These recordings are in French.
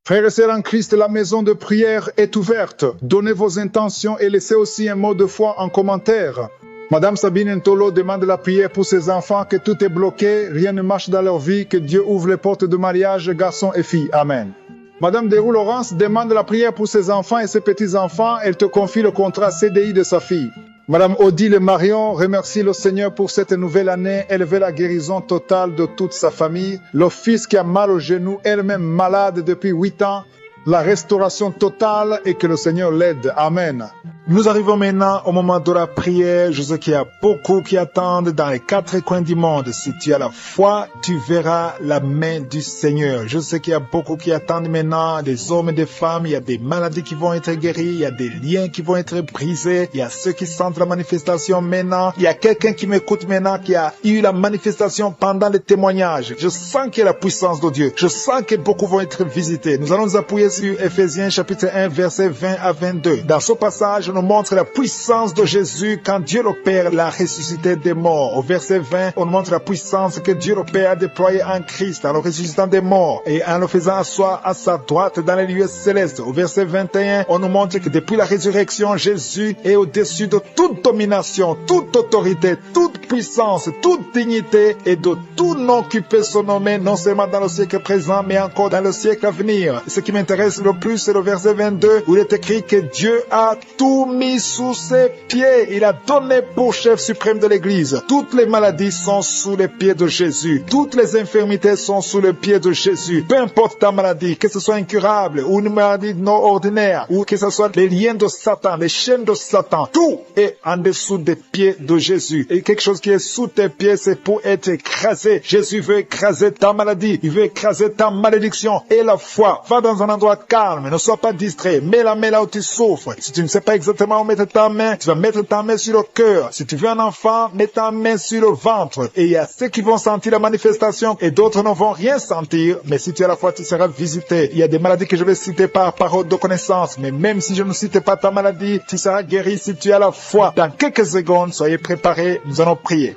Frères et sœurs en Christ, la maison de prière est ouverte. Donnez vos intentions et laissez aussi un mot de foi en commentaire. Madame Sabine Ntolo demande la prière pour ses enfants, que tout est bloqué, rien ne marche dans leur vie, que Dieu ouvre les portes de mariage, garçons et filles. Amen. Madame Derou Laurence demande la prière pour ses enfants et ses petits-enfants. Elle te confie le contrat CDI de sa fille. Madame Odile Marion remercie le Seigneur pour cette nouvelle année. Elle veut la guérison totale de toute sa famille. Le fils qui a mal au genou, elle-même malade depuis 8 ans. La restauration totale et que le Seigneur l'aide. Amen. Nous arrivons maintenant au moment de la prière. Je sais qu'il y a beaucoup qui attendent dans les 4 coins du monde. Si tu as la foi, tu verras la main du Seigneur. Je sais qu'il y a beaucoup qui attendent maintenant, des hommes et des femmes. Il y a des maladies qui vont être guéries. Il y a des liens qui vont être brisés. Il y a ceux qui sentent la manifestation maintenant. Il y a quelqu'un qui m'écoute maintenant qui a eu la manifestation pendant les témoignages. Je sens qu'il y a la puissance de Dieu. Je sens que beaucoup vont être visités. Nous allons nous appuyer sur Ephésiens chapitre 1 verset 20 à 22. Dans ce passage, nous montre la puissance de Jésus quand Dieu le Père l'a ressuscité des morts. Au verset 20, on montre la puissance que Dieu le Père a déployée en Christ en le ressuscitant des morts et en le faisant asseoir à sa droite dans les lieux célestes. Au verset 21, on nous montre que depuis la résurrection, Jésus est au-dessus de toute domination, toute autorité, toute puissance, toute dignité et de tout nom qui peut se nommer non seulement dans le siècle présent mais encore dans le siècle à venir. Ce qui m'intéresse le plus, c'est le verset 22 où il est écrit que Dieu a tout mis sous ses pieds. Il a donné pour chef suprême de l'Église. Toutes les maladies sont sous les pieds de Jésus. Toutes les infirmités sont sous les pieds de Jésus. Peu importe ta maladie, que ce soit incurable ou une maladie non ordinaire ou que ce soit les liens de Satan, les chaînes de Satan, tout est en dessous des pieds de Jésus. Et quelque chose qui est sous tes pieds, c'est pour être écrasé. Jésus veut écraser ta maladie. Il veut écraser ta malédiction. Et la foi, va dans un endroit calme. Ne sois pas distrait. Mets la main là où tu souffres. Si tu ne sais pas exactement où mettre ta main, tu vas mettre ta main sur le cœur. Si tu veux un enfant, mets ta main sur le ventre. Et il y a ceux qui vont sentir la manifestation et d'autres ne vont rien sentir. Mais si tu as la foi, tu seras visité. Il y a des maladies que je vais citer par parole de connaissance. Mais même si je ne cite pas ta maladie, tu seras guéri si tu as la foi. Dans quelques secondes, soyez préparés. Nous allons prier.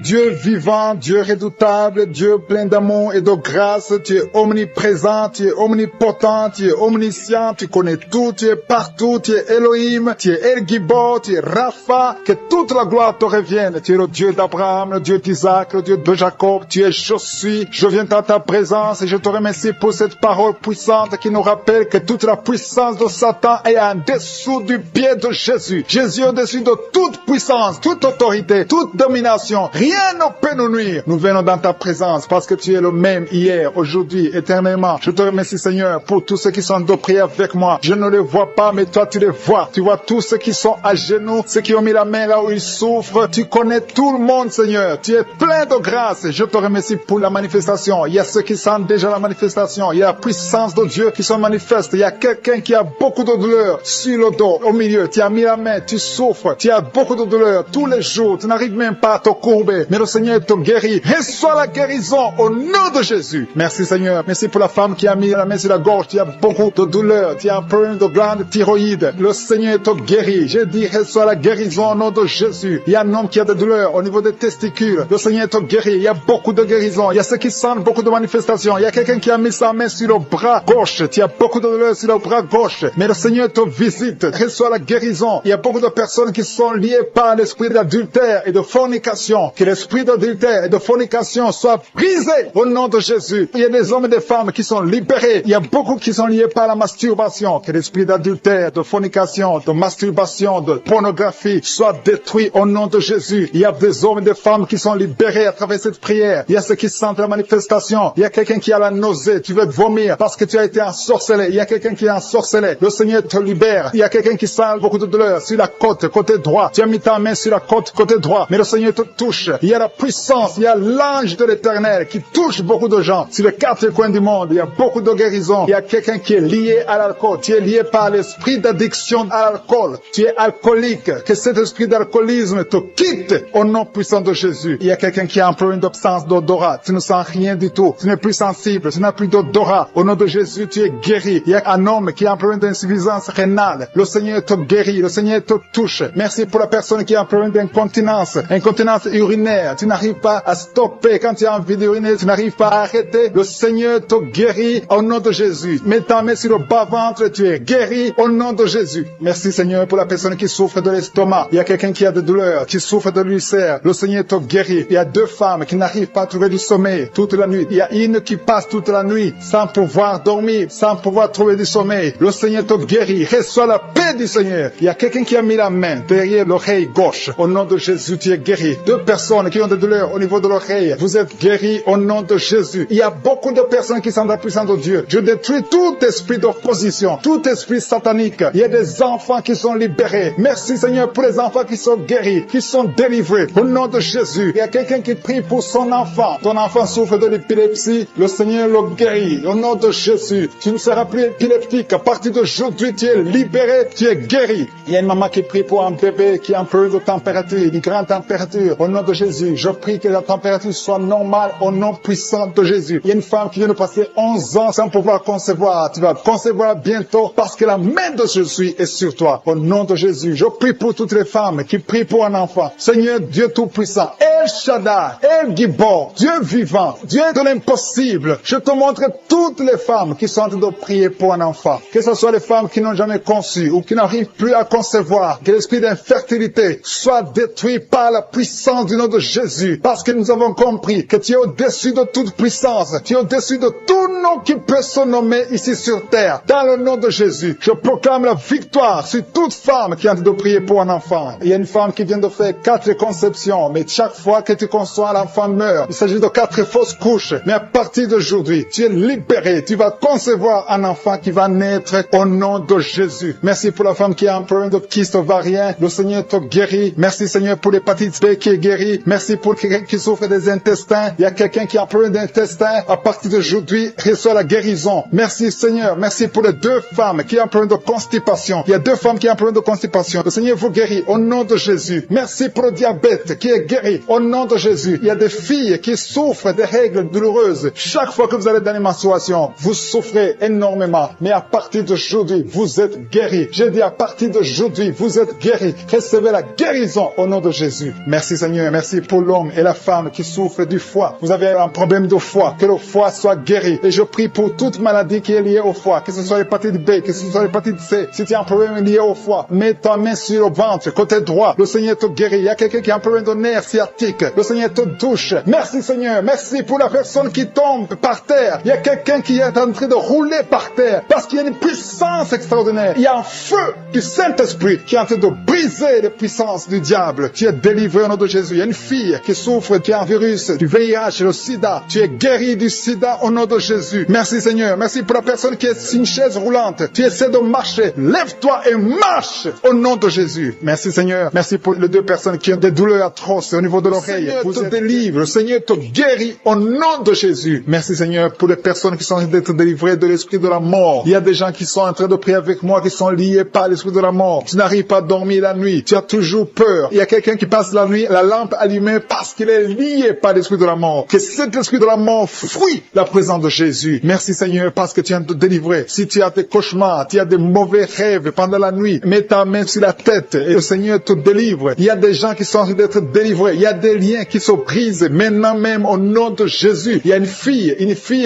Dieu vivant, Dieu redoutable, Dieu plein d'amour et de grâce, tu es omniprésent, tu es omnipotent, tu es omniscient, tu connais tout, tu es partout, tu es Elohim, tu es El Gibor, tu es Rapha, que toute la gloire te revienne. Tu es le Dieu d'Abraham, le Dieu d'Isaac, le Dieu de Jacob, tu es je suis. Je viens dans ta présence et je te remercie pour cette parole puissante qui nous rappelle que toute la puissance de Satan est en dessous du pied de Jésus. Jésus est au-dessus de toute puissance, toute autorité, toute domination. Rien ne peut nous nuire. Nous venons dans ta présence parce que tu es le même hier, aujourd'hui, éternellement. Je te remercie, Seigneur, pour tous ceux qui sont de prier avec moi. Je ne les vois pas, mais toi, tu les vois. Tu vois tous ceux qui sont à genoux, ceux qui ont mis la main là où ils souffrent. Tu connais tout le monde, Seigneur. Tu es plein de grâce. Je te remercie pour la manifestation. Il y a ceux qui sentent déjà la manifestation. Il y a la puissance de Dieu qui se manifeste. Il y a quelqu'un qui a beaucoup de douleur sur le dos, au milieu. Tu as mis la main, tu souffres. Tu as beaucoup de douleur tous les jours. Tu n'arrives même pas à te courber. Mais le Seigneur te guérit. Reçois la guérison au nom de Jésus. Merci Seigneur. Merci pour la femme qui a mis la main sur la gorge. Tu as beaucoup de douleur. Tu as un problème de glande thyroïde. Le Seigneur te guérit. J'ai dit reçois la guérison au nom de Jésus. Il y a un homme qui a des douleurs au niveau des testicules. Le Seigneur te guérit. Il y a beaucoup de guérison. Il y a ceux qui sentent beaucoup de manifestations. Il y a quelqu'un qui a mis sa main sur le bras gauche. Tu as beaucoup de douleur sur le bras gauche. Mais le Seigneur te visite. Reçois la guérison. Il y a beaucoup de personnes qui sont liées par l'esprit d'adultère et de fornication. Que l'esprit d'adultère et de fornication soit brisé au nom de Jésus. Il y a des hommes et des femmes qui sont libérés. Il y a beaucoup qui sont liés par la masturbation. Que l'esprit d'adultère, de fornication, de masturbation, de pornographie soit détruit au nom de Jésus. Il y a des hommes et des femmes qui sont libérés à travers cette prière. Il y a ceux qui sentent la manifestation. Il y a quelqu'un qui a la nausée. Tu veux vomir parce que tu as été ensorcelé. Il y a quelqu'un qui est ensorcelé. Le Seigneur te libère. Il y a quelqu'un qui sent beaucoup de douleur sur la côte, côté droit. Tu as mis ta main sur la côte, côté droit. Mais le Seigneur te touche. Il y a la puissance, il y a l'ange de l'Éternel qui touche beaucoup de gens. Sur les 4 coins du monde, il y a beaucoup de guérisons. Il y a quelqu'un qui est lié à l'alcool. Tu es lié par l'esprit d'addiction à l'alcool. Tu es alcoolique. Que cet esprit d'alcoolisme te quitte au nom puissant de Jésus. Il y a quelqu'un qui a un problème d'absence d'odorat. Tu ne sens rien du tout. Tu n'es plus sensible. Tu n'as plus d'odorat. Au nom de Jésus, tu es guéri. Il y a un homme qui a un problème d'insuffisance rénale. Le Seigneur te guérit. Le Seigneur te touche. Merci pour la personne qui a un problème d'incontinence. Incontinence urinaire. nerfs, tu n'arrives pas à stopper. Quand tu as envie d'uriner, tu n'arrives pas à arrêter. Le Seigneur te guérit au nom de Jésus. Mets ta main sur le bas-ventre, tu es guéri au nom de Jésus. Merci Seigneur pour la personne qui souffre de l'estomac. Il y a quelqu'un qui a des douleurs, qui souffre de l'ulcère. Le Seigneur te guérit. Il y a 2 femmes qui n'arrivent pas à trouver du sommeil toute la nuit. Il y a une qui passe toute la nuit sans pouvoir dormir, sans pouvoir trouver du sommeil. Le Seigneur te guérit. Reçois la paix du Seigneur. Il y a quelqu'un qui a mis la main derrière l'oreille gauche. Au nom de Jésus, tu es guéri. 2 personnes qui ont des douleurs au niveau de l'oreille. Vous êtes guéris au nom de Jésus. Il y a beaucoup de personnes qui sont dans la puissance de Dieu. Je détruis tout esprit d'opposition, tout esprit satanique. Il y a des enfants qui sont libérés. Merci Seigneur pour les enfants qui sont guéris, qui sont délivrés. Au nom de Jésus. Il y a quelqu'un qui prie pour son enfant. Ton enfant souffre de l'épilepsie. Le Seigneur le guérit. Au nom de Jésus. Tu ne seras plus épileptique. À partir d'aujourd'hui, tu es libéré, tu es guéri. Il y a une maman qui prie pour un bébé qui a un peu de température, une grande température. Au nom de Jésus, je prie que la température soit normale au nom puissant de Jésus. Il y a une femme qui vient de passer 11 ans sans pouvoir concevoir. Tu vas concevoir bientôt parce que la main de Jésus est sur toi. Au nom de Jésus, je prie pour toutes les femmes qui prient pour un enfant. Seigneur Dieu Tout-Puissant, El Shaddai, El Gibor, Dieu vivant, Dieu de l'impossible. Je te montre toutes les femmes qui sont en train de prier pour un enfant. Que ce soit les femmes qui n'ont jamais conçu ou qui n'arrivent plus à concevoir. Que l'esprit d'infertilité soit détruit par la puissance du nom de Jésus. Parce que nous avons compris que tu es au-dessus de toute puissance. Tu es au-dessus de tout nom qui peut se nommer ici sur terre. Dans le nom de Jésus, je proclame la victoire sur toute femme qui est en train de prier pour un enfant. Il y a une femme qui vient de faire 4 conceptions, mais chaque fois que tu conçois, l'enfant meurt. Il s'agit de 4 fausses couches. Mais à partir d'aujourd'hui, tu es libéré. Tu vas concevoir un enfant qui va naître au nom de Jésus. Merci pour la femme qui a un problème de kyste ovarien. Le Seigneur te guérit. Merci Seigneur pour l'hépatite B qui est guérie. Merci pour quelqu'un qui souffre des intestins. Il y a quelqu'un qui a un problème d'intestin. À partir d'aujourd'hui, reçoit la guérison. Merci Seigneur. Merci pour les 2 femmes qui ont un problème de constipation. Il y a 2 femmes qui ont un problème de constipation. Le Seigneur vous guérit au nom de Jésus. Merci pour le diabète qui est guéri au nom de Jésus. Il y a des filles qui souffrent des règles douloureuses. Chaque fois que vous allez dans les menstruations, vous souffrez énormément. Mais à partir d'aujourd'hui, vous êtes guéris. J'ai dit à partir d'aujourd'hui, vous êtes guéris. Recevez la guérison au nom de Jésus. Merci Seigneur. Merci pour l'homme et la femme qui souffrent du foie. Vous avez un problème de foie. Que le foie soit guéri. Et je prie pour toute maladie qui est liée au foie. Que ce soit l'hépatite B, que ce soit l'hépatite C. Si tu as un problème lié au foie, mets ta main sur le ventre, côté droit. Le Seigneur te guérit. Il y a quelqu'un qui a un problème de nerf sciatique. Le Seigneur te touche. Merci Seigneur. Merci pour la personne qui tombe par terre. Il y a quelqu'un qui est en train de rouler par terre. Parce qu'il y a une puissance extraordinaire. Il y a un feu du Saint-Esprit qui est en train de briser les puissances du diable. Tu es délivré au nom de Jésus. Il y a une fille qui souffre, qui a un virus du VIH, le sida. Tu es guéri du sida au nom de Jésus. Merci Seigneur. Merci pour la personne qui est sur une chaise roulante. Tu essaies de marcher. Lève-toi et marche au nom de Jésus. Merci Seigneur. Merci pour les 2 personnes qui ont des douleurs atroces au niveau de l'oreille. Vous te délivre. Le Seigneur te guérit au nom de Jésus. Merci Seigneur pour les personnes qui sont en train d'être délivrées de l'esprit de la mort. Il y a des gens qui sont en train de prier avec moi, qui sont liés par l'esprit de la mort. Tu n'arrives pas à dormir la nuit. Tu as toujours peur. Il y a quelqu'un qui passe la nuit, la lampe allumée parce qu'il est lié par l'esprit de la mort. Que cet esprit de la mort fuit la présence de Jésus. Merci Seigneur parce que tu viens de te délivrer. Si tu as des cauchemars, tu as des mauvais rêves pendant la nuit, mets ta main sur la tête et le Seigneur te délivre. Il y a des gens qui sont en train d'être délivrés. Il y a des liens qui se brisent maintenant même au nom de Jésus. Il y a une fille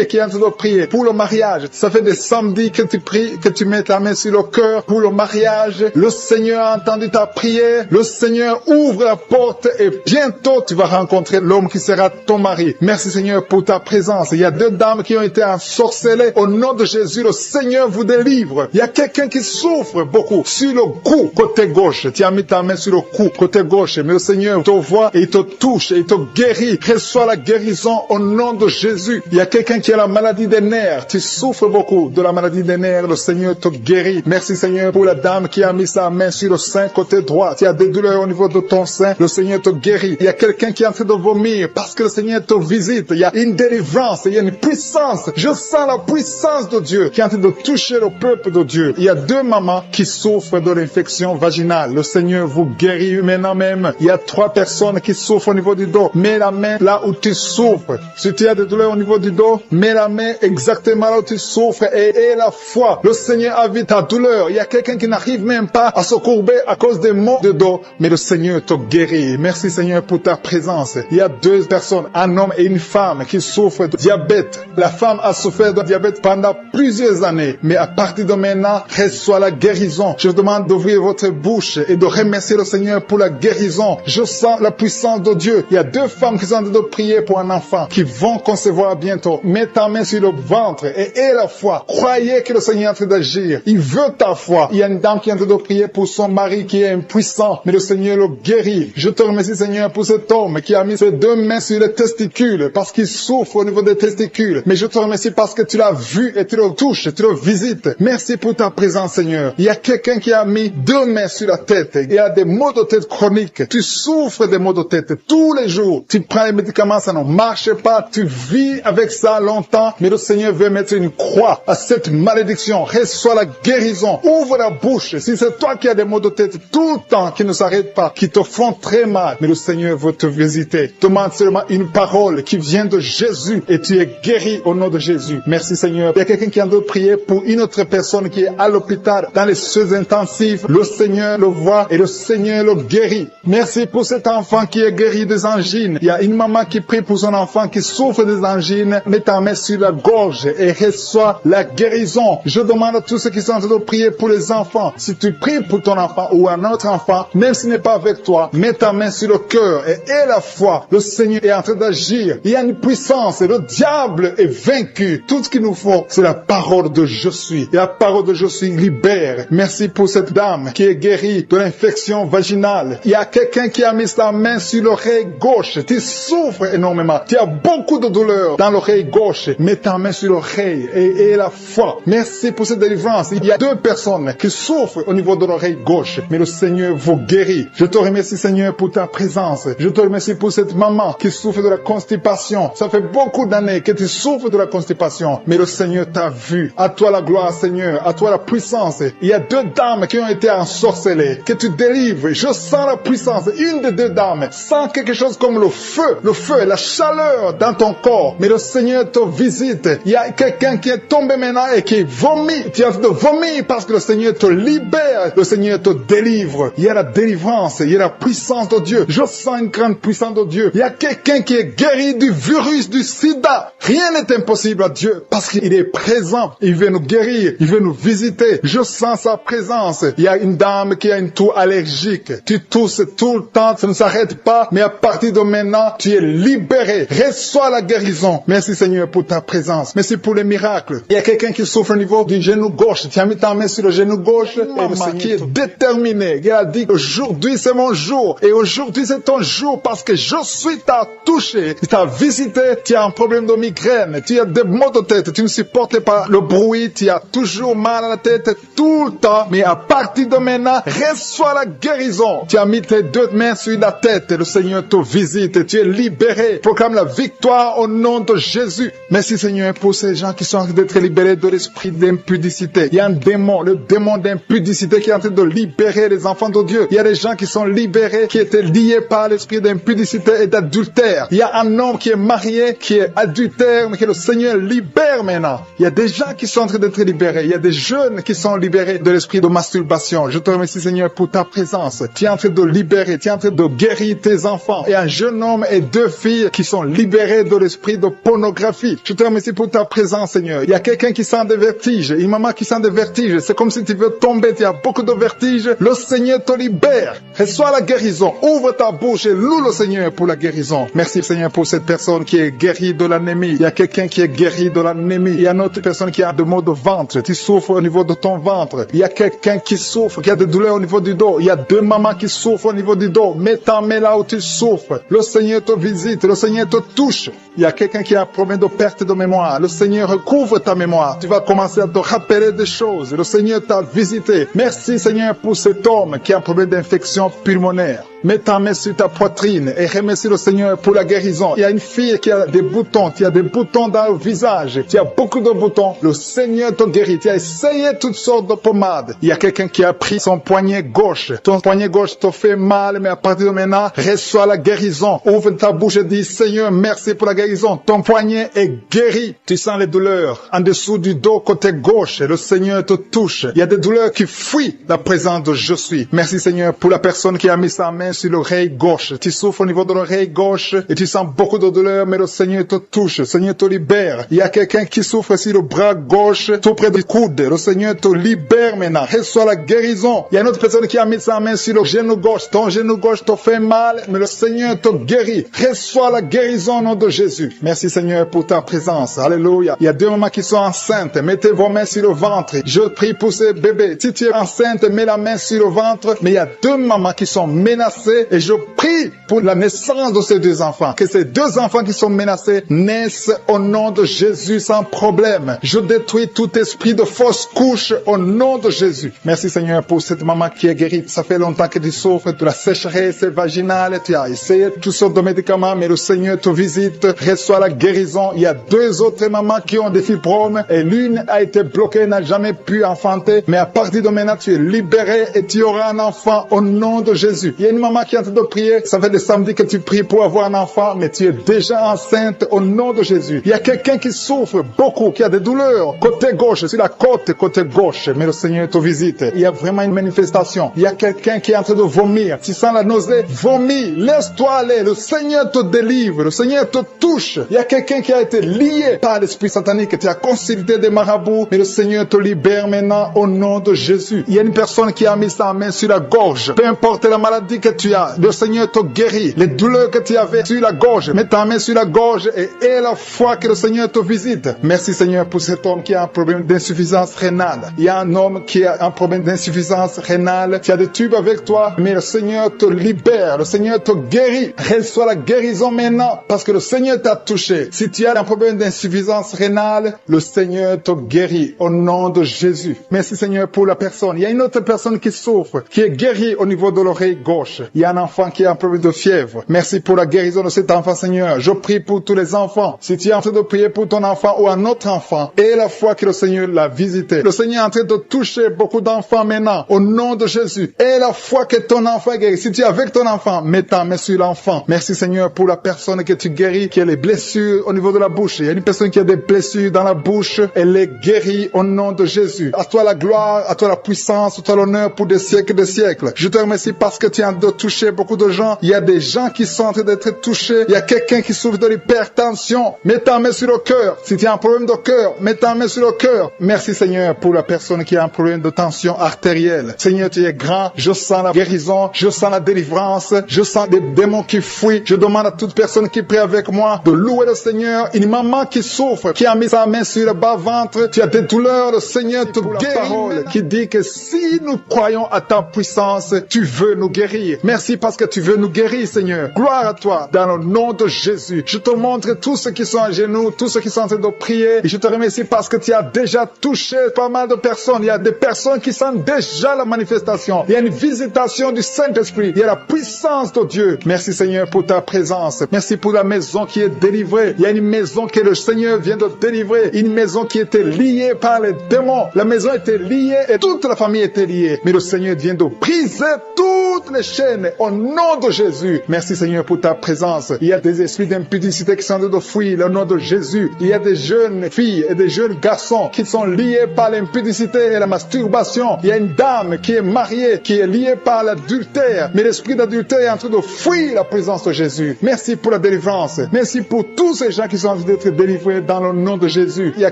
qui est en train de prier pour le mariage. Ça fait des samedis que tu pries, que tu mets ta main sur le cœur pour le mariage. Le Seigneur a entendu ta prière. Le Seigneur ouvre la porte et bientôt tu vas rencontrer l'homme qui sera ton mari. Merci Seigneur pour ta présence. Il y a 2 dames qui ont été ensorcelées. Au nom de Jésus, le Seigneur vous délivre. Il y a quelqu'un qui souffre beaucoup sur le cou, côté gauche. Tu as mis ta main sur le cou, côté gauche. Mais le Seigneur te voit et il te touche et il te guérit. Reçois la guérison au nom de Jésus. Il y a quelqu'un qui a la maladie des nerfs. Tu souffres beaucoup de la maladie des nerfs. Le Seigneur te guérit. Merci Seigneur pour la dame qui a mis sa main sur le sein côté droit. Tu as des douleurs au niveau de ton sein. Le Seigneur te guérit. Il y a quelqu'un qui est en train de vomir parce que le Seigneur te visite. Il y a une délivrance. Il y a une puissance. Je sens la puissance de Dieu qui est en train de toucher le peuple de Dieu. Il y a 2 mamans qui souffrent de l'infection vaginale. Le Seigneur vous guérit maintenant même. Il y a 3 personnes qui souffrent au niveau du dos. Mets la main là où tu souffres. Si tu as des douleurs au niveau du dos, mets la main exactement là où tu souffres et aie la foi. Le Seigneur a vu ta douleur. Il y a quelqu'un qui n'arrive même pas à se courber à cause cause des maux de dos, mais le Seigneur te guérit. Merci Seigneur pour ta présence. Il y a 2 personnes, un homme et une femme qui souffrent de diabète. La femme a souffert de diabète pendant plusieurs années, mais à partir de maintenant, reçoit la guérison. Je vous demande d'ouvrir votre bouche et de remercier le Seigneur pour la guérison. Je sens la puissance de Dieu. Il y a 2 femmes qui sont en train de prier pour un enfant qui vont concevoir bientôt. Mets ta main sur le ventre et aie la foi. Croyez que le Seigneur est en train d'agir. Il veut ta foi. Il y a une dame qui est en train de prier pour son mari qui est impuissant, mais le Seigneur le guérit. Je te remercie Seigneur pour cet homme qui a mis ses 2 mains sur les testicules parce qu'il souffre au niveau des testicules. Mais je te remercie parce que tu l'as vu et tu le touches, tu le visites. Merci pour ta présence Seigneur. Il y a quelqu'un qui a mis 2 mains sur la tête. Il y a des maux de tête chroniques. Tu souffres des maux de tête tous les jours. Tu prends les médicaments, ça ne marche pas. Tu vis avec ça longtemps, mais le Seigneur veut mettre une croix à cette malédiction. Reçois la guérison. Ouvre la bouche. Si c'est toi qui as des maux de tête tout le temps, qui ne s'arrêtent pas, qui te font très mal, mais le Seigneur veut te visiter. Demande seulement une parole qui vient de Jésus et tu es guéri au nom de Jésus. Merci Seigneur. Il y a quelqu'un qui a de prier pour une autre personne qui est à l'hôpital dans les soins intensifs. Le Seigneur le voit et le Seigneur le guérit. Merci pour cet enfant qui est guéri des angines. Il y a une maman qui prie pour son enfant qui souffre des angines. Mets ta main sur la gorge et reçois la guérison. Je demande à tous ceux qui sont en train de prier pour les enfants. Si tu pries pour ton enfant ou un autre enfant, même s'il n'est pas avec toi, mets ta main sur le cœur et aie la foi. Le Seigneur est en train d'agir. Il y a une puissance et le diable est vaincu. Tout ce qu'il nous faut, c'est la parole de je suis. Et la parole de je suis libère. Merci pour cette dame qui est guérie de l'infection vaginale. Il y a quelqu'un qui a mis sa main sur l'oreille gauche. Tu souffres énormément. Tu as beaucoup de douleur dans l'oreille gauche. Mets ta main sur l'oreille et aie la foi. Merci pour cette délivrance. Il y a 2 personnes qui souffrent au niveau de l'oreille gauche, mais le Seigneur vous guérit. Je te remercie Seigneur pour ta présence. Je te remercie pour cette maman qui souffre de la constipation. Ça fait beaucoup d'années que tu souffres de la constipation, mais le Seigneur t'a vu. À toi la gloire Seigneur, à toi la puissance. Il y a 2 dames qui ont été ensorcelées, que tu délivres. Je sens la puissance. Une des 2 dames sent quelque chose comme le feu, la chaleur dans ton corps, mais le Seigneur te visite. Il y a quelqu'un qui est tombé maintenant et qui vomit. Tu as de vomir parce que le Seigneur te libère, le Seigneur te délivre. Il y a la délivrance, il y a la puissance de Dieu. Je sens une grande puissance de Dieu. Il y a quelqu'un qui est guéri du virus du sida. Rien n'est impossible à Dieu parce qu'il est présent. Il veut nous guérir, il veut nous visiter. Je sens sa présence. Il y a une dame qui a une toux allergique. Tu tousses tout le temps, ça ne s'arrête pas, mais à partir de maintenant, tu es libéré. Reçois la guérison. Merci Seigneur pour ta présence. Merci pour les miracles. Il y a quelqu'un qui souffre au niveau du genou gauche. Tu as mis ta main sur le genou gauche et le Seigneur qui est déterminé. Il a dit aujourd'hui c'est mon jour et aujourd'hui c'est ton jour parce que je suis t'a touché, t'a visité. Tu as un problème de migraine, tu as des maux de tête, tu ne supportes pas le bruit, tu as toujours mal à la tête tout le temps, mais à partir de maintenant, reçois la guérison. Tu as mis tes 2 mains sur la tête et le Seigneur te visite, tu es libéré. Proclame la victoire au nom de Jésus. Merci Seigneur pour ces gens qui sont en train d'être libérés de l'esprit d'impudicité. Il y a un démon, le démon d'impudicité qui est en train de libérer les enfants de Dieu. Il y a des gens qui sont libérés, qui étaient liés par l'esprit d'impudicité et d'adultère. Il y a un homme qui est marié, qui est adultère, mais que le Seigneur libère maintenant. Il y a des gens qui sont en train d'être libérés. Il y a des jeunes qui sont libérés de l'esprit de masturbation. Je te remercie Seigneur pour ta présence. Tu es en train de libérer, tu es en train de guérir tes enfants. Et un jeune homme et 2 filles qui sont libérés de l'esprit de pornographie. Je te remercie pour ta présence Seigneur. Il y a quelqu'un qui sent des vertiges, une maman qui sent des vertiges. C'est comme si tu veux tomber, tu as beaucoup de vertiges. Le Seigneur te libère. Reçois la guérison. Ouvre ta bouche et loue le Seigneur pour la guérison. Merci Seigneur pour cette personne qui est guérie de l'anémie. Il y a quelqu'un qui est guéri de l'anémie. Il y a une autre personne qui a des maux de ventre. Tu souffres au niveau de ton ventre. Il y a quelqu'un qui souffre, qui a des douleurs au niveau du dos. Il y a 2 mamans qui souffrent au niveau du dos. Mets ta main là où tu souffres. Le Seigneur te visite. Le Seigneur te touche. Il y a quelqu'un qui a un problème de perte de mémoire. Le Seigneur recouvre ta mémoire. Tu vas commencer à te rappeler des choses. Le Seigneur t'a visité. Merci Seigneur pour cet homme qui a un problème d'infection pulmonaire. Mets ta main sur ta poitrine et remercie le Seigneur pour la guérison. Il y a une fille qui a des boutons, tu as des boutons dans le visage, tu as beaucoup de boutons. Le Seigneur te guérit. Tu as essayé toutes sortes de pommades. Il y a quelqu'un qui a pris son poignet gauche. Ton poignet gauche te fait mal, mais à partir de maintenant, reçois la guérison. Ouvre ta bouche et dis, Seigneur, merci pour la guérison. Ton poignet est guéri. Tu sens les douleurs en dessous du dos côté gauche. Le Seigneur te touche. Il y a des douleurs qui fuient la présence de je suis. Merci Seigneur pour la personne qui a mis sa main sur l'oreille gauche. Tu souffres au niveau de l'oreille gauche et tu sens beaucoup de douleurs, mais le Seigneur te touche. Le Seigneur te libère. Il y a quelqu'un qui souffre sur le bras gauche, tout près du coude. Le Seigneur te libère maintenant. Reçois la guérison. Il y a une autre personne qui a mis sa main sur le genou gauche. Ton genou gauche te fait mal, mais le Seigneur te guérit. Reçois la guérison au nom de Jésus. Merci Seigneur pour ta présence. Alléluia. Il y a deux mamans qui sont enceintes. Mettez vos mains sur le ventre. Je prie pour ces bébés. Si tu es enceinte, mets la main sur le ventre. Mais il y a deux mamans qui sont menacées et je prie pour la naissance de ces deux enfants. Que ces deux enfants qui sont menacés naissent au nom de Jésus sans problème. Je détruis tout esprit de fausse couche au nom de Jésus. Merci Seigneur pour cette maman qui est guérie. Ça fait longtemps que tu souffres de la sécheresse vaginale. Tu as essayé toutes sortes de médicaments, mais le Seigneur te visite. Reçois la guérison. Il y a deux autres mamans qui ont des fibromes et l'une a été bloquée, n'a jamais pu enfanter. Mais à partir de maintenant, tu es libéré et tu auras un enfant au nom de Jésus. Il y a une maman qui est en train de prier. Ça fait des samedis que tu pries pour avoir un enfant, mais tu es déjà enceinte au nom de Jésus. Il y a quelqu'un qui souffre beaucoup, qui a des douleurs côté gauche, sur la côte côté gauche, mais le Seigneur te visite. Il y a vraiment une manifestation. Il y a quelqu'un qui est en train de vomir. Tu sens la nausée, vomis, laisse-toi aller. Le Seigneur te délivre, le Seigneur te touche. Il y a quelqu'un qui a été lié par l'esprit satanique. Tu as consulté des marabouts, mais le Seigneur te libère maintenant au nom de Jésus. Il y a une personne qui a mis sa main sur la gorge. Peu importe la maladie que tu as, le Seigneur te guérit. Les douleurs que tu avais sur la gorge, mets ta main sur la gorge et aie la foi que le Seigneur te visite. Merci Seigneur pour cet homme qui a un problème d'insuffisance rénale. Il y a un homme qui a un problème d'insuffisance rénale. Tu as des tubes avec toi, mais le Seigneur te libère. Le Seigneur te guérit. Reçois la guérison maintenant parce que le Seigneur t'a touché. Si tu as un problème d'insuffisance rénale, le Seigneur te guérit au nom de Jésus. Merci Seigneur pour la personne. Il y a une autre personne qui souffre, qui est guérie au niveau de l'oreille gauche. Il y a un enfant qui a un problème de fièvre. Merci pour la guérison de cet enfant Seigneur. Je prie pour tous les enfants. Si tu es en train de prier pour ton enfant ou un autre enfant, et la foi que le Seigneur l'a visité. Le Seigneur est en train de toucher beaucoup d'enfants maintenant au nom de Jésus. Et la foi que ton enfant est guéri. Si tu es avec ton enfant, mets ta main sur l'enfant. Merci Seigneur pour la personne que tu guéris, qui a les blessures au niveau de la bouche. Il y a une personne qui a des blessures dans la bouche. Elle est guérie au nom de Jésus. À toi la gloire, à toi la puissance, à toi l'honneur pour des siècles et des siècles. Je te remercie parce que tu es en train de toucher beaucoup de gens. Il y a des gens qui sont en train d'être touchés. Il y a quelqu'un qui souffre de l'hypertension. Mets ta main sur le cœur. Si tu as un problème de cœur, mets ta main sur le cœur. Merci Seigneur pour la personne qui a un problème de tension artérielle. Seigneur, tu es grand. Je sens la guérison. Je sens la délivrance. Je sens des démons qui fuient. Je demande à toute personne qui prie avec moi de louer le Seigneur. Une maman qui souffre, qui a mis sa main sur le bas-ventre. Tu as des douleurs. Le Seigneur te guérit. La parole qui dit que si nous croyons à ta puissance, tu veux nous guérir. Merci parce que tu veux nous guérir, Seigneur. Gloire à toi dans le nom de Jésus. Je te montre tous ceux qui sont à genoux, tous ceux qui sont en train de prier. Et je te remercie parce que tu as déjà touché pas mal de personnes. Il y a des personnes qui sentent déjà la manifestation. Il y a une visitation du Saint-Esprit. Il y a la puissance de Dieu. Merci Seigneur pour ta présence. Merci pour la maison qui est délivrée. Il y a une maison que le Seigneur vient de délivrer. Une maison qui était liée par les démons. La maison était liée et toute la famille était liée. Mais le Seigneur vient de briser toutes les chaînes au nom de Jésus. Merci Seigneur pour ta présence. Il y a des esprits d'impudicité qui sont en train de fuir le nom de Jésus. Il y a des jeunes filles et des jeunes garçons qui sont liés par l'impudicité et la masturbation. Il y a une dame qui est mariée, qui est liée par l'adultère. Mais l'esprit d'adultère est en train de fuir la présence de Jésus. Merci pour la délivrance. Merci pour tous ces gens qui sont en train d'être délivrés dans le nom de Jésus. Il y a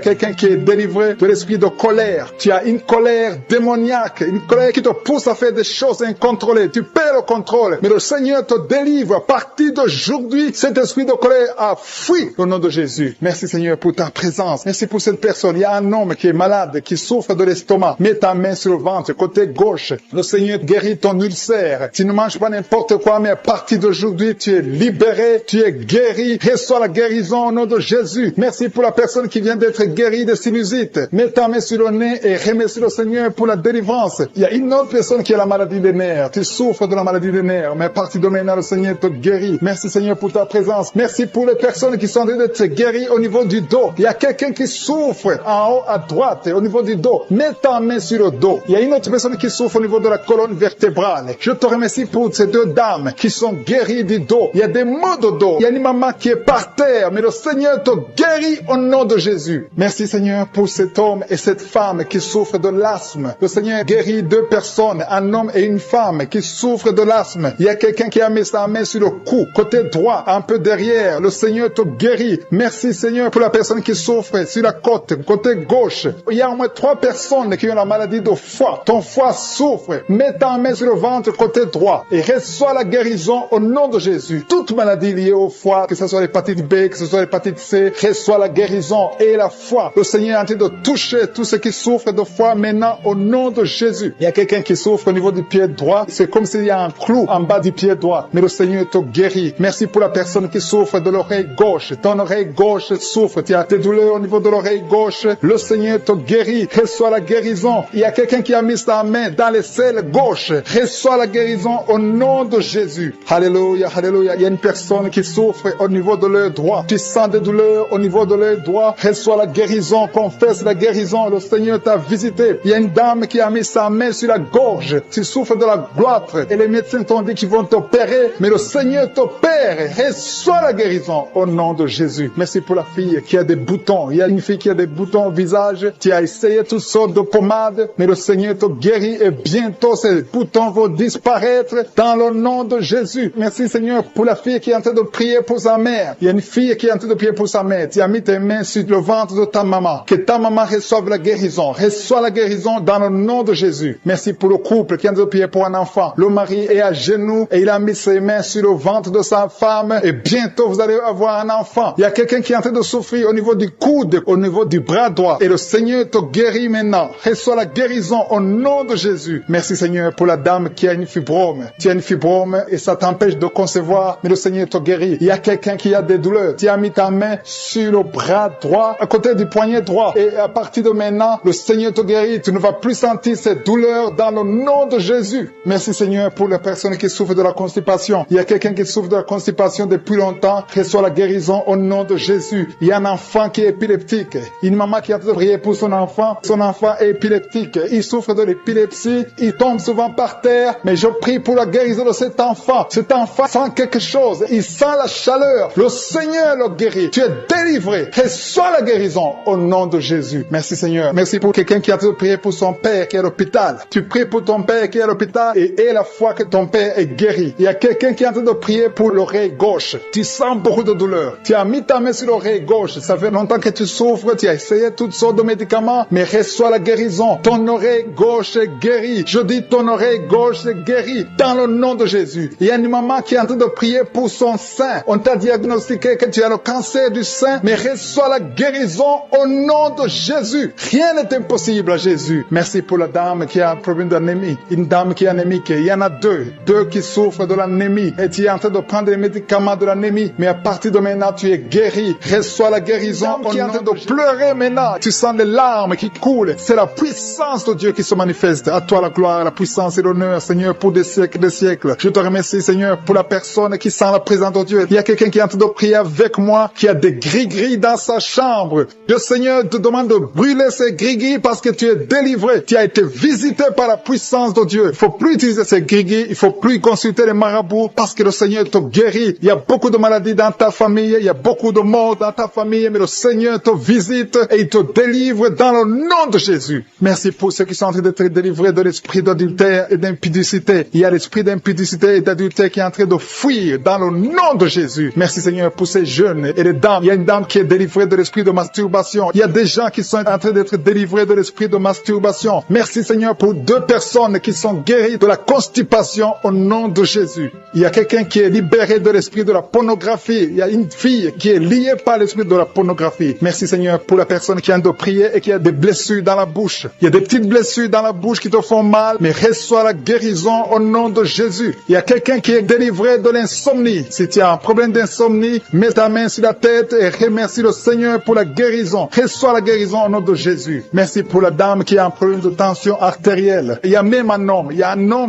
quelqu'un qui est délivré de l'esprit de colère. Tu as une colère démoniaque, une colère qui te pousse à faire des choses incontrôlées. Tu perds le contrôle. Mais le Seigneur te délivre. À partir d'aujourd'hui, cet esprit de colère a fui au nom de Jésus. Merci Seigneur pour ta présence. Merci pour cette personne. Il y a un homme qui est malade, qui souffre de l'estomac. Mets ta main sur le ventre, côté gauche. Le Seigneur guérit ton ulcère. Tu ne manges pas n'importe quoi, mais à partir d'aujourd'hui, tu es libéré, tu es guéri. Reçois la guérison au nom de Jésus. Merci pour la personne qui vient d'être guérie de sinusite. Mets ta main sur le nez et remercie le Seigneur pour la délivrance. Il y a une autre personne qui a la maladie des nerfs. Tu souffres de la maladie maladie des nerfs. Mais à partir de maintenant, le Seigneur te guérit. Merci Seigneur pour ta présence. Merci pour les personnes qui sont en train d'être guéries au niveau du dos. Il y a quelqu'un qui souffre en haut à droite, au niveau du dos. Mets ta main sur le dos. Il y a une autre personne qui souffre au niveau de la colonne vertébrale. Je te remercie pour ces deux dames qui sont guéries du dos. Il y a des maux de dos. Il y a une maman qui est par terre, mais le Seigneur te guérit au nom de Jésus. Merci Seigneur pour cet homme et cette femme qui souffrent de l'asthme. Le Seigneur guérit deux personnes, un homme et une femme qui souffrent de l'asthme. Il y a quelqu'un qui a mis sa main sur le cou, côté droit, un peu derrière. Le Seigneur te guérit. Merci Seigneur pour la personne qui souffre sur la côte, côté gauche. Il y a au moins 3 personnes qui ont la maladie de foie. Ton foie souffre. Mets ta main sur le ventre côté droit et reçois la guérison au nom de Jésus. Toute maladie liée au foie, que ce soit l'hépatite B, que ce soit l'hépatite C, reçois la guérison et la foi. Le Seigneur est en train de toucher tous ceux qui souffrent de foie maintenant au nom de Jésus. Il y a quelqu'un qui souffre au niveau du pied droit. C'est comme s'il y a un clou en bas du pied droit. Mais le Seigneur te guérit. Merci pour la personne qui souffre de l'oreille gauche. Ton oreille gauche souffre. Tu as des douleurs au niveau de l'oreille gauche. Le Seigneur te guérit. Reçois la guérison. Il y a quelqu'un qui a mis sa main dans les selles gauche. Reçois la guérison au nom de Jésus. Alléluia, alléluia. Il y a une personne qui souffre au niveau de l'œil droit. Tu sens des douleurs au niveau de l'œil droit. Reçois la guérison. Confesse la guérison. Le Seigneur t'a visité. Il y a une dame qui a mis sa main sur la gorge. Tu souffres de la gloître. Et les médecins t'ont dit qu'ils vont t'opérer. Mais le Seigneur t'opère. Reçois la guérison au nom de Jésus. Merci pour la fille qui a des boutons. Il y a une fille qui a des boutons au visage. Tu as essayé toutes sortes de pommades. Mais le Seigneur te guérit. Et bientôt ces boutons vont disparaître dans le nom de Jésus. Merci Seigneur pour la fille qui est en train de prier pour sa mère. Il y a une fille qui est en train de prier pour sa mère. Tu as mis tes mains sur le ventre de ta maman. Que ta maman reçoive la guérison. Reçois la guérison dans le nom de Jésus. Merci pour le couple qui est en train de prier pour un enfant. Le mari est à genoux et il a mis ses mains sur le ventre de sa femme. Et bientôt vous allez avoir un enfant. Il y a quelqu'un qui est en train de souffrir au niveau du coude, au niveau du bras droit. Et le Seigneur te guérit maintenant. Reçois la guérison au nom de Jésus. Merci Seigneur pour la dame qui a une fibrome. Tu as une fibrome et ça t'empêche de concevoir, mais le Seigneur te guérit. Il y a quelqu'un qui a des douleurs. Tu as mis ta main sur le bras droit, à côté du poignet droit. Et à partir de maintenant, le Seigneur te guérit. Tu ne vas plus sentir ces douleurs dans le nom de Jésus. Merci Seigneur pour les personnes qui souffrent de la constipation. Il y a quelqu'un qui souffre de la constipation depuis longtemps. Reçois la guérison au nom de Jésus. Il y a un enfant qui est épileptique. Une maman qui a prié pour son enfant. Son enfant est épileptique. Il souffre de l'épilepsie. Il tombe souvent par terre. Mais je prie pour la guérison de cet enfant. Cet enfant sent quelque chose. Il sent la chaleur. Le Seigneur le guérit. Tu es délivré. Reçois la guérison au nom de Jésus. Merci Seigneur. Merci pour quelqu'un qui a prié pour son père qui est à l'hôpital. Tu pries pour ton père qui est à l'hôpital et aie la foi que ton père est guéri. Il y a quelqu'un qui est en train de prier pour l'oreille gauche. Tu sens beaucoup de douleur. Tu as mis ta main sur l'oreille gauche. Ça fait longtemps que tu souffres. Tu as essayé toutes sortes de médicaments, mais reçois la guérison. Ton oreille gauche est guérie. Je dis ton oreille gauche est guérie dans le nom de Jésus. Il y a une maman qui est en train de prier pour son sein. On t'a diagnostiqué que tu as le cancer du sein, mais reçois la guérison au nom de Jésus. Rien n'est impossible à Jésus. Merci pour la dame qui a un problème d'anémie. Une dame qui est anémique. Il y en a deux qui souffrent de l'anémie. Et tu es en train de prendre les médicaments de l'anémie, mais à partir de maintenant, tu es guéri. Reçois la guérison au nom de Jésus. Tu es en train de pleurer maintenant. Tu sens les larmes qui coulent. C'est la puissance de Dieu qui se manifeste. À toi la gloire, la puissance et l'honneur, Seigneur, pour des siècles et des siècles. Je te remercie, Seigneur, pour la personne qui sent la présence de Dieu. Il y a quelqu'un qui est en train de prier avec moi, qui a des gris-gris dans sa chambre. Le Seigneur te demande de brûler ces gris-gris parce que tu es délivré. Tu as été visité par la puissance de Dieu. Il faut plus utiliser ces gris-gris. Il faut plus consulter les marabouts parce que le Seigneur te guérit. Il y a beaucoup de maladies dans ta famille. Il y a beaucoup de morts dans ta famille. Mais le Seigneur te visite et il te délivre dans le nom de Jésus. Merci pour ceux qui sont en train d'être délivrés de l'esprit d'adultère et d'impudicité. Il y a l'esprit d'impudicité et d'adultère qui est en train de fuir dans le nom de Jésus. Merci Seigneur pour ces jeunes et les dames. Il y a une dame qui est délivrée de l'esprit de masturbation. Il y a des gens qui sont en train d'être délivrés de l'esprit de masturbation. Merci Seigneur pour 2 personnes qui sont guéries de la constipation au nom de Jésus. Il y a quelqu'un qui est libéré de l'esprit de la pornographie. Il y a une fille qui est liée par l'esprit de la pornographie. Merci Seigneur pour la personne qui a de prier et qui a des blessures dans la bouche. Il y a des petites blessures dans la bouche qui te font mal, mais reçois la guérison au nom de Jésus. Il y a quelqu'un qui est délivré de l'insomnie. Si tu as un problème d'insomnie, mets ta main sur la tête et remercie le Seigneur pour la guérison. Reçois la guérison au nom de Jésus. Merci pour la dame qui a un problème de tension artérielle. Il y a même un homme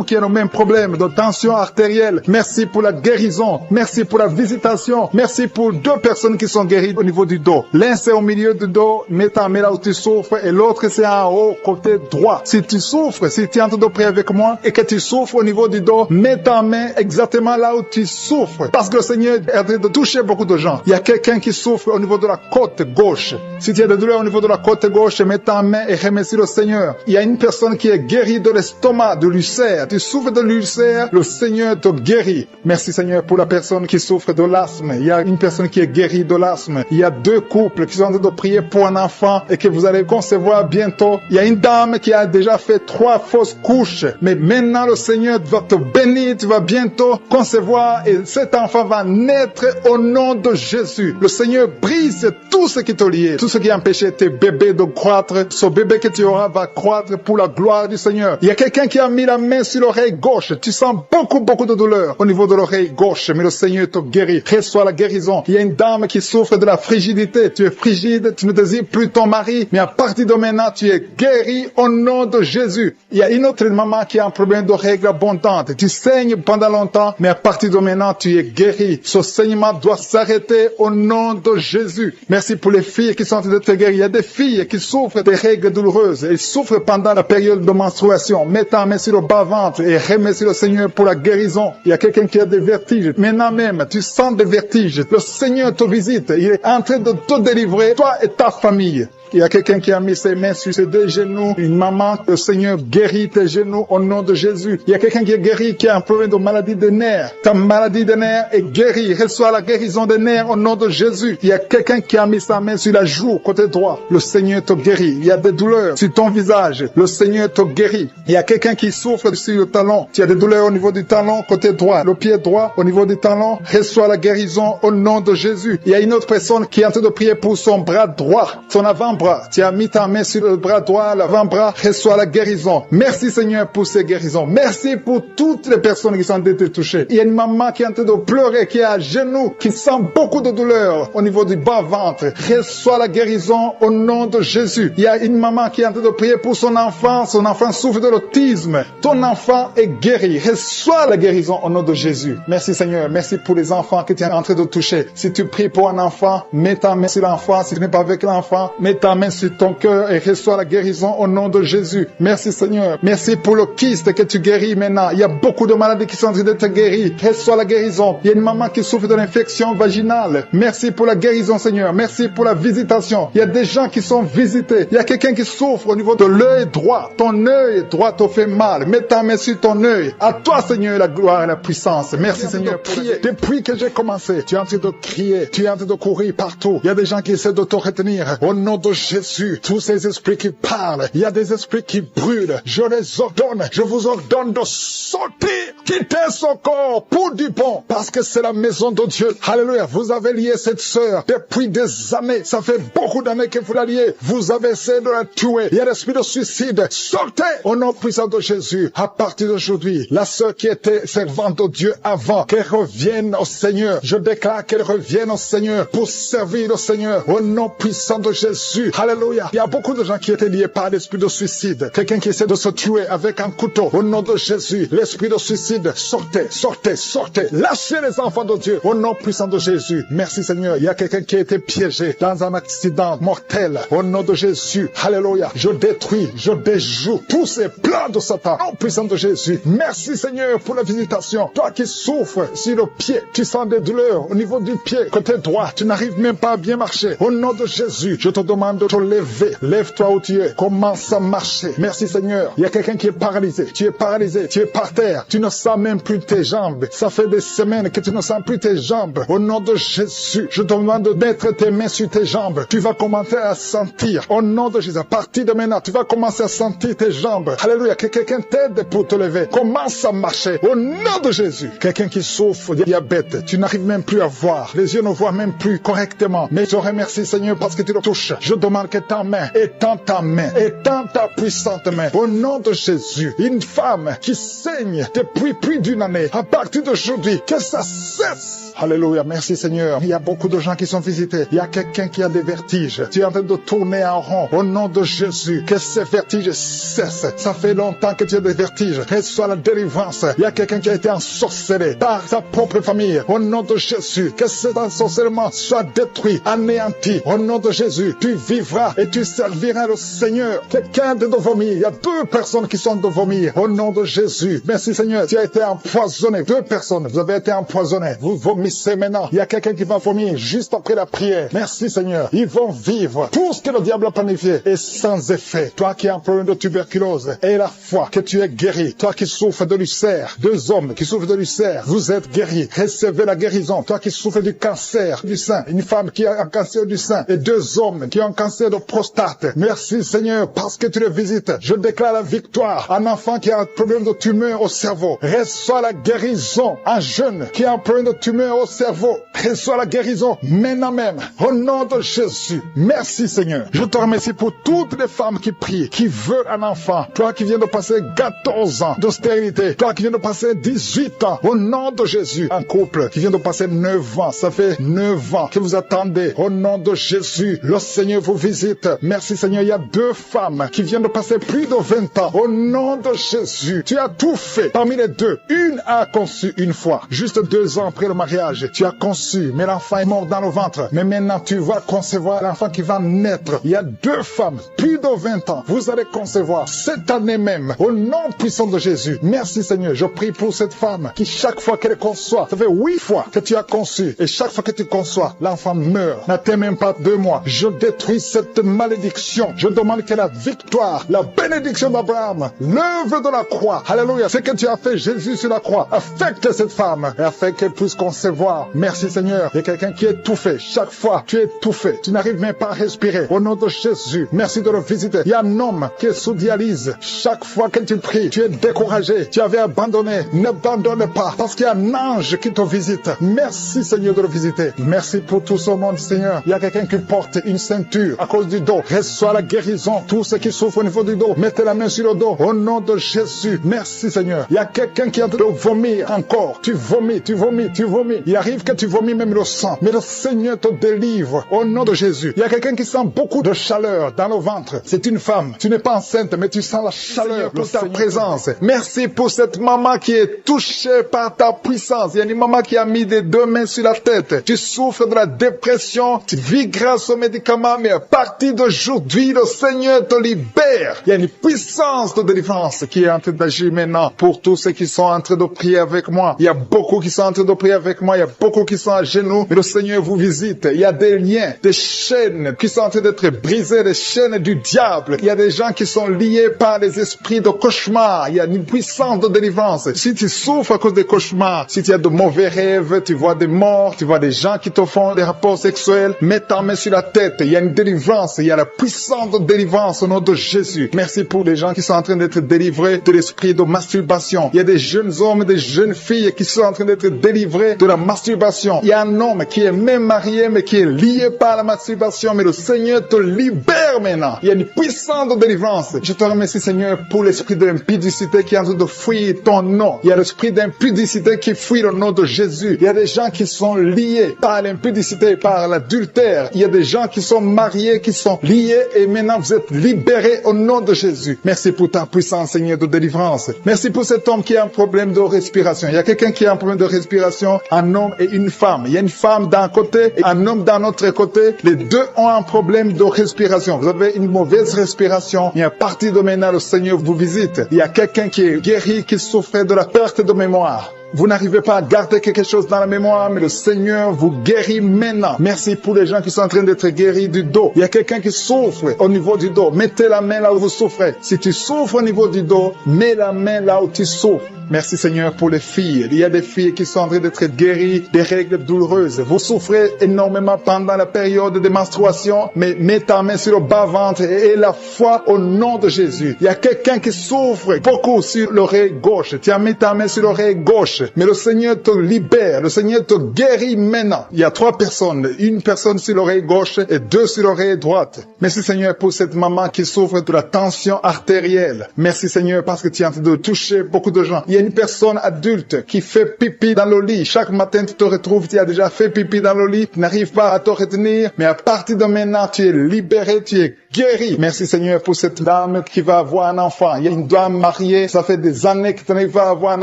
qui a le même problème problèmes de tension artérielle. Merci pour la guérison. Merci pour la visitation. Merci pour 2 personnes qui sont guéries au niveau du dos. L'un c'est au milieu du dos, mets ta main là où tu souffres, et l'autre c'est en haut, côté droit. Si tu souffres, si tu es en train de prier avec moi et que tu souffres au niveau du dos, mets ta main exactement là où tu souffres. Parce que le Seigneur est en train de toucher beaucoup de gens. Il y a quelqu'un qui souffre au niveau de la côte gauche. Si tu as des douleurs au niveau de la côte gauche, mets ta main et remercie le Seigneur. Il y a une personne qui est guérie de l'estomac, de l'ulcère. Tu souffres de l'ulcère, le Seigneur te guérit. Merci Seigneur pour la personne qui souffre de l'asthme. Il y a une personne qui est guérie de l'asthme. Il y a 2 couples qui sont en train de prier pour un enfant et que vous allez concevoir bientôt. Il y a une dame qui a déjà fait 3 fausses couches. Mais maintenant le Seigneur va te bénir. Tu vas bientôt concevoir et cet enfant va naître au nom de Jésus. Le Seigneur brise tout ce qui te lie, tout ce qui empêchait tes bébés de croître. Ce bébé que tu auras va croître pour la gloire du Seigneur. Il y a quelqu'un qui a mis la main sur l'oreille gauche. Tu sens beaucoup de douleur au niveau de l'oreille gauche, mais le Seigneur te guérit. Reçois la guérison. Il y a une dame qui souffre de la frigidité. Tu es frigide, tu ne désires plus ton mari, mais à partir de maintenant, tu es guéri au nom de Jésus. Il y a une autre maman qui a un problème de règles abondantes. Tu saignes pendant longtemps, mais à partir de maintenant, tu es guéri. Ce saignement doit s'arrêter au nom de Jésus. Merci pour les filles qui sont en train de te guérir. Il y a des filles qui souffrent des règles douloureuses. Elles souffrent pendant la période de menstruation. Mets ta main sur le bas-ventre et remercie le Seigneur pour la guérison. Il y a quelqu'un qui a des vertiges. Maintenant même, tu sens des vertiges. Le Seigneur te visite. Il est en train de te délivrer, toi et ta famille. Il y a quelqu'un qui a mis ses mains sur ses 2 genoux. Une maman, le Seigneur guérit tes genoux au nom de Jésus. Il y a quelqu'un qui est guéri, qui a un problème de maladie des nerfs. Ta maladie des nerfs est guérie. Reçois la guérison des nerfs au nom de Jésus. Il y a quelqu'un qui a mis sa main sur la joue, côté droit. Le Seigneur te guérit. Il y a des douleurs sur ton visage. Le Seigneur te guérit. Il y a quelqu'un qui souffre sur le talon. Tu as des douleurs au niveau du talon, côté droit. Le pied droit, au niveau du talon. Reçois la guérison au nom de Jésus. Il y a une autre personne qui est en train de prier pour son bras droit, son avant-bras. Tu as mis ta main sur le bras droit, l'avant-bras, reçois la guérison. Merci Seigneur pour ces guérisons. Merci pour toutes les personnes qui sont en train de toucher. Il y a une maman qui est en train de pleurer, qui est à genoux, qui sent beaucoup de douleur au niveau du bas-ventre. Reçois la guérison au nom de Jésus. Il y a une maman qui est en train de prier pour son enfant souffre de l'autisme. Ton enfant est guéri. Reçois la guérison au nom de Jésus. Merci Seigneur. Merci pour les enfants que tu es en train de toucher. Si tu pries pour un enfant, mets ta main sur l'enfant. Si tu n'es pas avec l'enfant, mets ta main sur ton cœur et reçois la guérison au nom de Jésus. Merci Seigneur. Merci pour le kyste que tu guéris maintenant. Il y a beaucoup de maladies qui sont en train de te guérir. Reçois la guérison. Il y a une maman qui souffre de l'infection vaginale. Merci pour la guérison Seigneur. Merci pour la visitation. Il y a des gens qui sont visités. Il y a quelqu'un qui souffre au niveau de l'œil droit. Ton œil droit te fait mal. Mets ta main sur ton œil. À toi Seigneur la gloire et la puissance. Merci Seigneur. Crier. Depuis que j'ai commencé, tu es en train de crier. Tu es en train de courir partout. Il y a des gens qui essaient de te retenir. Au nom de Jésus, tous ces esprits qui parlent, il y a des esprits qui brûlent. Je les ordonne. Je vous ordonne de sortir. Quittez son corps pour du bon. Parce que c'est la maison de Dieu. Alléluia. Vous avez lié cette sœur depuis des années. Ça fait beaucoup d'années que vous la liez. Vous avez essayé de la tuer. Il y a l'esprit de suicide. Sortez au nom puissant de Jésus. À partir d'aujourd'hui, la sœur qui était servante de Dieu avant, qu'elle revienne au Seigneur. Je déclare qu'elle revienne au Seigneur pour servir le Seigneur. Au nom puissant de Jésus. Alléluia. Il y a beaucoup de gens qui étaient liés par l'esprit de suicide. Quelqu'un qui essaie de se tuer avec un couteau. Au nom de Jésus, l'esprit de suicide, sortez, sortez, sortez. Lâchez les enfants de Dieu. Au nom puissant de Jésus. Merci Seigneur. Il y a quelqu'un qui a été piégé dans un accident mortel. Au nom de Jésus. Alléluia. Je détruis, je déjoue tous ces plans de Satan. Au nom puissant de Jésus. Merci Seigneur pour la visitation. Toi qui souffres sur le pied, tu sens des douleurs au niveau du pied, côté droit. Tu n'arrives même pas à bien marcher. Au nom de Jésus, je te demande de te lever. Lève-toi où tu es. Commence à marcher. Merci Seigneur. Il y a quelqu'un qui est paralysé. Tu es paralysé. Tu es par terre. Tu ne sens même plus tes jambes. Ça fait des semaines que tu ne sens plus tes jambes. Au nom de Jésus, je te demande de mettre tes mains sur tes jambes. Tu vas commencer à sentir. Au nom de Jésus, à partir de maintenant, tu vas commencer à sentir tes jambes. Alléluia. Que quelqu'un t'aide pour te lever. Commence à marcher. Au nom de Jésus. Quelqu'un qui souffre de diabète. Tu n'arrives même plus à voir. Les yeux ne voient même plus correctement. Mais je te remercie Seigneur parce que tu le touches. Je demande que ta main étends ta main. Étends ta puissante main. Au nom de Jésus. Une femme qui saigne depuis plus d'une année. À partir d'aujourd'hui, que ça cesse. Alléluia. Merci Seigneur. Il y a beaucoup de gens qui sont visités. Il y a quelqu'un qui a des vertiges. Tu es en train de tourner en rond. Au nom de Jésus, que ces vertiges cessent. Ça fait longtemps que tu as des vertiges. Reçois la délivrance. Il y a quelqu'un qui a été ensorcelé par sa propre famille. Au nom de Jésus, que cet ensorcellement soit détruit, anéanti. Au nom de Jésus, tu vivras et tu serviras le Seigneur. Quelqu'un de vomir. Il y a 2 personnes qui sont de vomir. Au nom de Jésus. Merci Seigneur. Tu as été empoisonné. 2 personnes. Vous avez été empoisonnés. Vous vomissez maintenant. Il y a quelqu'un qui va vomir juste après la prière. Merci Seigneur. Ils vont vivre. Tout ce que le diable a planifié est sans effet. Toi qui as un problème de tuberculose, et la foi que tu es guéri. Toi qui souffres de l'ulcère. 2 hommes qui souffrent de l'ulcère. Vous êtes guéris. Recevez la guérison. Toi qui souffres du cancer du sein. Une femme qui a un cancer du sein. Et 2 hommes qui ont un cancer de prostate. Merci Seigneur parce que tu le visites. Je déclare la victoire. Un enfant qui a un problème de tumeur au cerveau. Reçois la guérison. Un jeune qui a un problème de tumeur au cerveau. Reçois la guérison maintenant même. Au nom de Jésus. Merci Seigneur. Je te remercie pour toutes les femmes qui prient, qui veulent un enfant. Toi qui viens de passer 14 ans de stérilité. Toi qui viens de passer 18 ans. Au nom de Jésus. Un couple qui vient de passer 9 ans. Ça fait 9 ans que vous attendez. Au nom de Jésus. Le Seigneur vous visite. Merci Seigneur. Il y a 2 femmes qui viennent de passer plus de 20 ans. Au nom de Jésus. Tu as tout fait. Parmi les 2, une a conçu une fois. Juste 2 ans après le mariage. Tu as conçu. Mais l'enfant est mort dans le ventre. Mais maintenant tu vas concevoir l'enfant qui va naître. Il y a 2 femmes. Plus de 20 ans. Vous allez concevoir cette année même. Au nom puissant de Jésus. Merci Seigneur. Je prie pour cette femme qui chaque fois qu'elle conçoit, ça fait 8 fois que tu as conçu. Et chaque fois que tu conçois, l'enfant meurt. N'attends même pas 2 mois. Je détruis cette malédiction. Je demande que la victoire, la bénédiction d'Abraham, l'œuvre de la croix, alléluia, ce que tu as fait Jésus sur la croix, affecte cette femme et afin qu'elle puisse concevoir. Merci Seigneur. Il y a quelqu'un qui est étouffé. Chaque fois, tu es étouffé. Tu n'arrives même pas à respirer. Au nom de Jésus, merci de le visiter. Il y a un homme qui est sous dialyse. Chaque fois que tu pries, tu es découragé. Tu avais abandonné. N'abandonne pas parce qu'il y a un ange qui te visite. Merci Seigneur de le visiter. Merci pour tout ce monde Seigneur. Il y a quelqu'un qui porte une ceinture à cause du dos. Reçois la guérison. Tous ceux qui souffrent au niveau du dos, mettez la main sur le dos. Au nom de Jésus. Merci Seigneur. Il y a quelqu'un qui est en train de vomir encore. Tu vomis, tu vomis, tu vomis. Il arrive que tu vomis même le sang. Mais le Seigneur te délivre. Au nom de Jésus. Il y a quelqu'un qui sent beaucoup de chaleur dans le ventre. C'est une femme. Tu n'es pas enceinte, mais tu sens la chaleur pour ta présence. Merci pour cette maman qui est touchée par ta puissance. Il y a une maman qui a mis des 2 mains sur la tête. Tu souffres de la dépression. Tu vis grâce aux médicaments, mais à partir d'aujourd'hui, le Seigneur te libère. Il y a une puissance de délivrance qui est en train d'agir maintenant pour tous ceux qui sont en train de prier avec moi. Il y a beaucoup qui sont en train de prier avec moi. Il y a beaucoup qui sont à genoux. Mais le Seigneur vous visite. Il y a des liens, des chaînes qui sont en train d'être brisées, des chaînes du diable. Il y a des gens qui sont liés par les esprits de cauchemar. Il y a une puissance de délivrance. Si tu souffres à cause des cauchemars, si tu as de mauvais rêves, tu vois des morts, tu vois des gens qui te font des rapports sexuels, mets ta main sur la tête. Il y a une délivrance. Il y a la puissance de délivrance au nom de Jésus. Merci pour les gens qui sont en train d'être délivrés de l'esprit de masturbation. Il y a des jeunes hommes, des jeunes filles qui sont en train d'être délivrés de la masturbation. Il y a un homme qui est même marié, mais qui est lié par la masturbation. Mais le Seigneur te libère maintenant. Il y a une puissance de délivrance. Je te remercie, Seigneur, pour l'esprit de l'impudicité qui est en train de fuir ton nom. Il y a l'esprit d'impudicité qui fuit le nom de Jésus. Il y a des gens qui sont liés par l'impudicité, par l'adultère. Il y a des gens qui sont mariés, qui sont liés et maintenant vous êtes libérés au nom de Jésus. Merci pour ta puissance, Seigneur, de délivrance. Merci pour cet homme qui a un problème de respiration. Il y a quelqu'un qui a un problème de respiration, un homme et une femme. Il y a une femme d'un côté et un homme d'un autre côté. Les 2 ont un problème de respiration. Vous avez une mauvaise respiration. Et à partir de maintenant, le Seigneur vous visite. Il y a quelqu'un qui est guéri, qui souffrait de la perte de mémoire. Vous n'arrivez pas à garder quelque chose dans la mémoire, mais le Seigneur vous guérit maintenant. Merci pour les gens qui sont en train d'être guéris du dos. Il y a quelqu'un qui souffre au niveau du dos. Mettez la main là où vous souffrez. Si tu souffres au niveau du dos, mets la main là où tu souffres. Merci Seigneur pour les filles. Il y a des filles qui sont en train d'être guéries des règles douloureuses. Vous souffrez énormément pendant la période de menstruation, mais mets ta main sur le bas-ventre et la foi au nom de Jésus. Il y a quelqu'un qui souffre beaucoup sur l'oreille gauche. Tu as mis ta main sur l'oreille gauche. gauche. Mais le Seigneur te libère, le Seigneur te guérit maintenant. Il y a 3 personnes, une personne sur l'oreille gauche et 2 sur l'oreille droite. Merci Seigneur pour cette maman qui souffre de la tension artérielle. Merci Seigneur parce que tu es en train de toucher beaucoup de gens. Il y a une personne adulte qui fait pipi dans le lit. Chaque matin tu te retrouves, tu as déjà fait pipi dans le lit, tu n'arrives pas à te retenir, mais à partir de maintenant tu es libéré, tu es guéri. Merci Seigneur pour cette dame qui va avoir un enfant. Il y a une dame mariée, ça fait des années que tu n'arrives pas à avoir un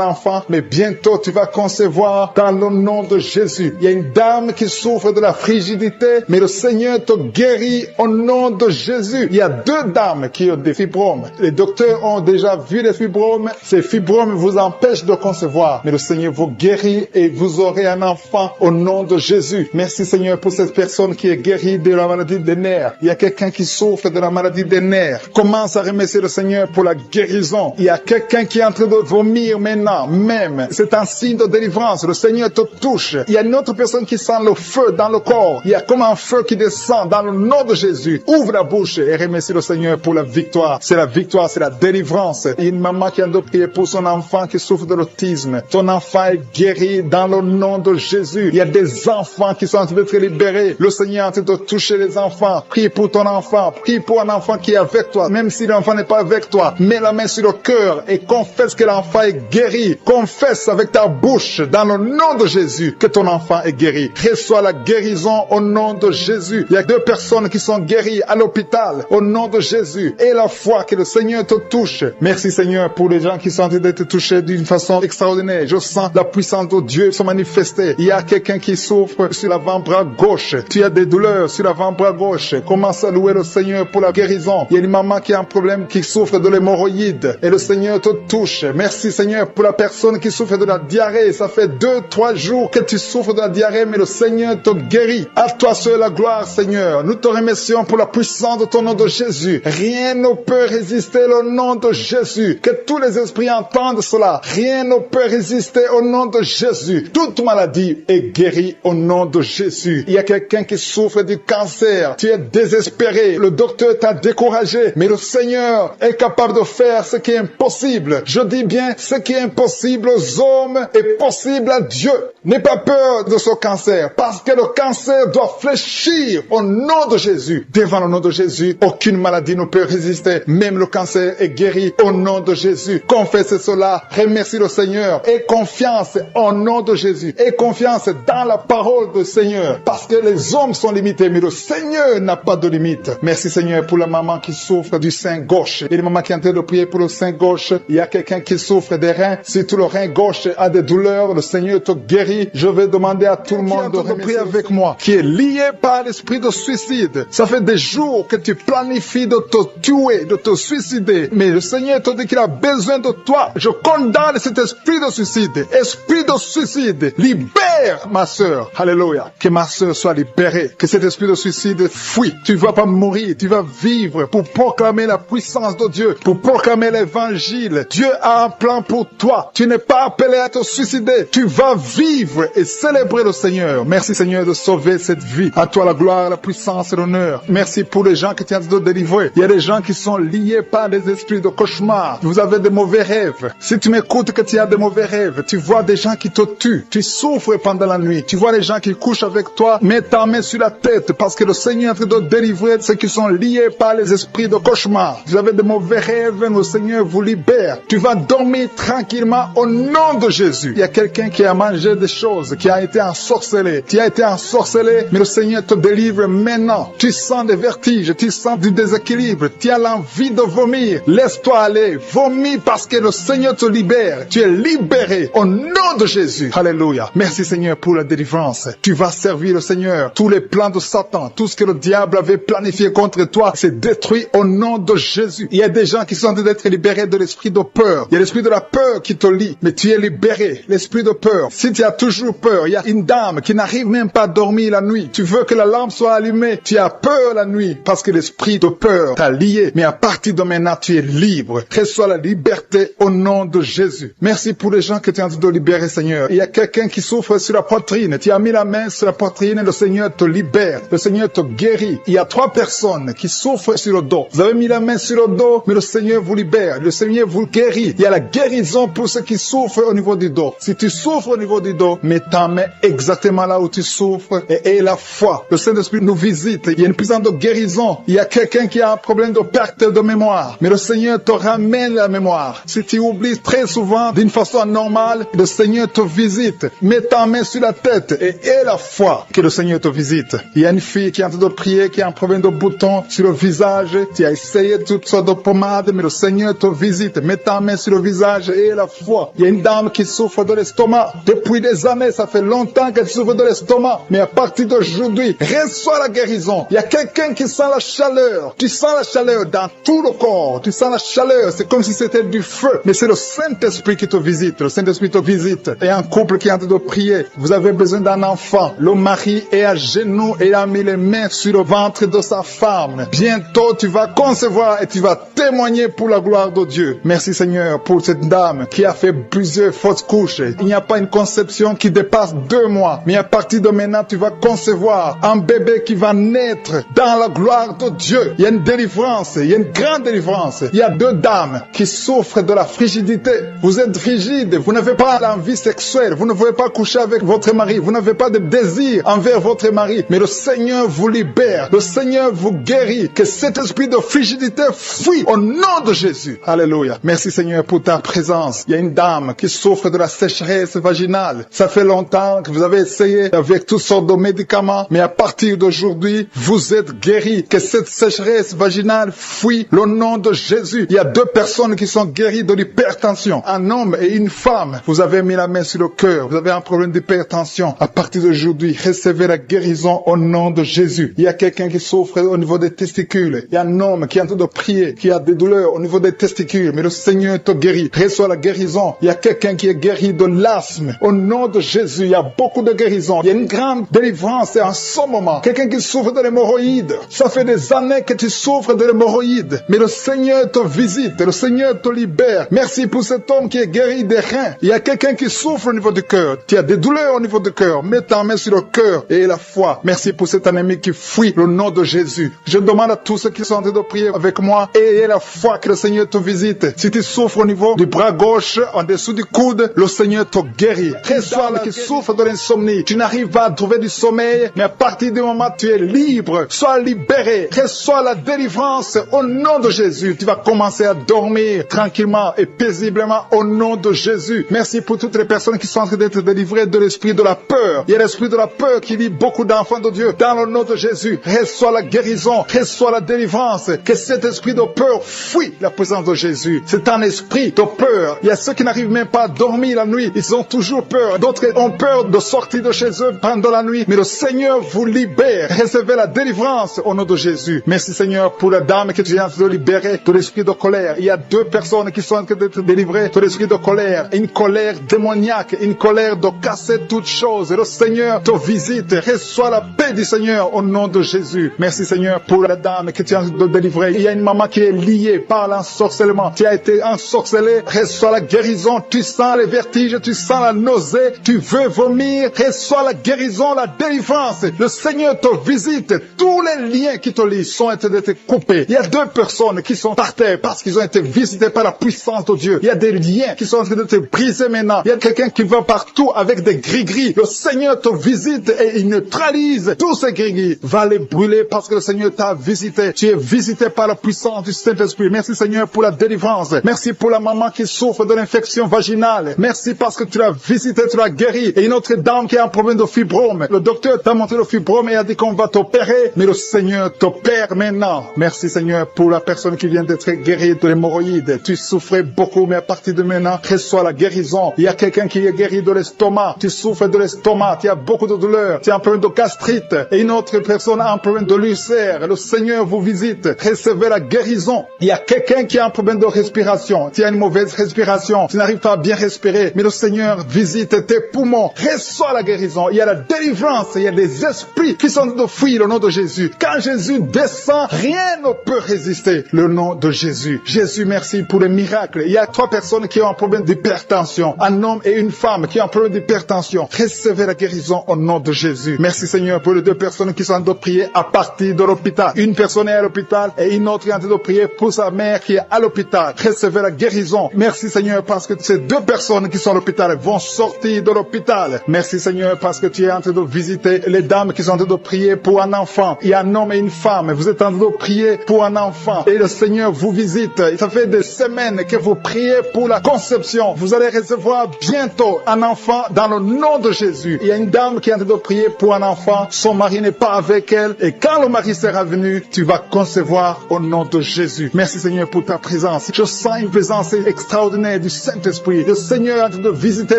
enfant, mais bientôt tu vas concevoir dans le nom de Jésus. Il y a une dame qui souffre de la frigidité, mais le Seigneur te guérit au nom de Jésus. Il y a 2 dames qui ont des fibromes. Les docteurs ont déjà vu les fibromes. Ces fibromes vous empêchent de concevoir, mais le Seigneur vous guérit et vous aurez un enfant au nom de Jésus. Merci Seigneur pour cette personne qui est guérie de la maladie des nerfs. Il y a quelqu'un qui souffre de la maladie des nerfs. Commence à remercier le Seigneur pour la guérison. Il y a quelqu'un qui est en train de vomir maintenant, même. C'est un signe de délivrance. Le Seigneur te touche. Il y a une autre personne qui sent le feu dans le corps. Il y a comme un feu qui descend dans le nom de Jésus. Ouvre la bouche et remercie le Seigneur pour la victoire. C'est la victoire, c'est la délivrance. Il y a une maman qui a de prier pour son enfant qui souffre de l'autisme. Ton enfant est guéri dans le nom de Jésus. Il y a des enfants qui sont en train d'être libérés. Le Seigneur est en train de toucher les enfants. Prie pour ton enfant. Prie pour un enfant qui est avec toi. Même si l'enfant n'est pas avec toi, mets la main sur le cœur et confesse que l'enfant est guéri. Confesse avec ta bouche dans le nom de Jésus que ton enfant est guéri. Reçois la guérison au nom de Jésus. Il y a 2 personnes qui sont guéries à l'hôpital au nom de Jésus. Et la foi que le Seigneur te touche. Merci Seigneur pour les gens qui sont en train d'être touchés d'une façon extraordinaire. Je sens la puissance de Dieu se manifester. Il y a quelqu'un qui souffre sur l'avant-bras gauche. Tu as des douleurs sur l'avant-bras gauche. Commence à louer le Seigneur pour la guérison. Il y a une maman qui a un problème, qui souffre de l'hémorroïde. Et le Seigneur te touche. Merci Seigneur pour la personne qui souffre de la diarrhée. Ça fait 2-3 jours que tu souffres de la diarrhée, mais le Seigneur te guérit. À toi seul la gloire Seigneur. Nous te remercions pour la puissance de ton nom de Jésus. Rien ne peut résister au nom de Jésus. Que tous les esprits entendent cela. Rien ne peut résister au nom de Jésus. Toute maladie est guérie au nom de Jésus. Il y a quelqu'un qui souffre du cancer. Tu es désespéré. Le docteur t'a découragé. Mais le Seigneur est capable de faire ce qui est impossible. Je dis bien, ce qui est impossible aux hommes est possible à Dieu. N'aie pas peur de ce cancer. Parce que le cancer doit fléchir au nom de Jésus. Devant le nom de Jésus, aucune maladie ne peut résister. Même le cancer est guéri au nom de Jésus. Confesse cela. Remercie le Seigneur. Aie confiance au nom de Jésus. Aie confiance dans la parole du Seigneur. Parce que les hommes sont limités, mais le Seigneur n'a pas de limite. Merci Seigneur pour la maman qui souffre du sein gauche. Il y a une maman qui est en train de prier pour le sein gauche. Il y a quelqu'un qui souffre des reins. Si tout le rein gauche a des douleurs, le Seigneur te guérit. Je vais demander à tout le monde de prier avec moi, qui est lié par l'esprit de suicide. Ça fait des jours que tu planifies de te tuer, de te suicider. Mais le Seigneur te dit qu'il a besoin de toi. Je condamne cet esprit de suicide. Esprit de suicide, libère ma sœur. Alléluia. Que ma sœur soit libérée. Que cet esprit de suicide fuit. Tu ne vas pas mourir. Tu vas vivre pour proclamer la puissance de Dieu, pour proclamer l'évangile. Dieu a un plan pour toi. Tu n'es pas appelé à te suicider. Tu vas vivre et célébrer le Seigneur. Merci Seigneur de sauver cette vie. À toi la gloire, la puissance et l'honneur. Merci pour les gens que tu as de délivrer. Il y a des gens qui sont liés par des esprits de cauchemar. Vous avez des mauvais rêves. Si tu m'écoutes que tu as des mauvais rêves, tu vois des gens qui te tuent. Tu souffres pendant la nuit. Tu vois les gens qui couchent avec toi. Mets ta main sur la tête parce que le Seigneur est en train de délivrer ceux qui sont liés par les esprits de cauchemar. Vous avez des mauvais rêves, le Seigneur vous libère. Tu vas dormir tranquillement au nom de Jésus. Il y a quelqu'un qui a mangé des choses, qui a été ensorcelé. Tu as été ensorcelé, mais le Seigneur te délivre maintenant. Tu sens des vertiges, tu sens du déséquilibre, tu as l'envie de vomir. Laisse-toi aller, vomis parce que le Seigneur te libère. Tu es libéré au nom de Jésus. Alléluia. Merci Seigneur pour la délivrance. Tu vas servir le Seigneur. Tous les plans de Satan, tout ce que le diable avait planifié contre toi, c'est détruit au nom de Jésus. Il y a des gens qui sont en train d'être libérés de l'esprit de peur. Il y a l'esprit de la peur qui te lie, mais tu es libéré. L'esprit de peur. Si tu as toujours peur, il y a une dame qui n'arrive même pas à dormir la nuit. Tu veux que la lampe soit allumée. Tu as peur la nuit parce que l'esprit de peur t'a lié. Mais à partir de maintenant, tu es libre. Reçois la liberté au nom de Jésus. Merci pour les gens que tu es en train de libérer, Seigneur. Il y a quelqu'un qui souffre sur la poitrine. Tu as mis la main sur la poitrine et le Seigneur te libère. Le Seigneur te guérit. Il y a 3 personnes qui souffrent sur le dos. Vous avez mis la main sur le dos, mais le Seigneur vous libère. Le Seigneur vous guérit. Il y a la guérison pour ceux qui souffrent au niveau niveau du dos. Si tu souffres au niveau du dos, mets ta main exactement là où tu souffres et aie la foi. Le Saint-Esprit nous visite. Il y a une puissance de guérison. Il y a quelqu'un qui a un problème de perte de mémoire. Mais le Seigneur te ramène la mémoire. Si tu oublies très souvent d'une façon anormale, le Seigneur te visite. Mets ta main sur la tête et aie la foi que le Seigneur te visite. Il y a une fille qui est en train de prier, qui a un problème de bouton sur le visage. Tu as essayé toutes sortes de pommades, mais le Seigneur te visite. Mets ta main sur le visage et aie la foi. Il y a une dame qui souffre de l'estomac. Depuis des années, ça fait longtemps qu'elle souffre de l'estomac. Mais à partir d'aujourd'hui, reçois la guérison. Il y a quelqu'un qui sent la chaleur. Tu sens la chaleur dans tout le corps. Tu sens la chaleur. C'est comme si c'était du feu. Mais c'est le Saint-Esprit qui te visite. Le Saint-Esprit te visite. Et un couple qui est en train de prier. Vous avez besoin d'un enfant. Le mari est à genoux et il a mis les mains sur le ventre de sa femme. Bientôt, tu vas concevoir et tu vas témoigner pour la gloire de Dieu. Merci Seigneur pour cette dame qui a fait plusieurs fausses couches. Il n'y a pas une conception qui dépasse 2 mois. Mais à partir de maintenant, tu vas concevoir un bébé qui va naître dans la gloire de Dieu. Il y a une délivrance. Il y a une grande délivrance. Il y a 2 dames qui souffrent de la frigidité. Vous êtes frigide. Vous n'avez pas l'envie sexuelle. Vous ne pouvez pas coucher avec votre mari. Vous n'avez pas de désir envers votre mari. Mais le Seigneur vous libère. Le Seigneur vous guérit. Que cet esprit de frigidité fuit au nom de Jésus. Alléluia. Merci Seigneur pour ta présence. Il y a une dame qui souffre de la sécheresse vaginale. Ça fait longtemps que vous avez essayé avec toutes sortes de médicaments. Mais à partir d'aujourd'hui, vous êtes guéris. Que cette sécheresse vaginale fuit le nom de Jésus. Il y a 2 personnes qui sont guéries de l'hypertension. Un homme et une femme. Vous avez mis la main sur le cœur. Vous avez un problème d'hypertension. À partir d'aujourd'hui, recevez la guérison au nom de Jésus. Il y a quelqu'un qui souffre au niveau des testicules. Il y a un homme qui est en train de prier, qui a des douleurs au niveau des testicules. Mais le Seigneur te guérit. Reçois la guérison. Il y a quelqu'un qui est guéri de l'asthme. Au nom de Jésus, il y a beaucoup de guérisons. Il y a une grande délivrance en ce moment. Quelqu'un qui souffre de l'hémorroïde. Ça fait des années que tu souffres de l'hémorroïde. Mais le Seigneur te visite. Le Seigneur te libère. Merci pour cet homme qui est guéri des reins. Il y a quelqu'un qui souffre au niveau du cœur. Tu as des douleurs au niveau du cœur. Mets ta main sur le cœur et la foi. Merci pour cet ennemi qui fuit le nom de Jésus. Je demande à tous ceux qui sont en train de prier avec moi, ayez la foi que le Seigneur te visite. Si tu souffres au niveau du bras gauche, en dessous du coude, le Seigneur te guérit. Reçois qui souffre de l'insomnie. Tu n'arrives pas à trouver du sommeil, mais à partir du moment où tu es libre, sois libéré. Reçois la délivrance au nom de Jésus. Tu vas commencer à dormir tranquillement et paisiblement au nom de Jésus. Merci pour toutes les personnes qui sont en train d'être délivrées de l'esprit de la peur. Il y a l'esprit de la peur qui lie beaucoup d'enfants de Dieu. Dans le nom de Jésus, reçois la guérison, reçois la délivrance. Que cet esprit de peur fuit la présence de Jésus. C'est un esprit de peur. Il y a ceux qui n'arrivent même pas à dormir la nuit. Ils ont toujours peur. D'autres ont peur de sortir de chez eux pendant la nuit. Mais le Seigneur vous libère. Recevez la délivrance au nom de Jésus. Merci Seigneur pour la dame que tu viens de libérer de l'esprit de colère. Il y a 2 personnes qui sont en train d'être délivrées de l'esprit de colère. Une colère démoniaque, une colère de casser toutes choses. Le Seigneur te visite. Reçois la paix du Seigneur au nom de Jésus. Merci Seigneur pour la dame que tu as de délivrer. Il y a une maman qui est liée par l'ensorcellement. Tu as été ensorcelé. Reçois la guérison. Tu sens les vertiges. Tu sens la nausée. Tu veux vomir. Reçois la guérison, la délivrance. Le Seigneur te visite. Tous les liens qui te lient sont en train d'être coupés. Il y a 2 personnes qui sont par terre parce qu'ils ont été visités par la puissance de Dieu. Il y a des liens qui sont en train d'être brisés maintenant. Il y a quelqu'un qui va partout avec des gris-gris. Le Seigneur te visite et il neutralise tous ces gris-gris. Va les brûler parce que le Seigneur t'a visité. Tu es visité par la puissance du Saint-Esprit. Merci Seigneur pour la délivrance. Merci pour la maman qui souffre de l'infection vaginale. Merci parce que tu l'as visité, tu l'as guéri. Et une autre dame qui a un problème de fibrome. Le docteur t'a montré le fibrome et a dit qu'on va t'opérer. Mais le Seigneur t'opère maintenant. Merci Seigneur pour la personne qui vient d'être guérie de l'hémorroïde. Tu souffrais beaucoup, mais à partir de maintenant, reçois la guérison. Il y a quelqu'un qui est guéri de l'estomac. Tu souffres de l'estomac. Tu as beaucoup de douleurs. Tu as un problème de gastrite. Et une autre personne a un problème de l'ulcère. Le Seigneur vous visite. Recevez la guérison. Il y a quelqu'un qui a un problème de respiration. Tu as une mauvaise respiration. Tu n'arrives pas à bien respirer. Mais le Seigneur visite tes poumons. Reçois la guérison. Il y a la délivrance. Il y a des esprits qui sont de fuir le nom de Jésus. Quand Jésus descend, rien ne peut résister. Le nom de Jésus. Jésus, merci pour le miracle. Il y a 3 personnes qui ont un problème d'hypertension. Un homme et une femme qui ont un problème d'hypertension. Recevez la guérison au nom de Jésus. Merci Seigneur pour les 2 personnes qui sont en train de prier à partir de l'hôpital. Une personne est à l'hôpital et une autre est en train de prier pour sa mère qui est à l'hôpital. Recevez la guérison. Merci Seigneur parce que ces 2 personnes personnes qui sont à l'hôpital vont sortir de l'hôpital. Merci Seigneur parce que tu es en train de visiter les dames qui sont en train de prier pour un enfant. Il y a un homme et une femme. Vous êtes en train de prier pour un enfant. Et le Seigneur vous visite. Ça fait des semaines que vous priez pour la conception. Vous allez recevoir bientôt un enfant dans le nom de Jésus. Il y a une dame qui est en train de prier pour un enfant. Son mari n'est pas avec elle. Et quand le mari sera venu, tu vas concevoir au nom de Jésus. Merci Seigneur pour ta présence. Je sens une présence extraordinaire du Saint-Esprit. Le Seigneur est en train de visiter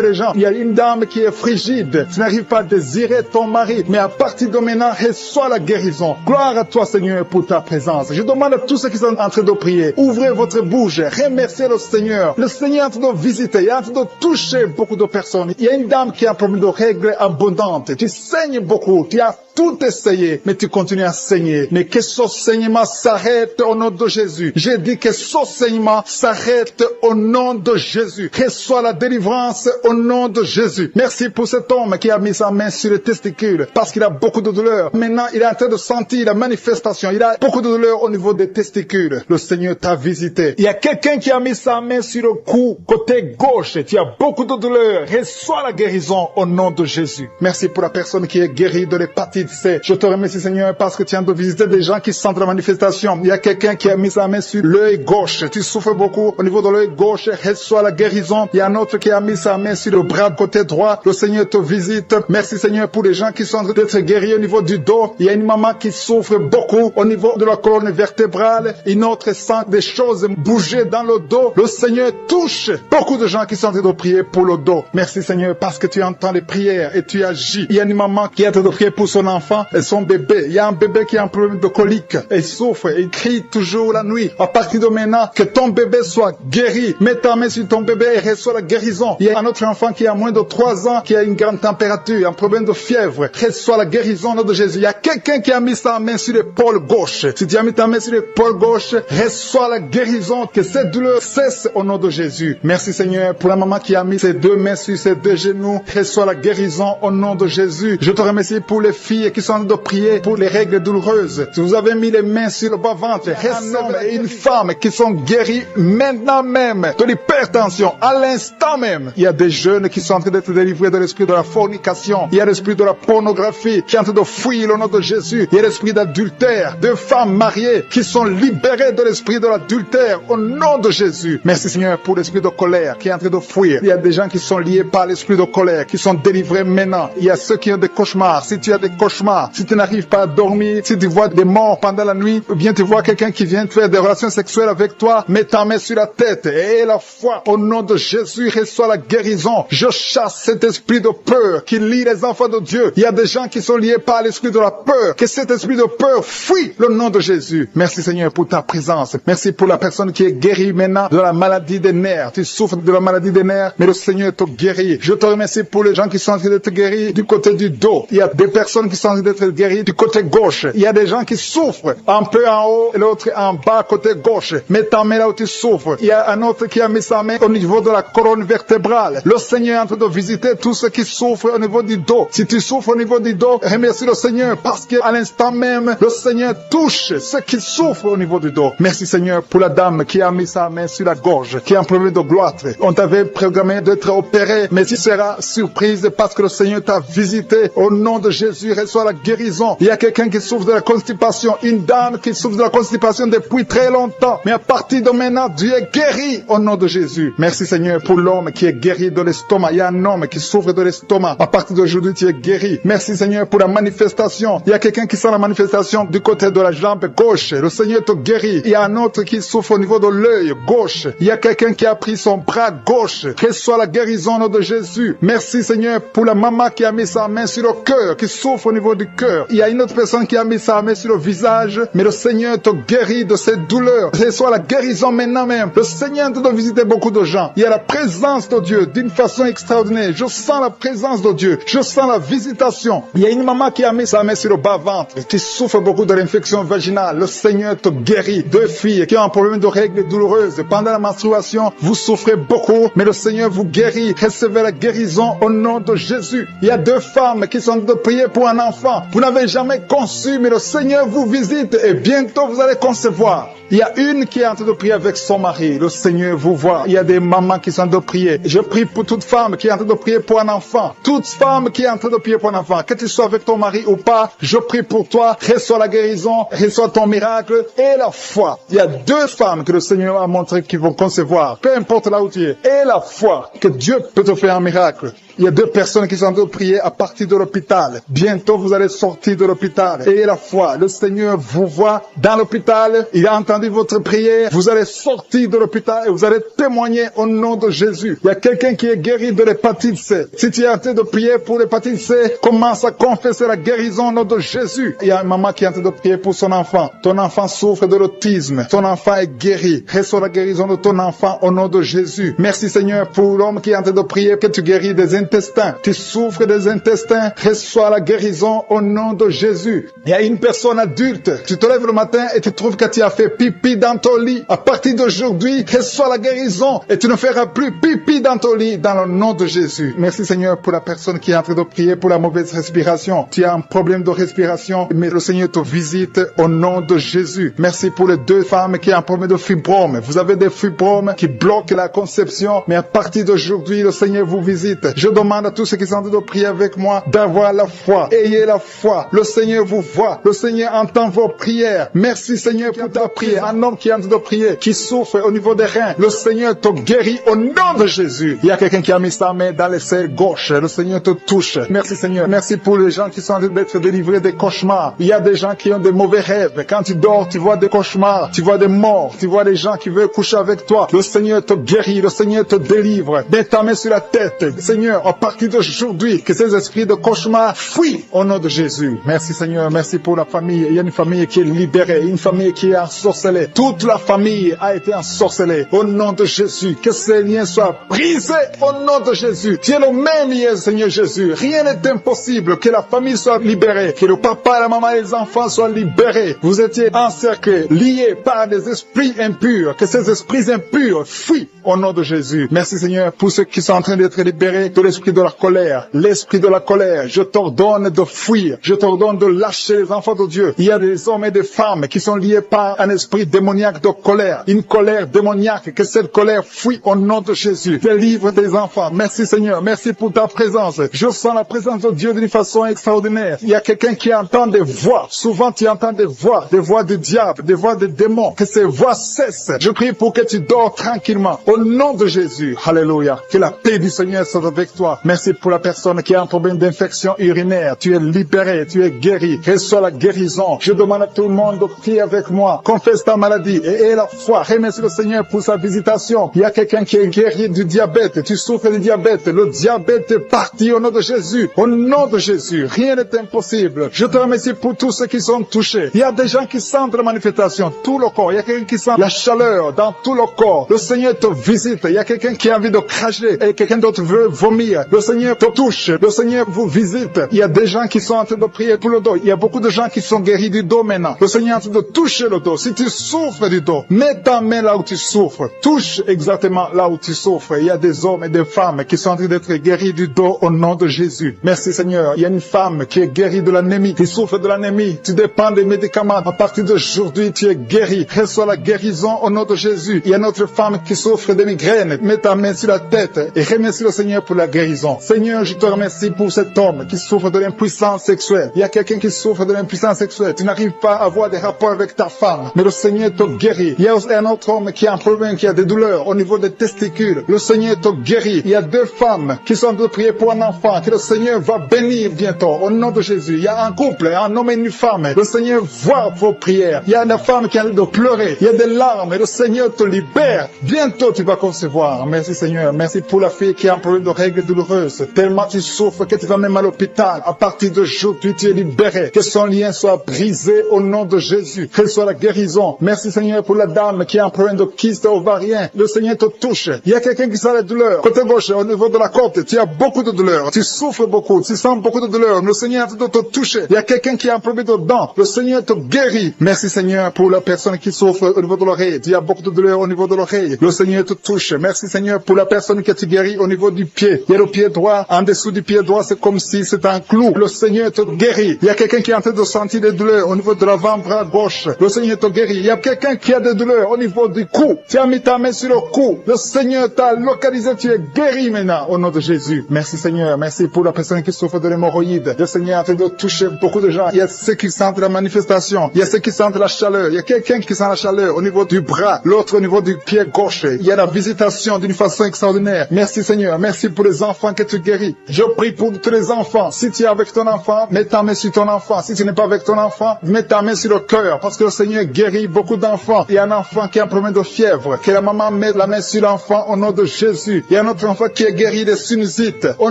les gens. Il y a une dame qui est frigide. Tu n'arrives pas à désirer ton mari. Mais à partir de maintenant, reçois la guérison. Gloire à toi Seigneur pour ta présence. Je demande à tous ceux qui sont en train de prier, ouvrez votre bouche, remerciez le Seigneur. Le Seigneur est en train de visiter, il est en train de toucher beaucoup de personnes. Il y a une dame qui a un problème de règles abondantes. Tu saignes beaucoup, tu as tout essayé, mais tu continues à saigner. Mais que ce saignement s'arrête au nom de Jésus. J'ai dit que ce saignement s'arrête au nom de Jésus. Reçois la délivrance au nom de Jésus. Merci pour cet homme qui a mis sa main sur les testicules parce qu'il a beaucoup de douleur. Maintenant, il est en train de sentir la manifestation. Il a beaucoup de douleur au niveau des testicules. Le Seigneur t'a visité. Il y a quelqu'un qui a mis sa main sur le cou, côté gauche. Tu as beaucoup de douleur. Reçois la guérison au nom de Jésus. Merci pour la personne qui est guérie de l'hépatite C. Je te remercie Seigneur parce que tu viens de visiter des gens qui sentent la manifestation. Il y a quelqu'un qui a mis sa main sur l'œil gauche. Tu souffres beaucoup au niveau de l'œil gauche. Reçois la guérison. Il y a un autre qui a mis sa main sur le bras côté droit. Le Seigneur te visite. Merci Seigneur pour les gens qui sont en train d'être guéris au niveau du dos. Il y a une maman qui souffre beaucoup au niveau de la colonne vertébrale. Une autre sent des choses bouger dans le dos. Le Seigneur touche beaucoup de gens qui sont en train de prier pour le dos. Merci Seigneur parce que tu entends les prières et tu agis. Il y a une maman qui est en train de prier pour son enfant et son bébé. Il y a un bébé qui a un problème de colique. Il souffre, il crie toujours la nuit. À partir de maintenant, que ton bébé soit guéri. Mets ta main sur ton bébé et reçois la guérison. Il y a un autre enfant qui a moins de 3 ans, qui a une grande température, un problème de fièvre. Reçois la guérison au nom de Jésus. Il y a quelqu'un qui a mis sa main sur l'épaule gauche. Si tu as mis ta main sur l'épaule gauche, reçois la guérison. Que cette douleur cesse au nom de Jésus. Merci Seigneur pour la maman qui a mis ses 2 mains sur ses 2 genoux. Reçois la guérison au nom de Jésus. Je te remercie pour les filles qui sont en train de prier pour les règles douloureuses. Si vous avez mis les mains sur le bas-ventre, un homme et une femme qui sont guéris maintenant même de l'hypertension, à l'instant même. Il y a des jeunes qui sont en train d'être délivrés de l'esprit de la fornication. Il y a l'esprit de la pornographie qui est en train de fuir au nom de Jésus. Il y a l'esprit d'adultère. 2 femmes mariées qui sont libérées de l'esprit de l'adultère au nom de Jésus. Merci Seigneur pour l'esprit de colère qui est en train de fuir. Il y a des gens qui sont liés par l'esprit de colère, qui sont délivrés maintenant. Il y a ceux qui ont des cauchemars. Si tu as des cauchemars, si tu n'arrives pas à dormir, si tu vois des morts pendant la nuit, ou bien tu vois quelqu'un qui vient faire des relations sexuelles avec toi, mets ta main sur la tête et la foi au nom de Jésus reçoit la guérison. Je chasse cet esprit de peur qui lie les enfants de Dieu. Il y a des gens qui sont liés par l'esprit de la peur. Que cet esprit de peur fuit le nom de Jésus. Merci Seigneur pour ta présence. Merci pour la personne qui est guérie maintenant de la maladie des nerfs. Tu souffres de la maladie des nerfs, mais le Seigneur te guérit. Je te remercie pour les gens qui sont en train d'être guéris du côté du dos. Il y a des personnes qui sont en train d'être guéries du côté gauche. Il y a des gens qui souffrent un peu en haut et l'autre en bas côté gauche. Mets ta main là où tu souffres. Il y a un autre qui a mis sa main au niveau de la colonne vertébrale. Le Seigneur est en train de visiter tous ceux qui souffrent au niveau du dos. Si tu souffres au niveau du dos, remercie le Seigneur parce qu'à l'instant même, le Seigneur touche ceux qui souffrent au niveau du dos. Merci Seigneur pour la dame qui a mis sa main sur la gorge, qui a un problème de gloître. On t'avait programmé d'être opéré, mais tu seras surprise parce que le Seigneur t'a visité. Au nom de Jésus, reçois la guérison. Il y a quelqu'un qui souffre de la constipation, une dame qui souffre de la constipation depuis très longtemps. Mais à partir de maintenant, Dieu est guéri au nom de Jésus. Merci Seigneur pour l'homme qui est guéri de l'estomac. Il y a un homme qui souffre de l'estomac. À partir d'aujourd'hui, tu es guéri. Merci Seigneur pour la manifestation. Il y a quelqu'un qui sent la manifestation du côté de la jambe gauche. Le Seigneur te guérit. Il y a un autre qui souffre au niveau de l'œil gauche. Il y a quelqu'un qui a pris son bras gauche. Reçois la guérison au nom de Jésus. Merci Seigneur pour la maman qui a mis sa main sur le cœur, qui souffre au niveau du cœur. Il y a une autre personne qui a mis sa main sur le visage, mais le Seigneur te guérit de cette douleur. Reçois la guérison maintenant même. Le Seigneur te doit visiter beaucoup de gens. Il y a la présence de Dieu d'une façon extraordinaire. Je sens la présence de Dieu. Je sens la visitation. Il y a une maman qui a mis sa main sur le bas-ventre, qui souffre beaucoup de l'infection vaginale. Le Seigneur te guérit. 2 filles qui ont un problème de règles douloureuses. Pendant la menstruation, vous souffrez beaucoup, mais le Seigneur vous guérit. Recevez la guérison au nom de Jésus. Il y a 2 femmes qui sont de prier pour un enfant. Vous n'avez jamais conçu, mais le Seigneur vous visite et bientôt vous allez concevoir. Il y a une qui est en train de prier avec son mari. Le Seigneur vous voit. Il y a des mamans qui sont en train de prier. Je prie pour toute femme qui est en train de prier pour un enfant. Toute femme qui est en train de prier pour un enfant. Que tu sois avec ton mari ou pas, je prie pour toi. Reçois la guérison, reçois ton miracle et la foi. Il y a 2 femmes que le Seigneur a montré qui vont concevoir. Peu importe là où tu es. Et la foi que Dieu peut te faire un miracle. Il y a 2 personnes qui sont en train de prier à partir de l'hôpital. Bientôt, vous allez sortir de l'hôpital. Ayez la foi. Le Seigneur vous voit dans l'hôpital. Il a entendu votre prière. Vous allez sortir de l'hôpital et vous allez témoigner au nom de Jésus. Il y a quelqu'un qui est guéri de l'hépatite C. Si tu es en train de prier pour l'hépatite C, commence à confesser la guérison au nom de Jésus. Il y a une maman qui est en train de prier pour son enfant. Ton enfant souffre de l'autisme. Ton enfant est guéri. Reçois la guérison de ton enfant au nom de Jésus. Merci Seigneur pour l'homme qui est en train de prier que tu guéris des intestins. Tu souffres des intestins. Reçois la guérison au nom de Jésus. Il y a une personne adulte. Tu te lèves le matin et tu trouves que tu as fait pipi dans ton lit. À partir d'aujourd'hui, reçois la guérison et tu ne feras plus pipi dans ton lit dans le nom de Jésus. Merci Seigneur pour la personne qui est en train de prier pour la mauvaise respiration. Tu as un problème de respiration, mais le Seigneur te visite au nom de Jésus. Merci pour les 2 femmes qui ont un problème de fibrome. Vous avez des fibromes qui bloquent la conception, mais à partir d'aujourd'hui, le Seigneur vous visite. Je demande à tous ceux qui sont en train de prier avec moi d'avoir la foi. Ayez la foi. Le Seigneur vous voit. Le Seigneur entend vos prières. Merci Seigneur pour ta prière. Un homme qui est en train de prier, qui souffre au niveau des reins. Le Seigneur te guérit au nom de Jésus. Il y a quelqu'un qui a mis sa main dans l'aisselle gauche. Le Seigneur te touche. Merci Seigneur. Merci pour les gens qui sont en train d'être délivrés des cauchemars. Il y a des gens qui ont des mauvais rêves. Quand tu dors, tu vois des cauchemars. Tu vois des morts. Tu vois des gens qui veulent coucher avec toi. Le Seigneur te guérit. Le Seigneur te délivre. Mets ta main sur la tête. Seigneur, à partir d'aujourd'hui, que ces esprits de cauchemar fuient au nom de Jésus. Merci Seigneur. Merci pour la famille. Il y a une famille qui est libérée. Une famille qui est ensorcelée. Toute la famille a été ensorcelée. Au nom de Jésus. Que ces liens soient brisés au nom de Jésus. Tu es le même lien, Seigneur Jésus. Rien n'est impossible. Que la famille soit libérée. Que le papa, la maman et les enfants soient libérés. Vous étiez encerclés, liés par des esprits impurs. Que ces esprits impurs fuient au nom de Jésus. Merci Seigneur pour ceux qui sont en train d'être libérés de l'esprit de la colère. L'esprit de la colère, je t'ordonne de fuir. Je t'ordonne de lâcher les enfants de Dieu. Il y a des hommes et des femmes qui sont liés par un esprit démoniaque de colère. Une colère démoniaque. Que cette colère fuit au nom de Jésus. Délivre tes enfants. Merci Seigneur. Merci pour ta présence. Je sens la présence de Dieu d'une façon extraordinaire. Il y a quelqu'un qui entend des voix. Souvent tu entends des voix du diable, des voix des démons. Que ces voix cessent. Je prie pour que tu dors tranquillement. Au nom de Jésus. Alléluia. Que la paix du Seigneur soit avec toi. Merci pour la personne qui a un problème d'infection urinaire. Tu es libéré, tu es guéri. Reçois la guérison. Je demande à tout le monde de prier avec moi. Confesse ta maladie et aie la foi. Remercie le Seigneur pour sa visitation. Il y a quelqu'un qui est guéri du diabète. Tu souffres du diabète. Le diabète est parti au nom de Jésus. Au nom de Jésus. Rien n'est impossible. Je te remercie pour tous ceux qui sont touchés. Il y a des gens qui sentent la manifestation. Tout le corps. Il y a quelqu'un qui sent la chaleur dans tout le corps. Le Seigneur te visite. Il y a quelqu'un qui a envie de cracher et quelqu'un d'autre veut vomir. Le Seigneur te touche. Le Seigneur vous visite. Il y a des gens qui sont en train de prier pour le dos. Il y a beaucoup de gens qui sont guéris du dos maintenant. Le Seigneur est en train de toucher le dos. Si tu souffres du dos, mets ta main là où tu souffres. Touche exactement là où tu souffres. Il y a des hommes et des femmes qui sont en train d'être guéris du dos au nom de Jésus. Merci Seigneur. Il y a une femme qui est guérie de l'anémie, qui souffre de l'anémie. Tu dépends des médicaments. À partir d'aujourd'hui, tu es guéri. Reçois la guérison au nom de Jésus. Il y a une autre femme qui souffre de migraine. Mets ta main sur la tête et remercie le Seigneur pour la guérison. Seigneur, je te remercie pour cet homme qui souffre de l'impuissance sexuelle. Il y a quelqu'un qui souffre de l'impuissance sexuelle. Tu n'arrives pas à avoir des rapports avec ta femme, mais le Seigneur te guérit. Il y a un autre homme qui a un problème, qui a des douleurs au niveau des testicules. Le Seigneur te guérit. Il y a 2 femmes qui sont en train de prier pour un enfant que le Seigneur va bénir bientôt au nom de Jésus. Il y a un couple, un homme et une femme. Le Seigneur voit vos prières. Il y a une femme qui a envie de pleurer. Il y a des larmes et le Seigneur te libère. Bientôt tu vas concevoir. Merci Seigneur. Merci pour la fille qui a un problème de règles douloureuses. Tellement tu souffres que tu vas même à l'hôpital. À partir d'aujourd'hui, tu es libéré. Que son lien soit brisé au nom de Jésus. Que soit la guérison. Merci Seigneur pour la dame qui a un problème de kyste ovarien. Le Seigneur te touche. Il y a quelqu'un qui sent la douleur. Côté gauche, au niveau de la côte, tu as beaucoup de douleur. Tu souffres beaucoup. Tu sens beaucoup de douleur. Le Seigneur est en train de te toucher. Il y a quelqu'un qui a un problème de dents. Le Seigneur te guérit. Merci Seigneur pour la personne qui souffre au niveau de l'oreille. Tu as beaucoup de douleur au niveau de l'oreille. Le Seigneur te touche. Merci Seigneur pour la personne qui te guérit au niveau du pied. Il y a le pied droit. En dessous du pied droit, c'est comme si c'était un clou. Le Seigneur te guérit. Il y a quelqu'un qui est en train de sentir des douleurs au niveau de l'avant-bras gauche. Le Seigneur te guérit. Il y a quelqu'un qui a des douleurs au niveau du cou. Tu as mis ta main sur le cou. Le Seigneur t'a localisé. Tu es guéri maintenant au nom de Jésus. Merci Seigneur. Merci pour la personne qui souffre de l'hémorroïde. Le Seigneur est en train de toucher beaucoup de gens. Il y a ceux qui sentent la manifestation. Il y a ceux qui sentent la chaleur. Il y a quelqu'un qui sent la chaleur au niveau du bras. L'autre au niveau du pied gauche. Il y a la visitation d'une façon extraordinaire. Merci Seigneur. Merci pour les enfants que tu guéris. Je prie pour tous les enfants. Si tu es avec ton enfant, mets ta main sur ton enfant. Si tu n'es pas avec ton enfant, mets ta main sur le cœur. Parce que le Seigneur guérit beaucoup d'enfants. Il y a un enfant qui a un problème de fièvre. Que la maman mette la main sur l'enfant au nom de Jésus. Il y a un autre enfant qui est guéri des sinusites. Au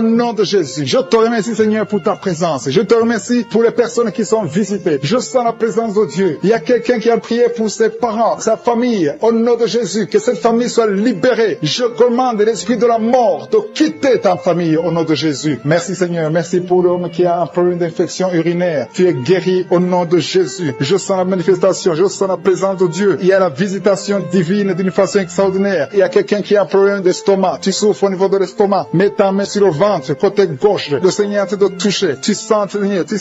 nom de Jésus. Je te remercie Seigneur pour ta présence. Je te remercie pour les personnes qui sont visitées. Je sens la présence de Dieu. Il y a quelqu'un qui a prié pour ses parents, sa famille. Au nom de Jésus. Que cette famille soit libérée. Je commande l'esprit de la mort de quitter ta famille au nom de Jésus. Merci Seigneur. Merci pour l'homme qui a un problème d'infection urinaire. Tu es guéri au nom de Jésus. Je sens la manifestation. Je sens la présence de Dieu. Il y a la visitation divine d'une façon extraordinaire. Il y a quelqu'un qui a un problème d'estomac. Tu souffres au niveau de l'estomac. Mets ta main sur le ventre, côté gauche. Le Seigneur est en train de toucher. Tu sens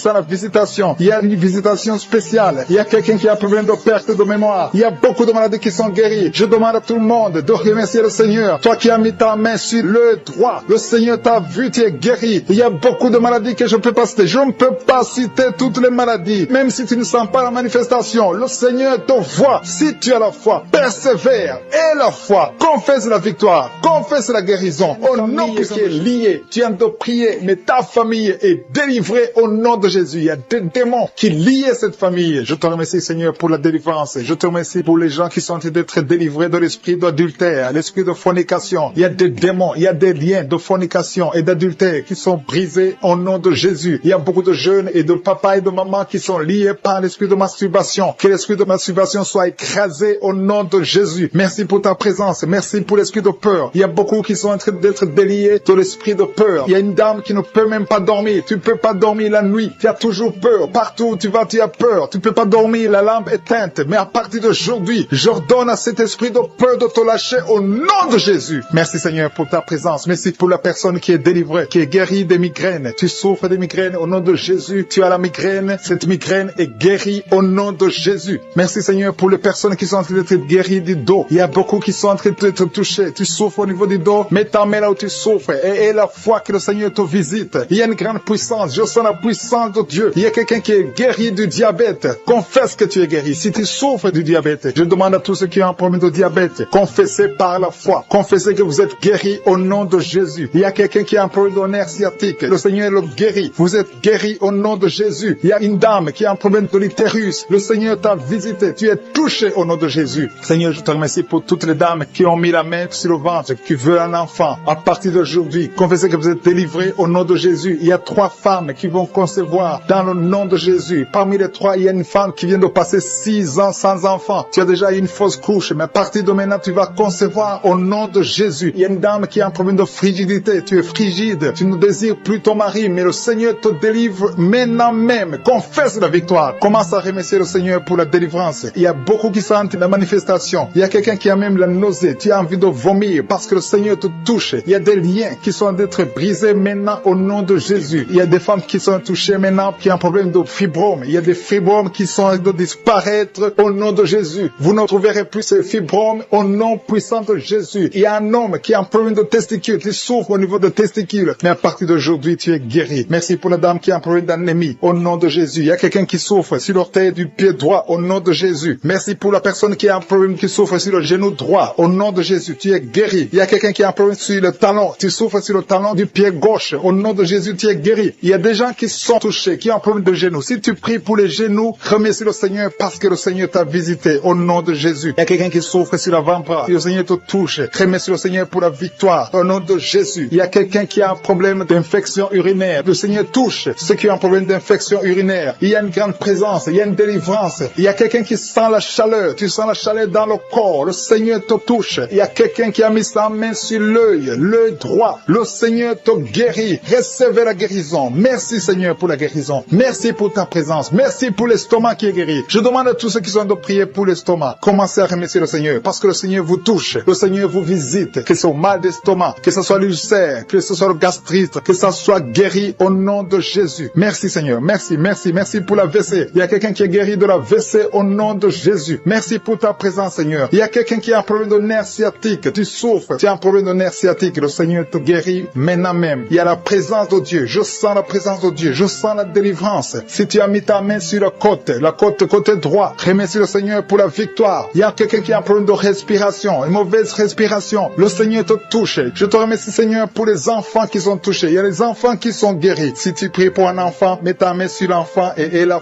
la visitation. Il y a une visitation spéciale. Il y a quelqu'un qui a un problème de perte de mémoire. Il y a beaucoup de maladies qui sont guéries. Je demande à tout le monde de remercier le Seigneur. Toi qui as mis ta main sur le droit, le Seigneur t'a vu, tu es guéri. Il y a beaucoup de maladies que je ne peux pas citer. Je ne peux pas citer toutes les maladies. Même si tu ne sens pas la manifestation, le Seigneur te voit. Si tu as la foi, persévère. Et la foi, confesse la victoire, confesse la guérison. Au nom de qui est lié, tu viens de prier, mais ta famille est délivrée au nom de Jésus. Il y a des démons qui lient cette famille. Je te remercie Seigneur pour la délivrance. Je te remercie pour les gens qui sont en train d'être délivrés de l'esprit d'adultère, l'esprit de fornication. Il y a des démons, il y a des liens de fornication et d'adultère qui sont brisés au nom de Jésus. Il y a beaucoup de jeunes et de papas et de mamans qui sont liés par l'esprit de masturbation. Que l'esprit de masturbation soit écrasé au nom de Jésus. Merci pour ta présence. Merci pour l'esprit de peur. Il y a beaucoup qui sont en train d'être déliés de l'esprit de peur. Il y a une dame qui ne peut même pas dormir. Tu ne peux pas dormir la nuit. Tu as toujours peur. Partout où tu vas, tu as peur. Tu ne peux pas dormir, la lampe éteinte. Mais à partir d'aujourd'hui, j'ordonne à cet esprit de peur de te lâcher au nom de Jésus. Merci Seigneur pour ta présence. Merci pour la personne qui est délivrée, qui est guérie des migraines. Tu souffres des migraines au nom de Jésus. Tu as la migraine. Cette migraine est guérie au nom de Jésus. Merci Seigneur pour les personnes qui sont en train d'être guéries du dos. Il y a beaucoup qui sont en train d'être touchés. Tu souffres au niveau du dos. Mets ta main là où tu souffres et la foi que le Seigneur te visite. Il y a une grande puissance. Je sens la puissance de Dieu. Il y a quelqu'un qui est guéri du diabète. Confesse que tu es guéri. Si tu souffres du diabète, je demande à tous ceux qui ont un problème de diabète, confessez par la foi. Confessez que vous êtes guéri au nom de Jésus. Il y a quelqu'un qui a un problème de nerf sciatique. Le Seigneur le guérit. Vous êtes guéri au nom de Jésus. Il y a une dame qui a un problème de l'utérus. Le Seigneur t'a visité. Tu es touché au nom de Jésus. Seigneur, je te remercie pour toutes les dames qui ont mis la main sur le ventre, qui veulent un enfant. À partir d'aujourd'hui, confessez que vous êtes délivrés au nom de Jésus. Il y a 3 femmes qui vont concevoir dans le nom de Jésus. Parmi les 3, il y a une femme qui vient de passer 6 ans sans enfant. Tu as déjà eu une fausse couche, mais à partir de maintenant, tu vas concevoir au nom de Jésus. Il y a une dame qui a un problème de frigidité. Tu es frigide. Tu ne désires plus ton mari, mais le Seigneur te délivre maintenant même. Confesse la victoire. Commence à remercier le Seigneur pour la délivrance. Il y a beaucoup qui sentent la manifestation. Il y a quelqu'un qui a même la nausée. Tu as envie de vomir parce que le Seigneur te touche. Il y a des liens qui sont d'être brisés maintenant au nom de Jésus. Il y a des femmes qui sont touchées maintenant qui ont un problème de fibrome. Il y a des fibromes qui sont de disparaître au nom de Jésus. Vous ne trouverez plus ces fibromes au nom puissant de Jésus. Il y a un homme qui a un problème de testicules, qui souffre au niveau de testicules. Mais à partir d'aujourd'hui, tu es guéri. Merci pour la dame qui a un problème d'anémie au nom de Jésus. Il y a quelqu'un qui souffre sur l'orteil du pied droit au nom de Jésus. Merci pour la personne qui a un problème qui souffre sur le genou droit au nom de Jésus. Tu es guéri. Il y a quelqu'un qui a un problème sur le talon. Tu souffres sur le talon du pied gauche. Au nom de Jésus, tu es guéri. Il y a des gens qui sont touchés, qui ont un problème de genou. Si tu pries pour les genoux, remercie le Seigneur parce que le Seigneur t'a visité au nom de Jésus. Il y a quelqu'un qui souffre sur l'avant-bras. Le Seigneur te touche. Remercie le Seigneur pour la victoire au nom de Jésus. Il y a quelqu'un qui a un problème d'infection urinaire. Le Seigneur touche ceux qui ont un problème d'infection urinaire. Il y a une grande présence. Il y a une délivrance. Il y a quelqu'un qui sent la chaleur. Tu sens la chaleur dans le corps. Le Seigneur te touche. Il y a quelqu'un qui a mis sa main sur l'œil droit. Le Seigneur te guérit. Recevez la guérison. Merci Seigneur pour la guérison. Merci pour ta présence. Merci pour l'estomac qui est guéri. Je demande à tous ceux qui sont de prier pour l'estomac. Commencez à remercier le Seigneur parce que le Seigneur vous touche. Le Seigneur vous visite. Que ce soit mal d'estomac, que ce soit l'ulcère, que ce soit le gastrite, que ça soit guéri au nom de de Jésus. Merci Seigneur, merci pour la WC. Il y a quelqu'un qui est guéri de la WC au nom de Jésus. Merci pour ta présence Seigneur. Il y a quelqu'un qui a un problème de nerf sciatique. Tu souffres, tu as un problème de nerf sciatique. Le Seigneur te guérit maintenant même. Il y a la présence de Dieu. Je sens la présence de Dieu. Je sens la délivrance. Si tu as mis ta main sur la côté droit, remercie le Seigneur pour la victoire. Il y a quelqu'un qui a un problème de respiration, une mauvaise respiration. Le Seigneur te touche. Je te remercie Seigneur pour les enfants qui sont touchés. Il y a les enfants qui sont guéris. Si tu pries pour un enfant, mets ta main sur l'enfant et la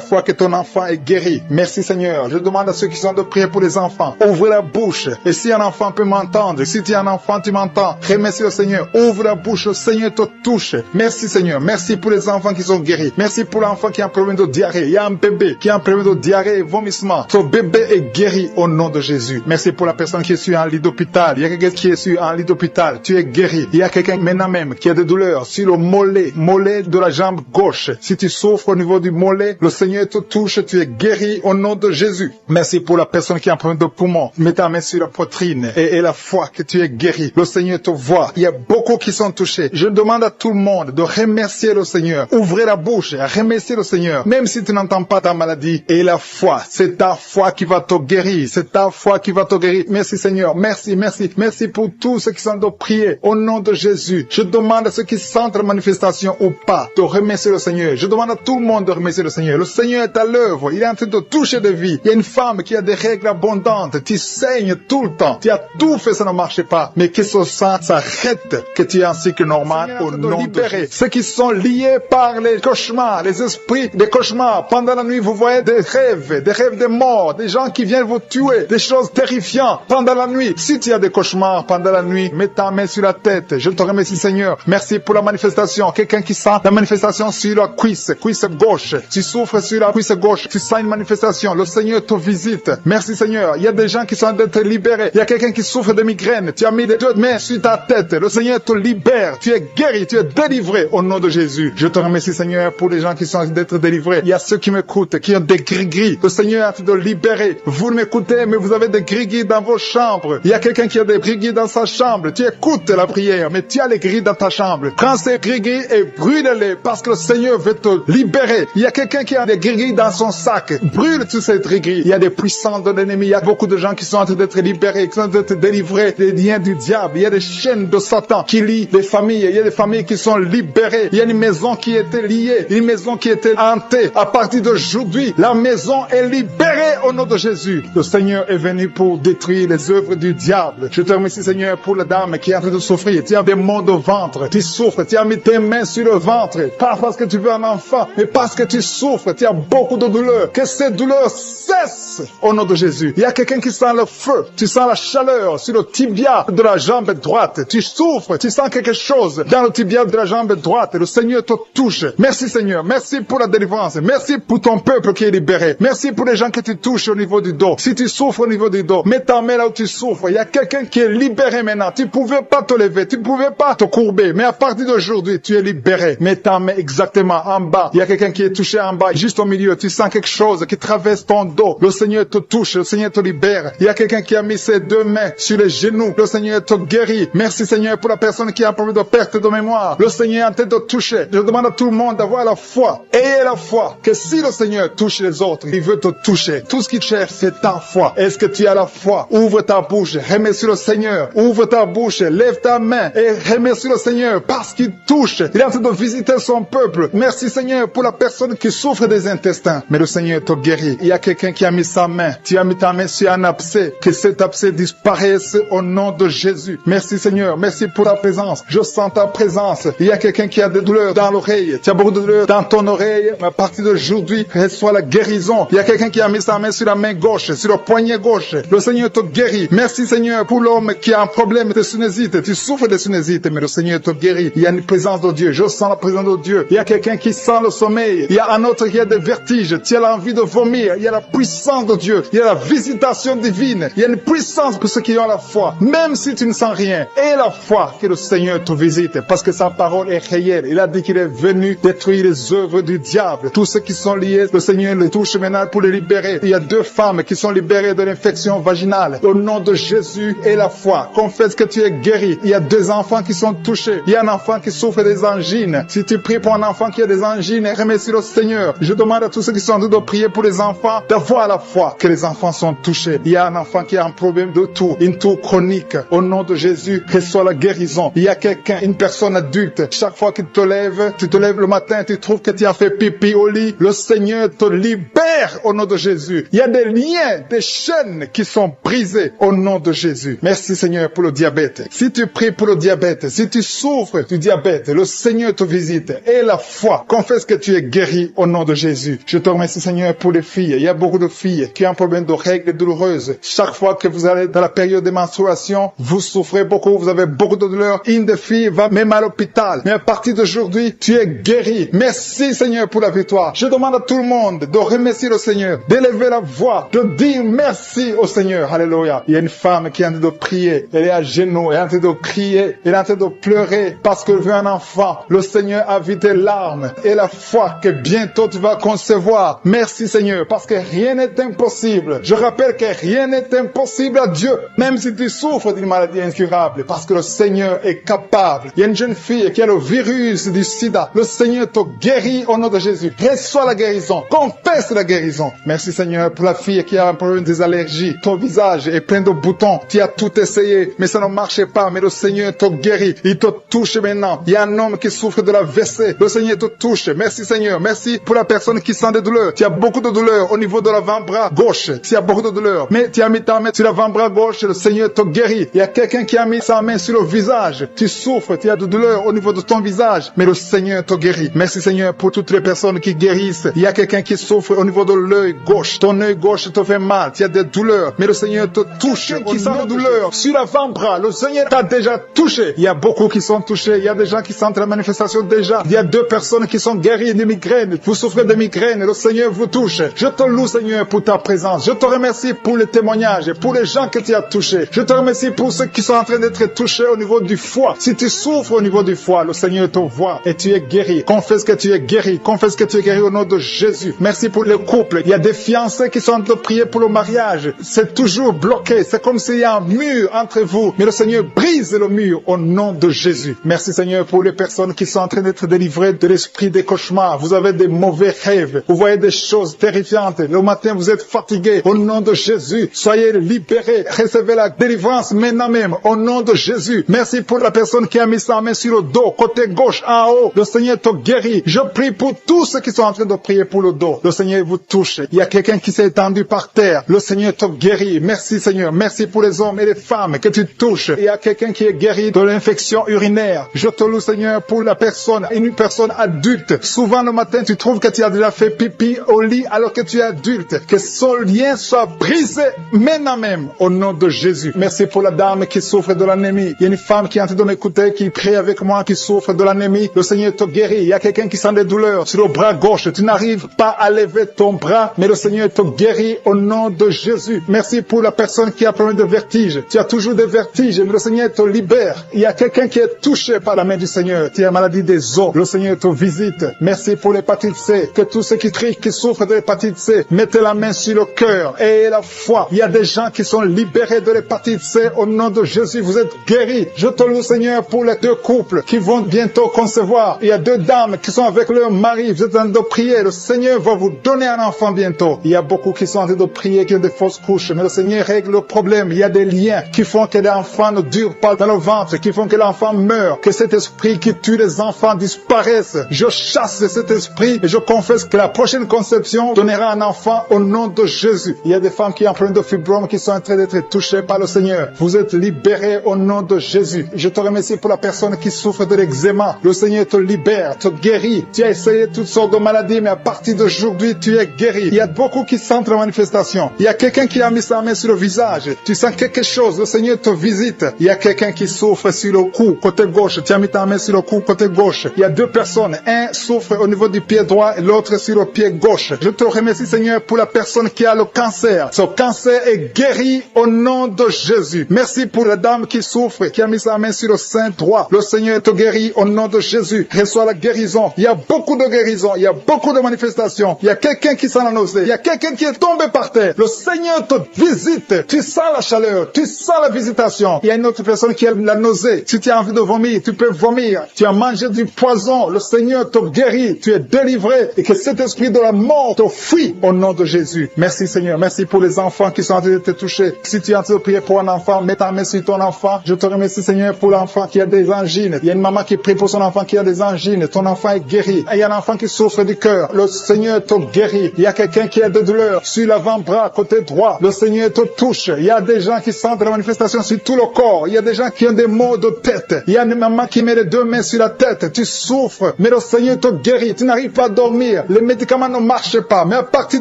foi que ton enfant est guéri. Merci Seigneur. Je demande à ceux qui sont de prier pour les enfants. Ouvre la bouche. Et si un enfant peut m'entendre, si tu es un enfant, tu m'entends. Remercie le Seigneur. Ouvre la bouche. Le Seigneur te touche. Merci Seigneur. Merci pour les enfants qui sont guéris. Merci pour l'enfant qui a un problème de diarrhée. Il y a un bébé qui a un problème de diarrhée et vomissement. Ton bébé est guéri au nom de Jésus. Merci pour la personne qui est sur un lit d'hôpital. Il y a quelqu'un qui est sur un lit d'hôpital. Tu es guéri. Il y a quelqu'un maintenant même qui a des douleurs sur le mollet de la jambe gauche. Si tu souffres au niveau du mollet, le Seigneur te touche. Tu es guéri au nom de Jésus. Merci pour la personne qui a un problème de poumon. Mets ta main sur la poitrine et la foi que tu es guéri. Le Seigneur te voit. Il y a beaucoup qui sont touchés. Je demande à tout le monde de remercier le Seigneur. Ouvrez la bouche et remercier le Seigneur. Même si tu n'entends pas ta maladie. Et la foi, c'est ta foi qui va te guérir. C'est ta foi qui va te guérir. Merci Seigneur. Merci pour tous ceux qui sont de prier. Au nom de Jésus. Je demande à ceux qui sentent la manifestation ou pas de remercier le Seigneur. Je demande à tout le monde de remercier le Seigneur. Le Seigneur est à l'œuvre. Il est en train de toucher des vies. Il y a une femme qui a des règles abondantes. Tu saignes tout le temps. Tu as tout fait, ça ne marche pas. Mais que ce sang s'arrête. Que tu es en cycle normal au nom de Jésus. Ceux qui sont liés par les cauchemars, les esprits des cauchemars. Pendant la nuit, vous voyez des rêves de mort, des gens qui viennent vous tuer, des choses terrifiantes pendant la nuit. Si tu as des cauchemars pendant la nuit, mets ta main sur la tête. Je te remercie Seigneur. Merci pour la manifestation. Quelqu'un qui sent la manifestation sur la cuisse gauche. Tu souffres sur la cuisse gauche. Tu sens une manifestation. Le Seigneur te visite. Merci Seigneur. Il y a des gens qui sont d'être libérés. Il y a quelqu'un qui souffre de migraine. Tu as mis les deux mains sur ta tête. Le Seigneur te libère. Tu es guéri. Tu es délivré au nom de Jésus. Je te remercie Seigneur pour les gens qui sont d'être délivrés. Il y a ceux qui m'écoutent, qui ont des gris-gris. Le Seigneur a de libérer. Vous m'écoutez, mais vous avez des gris-gris dans vos chambres. Il y a quelqu'un qui a des gris-gris dans sa chambre. Tu écoutes la prière, mais tu as les gris dans ta chambre. Prends ces gris-gris et brûle-les parce que le Seigneur veut te libérer. Il y a quelqu'un qui a des gris-gris dans son sac. Brûle tous ces gris-gris. Il y a des puissances de l'ennemi. Il y a beaucoup de gens qui sont en train d'être libérés, qui sont en train d'être délivrés des liens du diable. Il y a des chaînes de Satan qui lient les familles. Il y a des familles qui sont libérées. Il y a une maison qui était liée, une maison qui était hantée. À partir d'aujourd'hui, la maison est libérée au nom de Jésus. Le Seigneur est venu pour détruire les œuvres du diable. Je te remercie Seigneur pour la dame qui est en train de souffrir. Tu as des maux de ventre, tu souffres, tu as mis tes mains sur le ventre. Pas parce que tu veux un enfant, mais parce que tu souffres, tu as beaucoup de douleurs. Que ces douleurs cessent au nom de Jésus. Il y a quelqu'un qui sent le feu, tu sens la chaleur sur le tibia de la jambe droite. Tu souffres, tu sens quelque chose dans le tibia de la jambe droite. Le Seigneur te touche. Merci Seigneur, merci pour la délivrance. Merci pour ton peuple qui est libéré. Merci pour les gens que tu touches au niveau du dos. Si tu souffres au niveau du dos, mets ta main là où tu souffres. Il y a quelqu'un qui est libéré maintenant. Tu ne pouvais pas te lever, tu ne pouvais pas te courber. Mais à partir d'aujourd'hui, tu es libéré. Mets ta main exactement en bas. Il y a quelqu'un qui est touché en bas, juste au milieu. Tu sens quelque chose qui traverse ton dos. Le Seigneur te touche, le Seigneur te libère. Il y a quelqu'un qui a mis ses deux mains sur les genoux. Le Seigneur te guérit. Merci Seigneur pour la personne qui a un problème de perte de mémoire. Le Seigneur est en train de toucher. Je demande à tout le monde d'avoir la foi. Ayez la foi que si le Seigneur touche les autres, il veut te toucher. Tout ce qu'il cherche, c'est ta foi. Est-ce que tu as la foi? Ouvre ta bouche, remercie le Seigneur. Ouvre ta bouche, lève ta main et remercie le Seigneur parce qu'il touche. Il est en train de visiter son peuple. Merci Seigneur pour la personne qui souffre des intestins. Mais le Seigneur te guérit. Il y a quelqu'un qui a mis sa main. Tu as mis ta main sur un abcès. Que cet abcès disparaisse au nom de Jésus. Merci Seigneur. Merci pour ta présence. Je sens ta présence. Il y a quelqu'un qui a des douleurs dans l'oreille. Tu as beaucoup de douleurs dans ton oreille. Mais à partir d'aujourd'hui, reçois la guérison. Il y a quelqu'un qui a mis sa main sur la main gauche, sur le poignet gauche. Le Seigneur te guérit. Merci Seigneur pour l'homme qui a un problème de sinusite. Tu souffres de sinusite, mais le Seigneur te guérit. Il y a une présence de Dieu. Je sens la présence de Dieu. Il y a quelqu'un qui sent le sommeil. Il y a un autre qui a des vertiges. Tu as l'envie de vomir. Il y a la puissance de Dieu. Il y a la visitation divine. Il y a une puissance pour ceux qui ont la foi. Même si tu ne sens rien, aie la foi que le Seigneur te visite parce que sa parole est réelle. Il a dit qu'il est venu détruire les œuvres du diable. Tous ceux qui sont liés, le Seigneur les touche maintenant pour les libérer. Il y a 2 femmes qui sont libérées de l'infection vaginale. Au nom de Jésus et la foi, confesse que tu es guéri. Il y a 2 enfants qui sont touchés. Il y a un enfant qui souffre des angines. angines. Si tu pries pour un enfant qui a des angines, remercie le Seigneur. Je demande à tous ceux qui sont en train de prier pour les enfants d'avoir la foi que les enfants sont touchés. Il y a un enfant qui a un problème de toux, une toux chronique. Au nom de Jésus, reçois la guérison. Il y a quelqu'un, une personne adulte, chaque fois que tu te lèves le matin, tu trouves que tu as fait pipi au lit, le Seigneur te libère au nom de Jésus. Il y a des liens, des chaînes qui sont brisées au nom de Jésus. Merci Seigneur pour le diabète. Si tu pries pour le diabète, si tu souffres du diabète, le Seigneur te visite. Et la foi, confesse que tu es guéri au nom de Jésus. Je te remercie Seigneur pour les filles. Il y a beaucoup de filles qui ont un problème de règles douloureuses. Chaque fois que vous allez dans la période de menstruation, vous souffrez beaucoup, vous avez beaucoup de douleurs. Une des filles va même à l'hôpital. Mais à partir d'aujourd'hui, tu es guéri. Merci Seigneur pour la victoire. Je demande à tout le monde de remercier le Seigneur, d'élever la voix, de dire merci au Seigneur. Alléluia. Il y a une femme qui est en train de prier. Elle est à genoux, elle est en train de crier, elle est en train de pleurer parce qu'elle veut un enfant. Le Seigneur a vu tes larmes et la foi que bientôt tu vas concevoir. Merci Seigneur, parce que rien n'est impossible. Je rappelle que rien n'est impossible à Dieu, même si tu souffres d'une maladie incurable, parce que le Seigneur est capable. Il y a une jeune fille qui a le virus du sida. Le Seigneur te guérit au nom de Jésus. Reçois la guérison. Confesse la guérison. Merci Seigneur pour la fille qui a un problème des allergies. Ton visage est plein de boutons. Tu as tout essayé, mais ça ne marchait pas. Mais le Seigneur te guérit. Il te touche maintenant. Il y a un homme qui souffre de la WC. Le Seigneur te touche. Merci Seigneur. Merci pour la personne qui sent des douleurs. Tu as beaucoup de douleurs au niveau de l'avant-bras gauche. Tu as beaucoup de douleurs. Mais tu as mis ta main sur l'avant-bras gauche. Le Seigneur te guérit. Il y a quelqu'un qui a mis sa main sur le visage. Tu souffres. Tu as de douleurs au niveau de ton visage. Mais le Seigneur te guérit. Merci Seigneur pour toutes les personnes qui guérissent. Il y a quelqu'un qui souffre au niveau de l'œil gauche. Ton œil gauche te fait mal. Tu as des douleurs. Mais le Seigneur te touche. Qui sent la douleur sur l'avant-bras. Le Seigneur t'a déjà touché. Il y a beaucoup qui sont touchés. Il y a des gens qui sentent la manifestation déjà. Il y a 2 personnes qui sont guéries de migraines. Vous souffrez de migraines. Le Seigneur vous touche. Je te loue Seigneur pour ta présence. Je te remercie pour les témoignages, pour les gens que tu as touchés. Je te remercie pour ceux qui sont en train d'être touchés au niveau du foie. Si tu souffres au niveau du foie, le Seigneur te voit et tu es guéri. Confesse que tu es guéri. Confesse que tu es guéri au nom de Jésus. Merci pour les couples. Il y a des fiancés qui sont en train de prier pour le mariage. C'est toujours bloqué. C'est comme s'il y a un mur entre vous. Mais le Seigneur brise le mur au nom de Jésus. Merci Seigneur pour les personnes qui sont en train d'être délivrées de l'esprit des cauchemars. Vous avez des mauvais rêves. Vous voyez des choses terrifiantes. Le matin, vous êtes fatigué. Au nom de Jésus, soyez libérés. Recevez la délivrance maintenant même. Au nom de Jésus. Merci pour la personne qui a mis sa main sur le dos, côté gauche, en haut. Le Seigneur te guérit. Je prie pour tous ceux qui sont en train de prier pour le dos. Le Seigneur vous touche. Il y a quelqu'un qui s'est étendu par terre. Le Seigneur te guérit. Merci Seigneur. Merci pour les hommes et les femmes que tu touches. Il y a quelqu'un qui est guéri de l'infection urinaire. Je te loue Seigneur pour la personne, une personne adulte. Souvent le matin, tu trouves que tu as déjà fait pipi au lit alors que tu es adulte. Que son lien soit brisé maintenant même au nom de Jésus. Merci pour la dame qui souffre de l'anémie. Il y a une femme qui est en train de m'écouter, qui prie avec moi, qui souffre de l'anémie. Le Seigneur te guérit. Il y a quelqu'un qui sent des douleurs sur le bras gauche. Tu n'arrives pas à lever ton bras, mais le Seigneur te guérit au nom de Jésus. Merci pour la personne qui a problème de vertige. Tu as toujours des vertiges, mais le Seigneur te libère. Il y a quelqu'un qui est touché par la main du Seigneur. Tu as maladie des os. Le Seigneur te visite. Merci pour l'hépatite C. Que tous ceux qui crient, qui souffrent de l'hépatite C, mettez la main sur le cœur et la foi. Il y a des gens qui sont libérés de l'hépatite C au nom de Jésus. Vous êtes guéris. Je te loue Seigneur pour les 2 couples qui vont bientôt concevoir. Il y a 2 dames qui sont avec leur mari. Vous êtes en train de prier. Le Seigneur va vous donner un enfant bientôt. Il y a beaucoup qui sont en train de prier, qui ont des fausses couches. Mais le Seigneur règle le problème. Il y a des liens qui font que l'enfant ne dure pas dans le ventre, qui font que l'enfant meurt, que cet esprit qui tue les enfants disparaisse. Je chasse cet esprit et je confesse que la prochaine conception donnera un enfant au nom de Jésus. Il y a des femmes qui ont un problème de fibrome qui sont en train d'être touchées par le Seigneur. Vous êtes libérés au nom de Jésus. Je te remercie pour la personne qui souffre de l'eczéma. Le Seigneur te libère, te guérit. Tu as essayé toutes sortes de maladies, mais à partir d'aujourd'hui, tu es guéri. Il y a beaucoup qui sentent la manifestation. Il y a quelqu'un qui a mis sa main sur le visage. Tu sens quelque chose. Le Seigneur te visite. Il y a quelqu'un qui souffre sur le cou, côté gauche. Tu as mis ta main sur le cou, côté gauche. Il y a 2 personnes. Un souffre au niveau du pied droit et l'autre sur le pied gauche. Je te remercie, Seigneur, pour la personne qui a le cancer. Ce cancer est guéri au nom de Jésus. Merci pour la dame qui souffre, qui a mis sa main sur le sein droit. Le Seigneur te guérit au nom de Jésus. Reçois la guérison. Il y a beaucoup de guérisons. Il y a beaucoup de manifestations. Il y a quelqu'un qui sent la nausée. Il y a quelqu'un qui est tombé par terre. Le Seigneur te visite. Tu sens la chaleur. Tu sens la visitation. Il y a une autre personne qui a la nausée. Si tu as envie de vomir, tu peux vomir. Tu as mangé mangé du poison, le Seigneur te guérit, tu es délivré et que cet esprit de la mort te fuit au nom de Jésus. Merci Seigneur, merci pour les enfants qui sont en train de te toucher. Si tu es en train de prier pour un enfant, mets ta main sur ton enfant. Je te remercie Seigneur pour l'enfant qui a des angines. Il y a une maman qui prie pour son enfant qui a des angines. Ton enfant est guéri. Et il y a un enfant qui souffre du cœur. Le Seigneur te guérit. Il y a quelqu'un qui a des douleurs sur l'avant-bras, côté droit. Le Seigneur te touche. Il y a des gens qui sentent la manifestation sur tout le corps. Il y a des gens qui ont des maux de tête. Il y a une maman qui met les deux mains sur la tête. Tu souffres, mais le Seigneur te guérit. Tu n'arrives pas à dormir. Les médicaments ne marchent pas. Mais à partir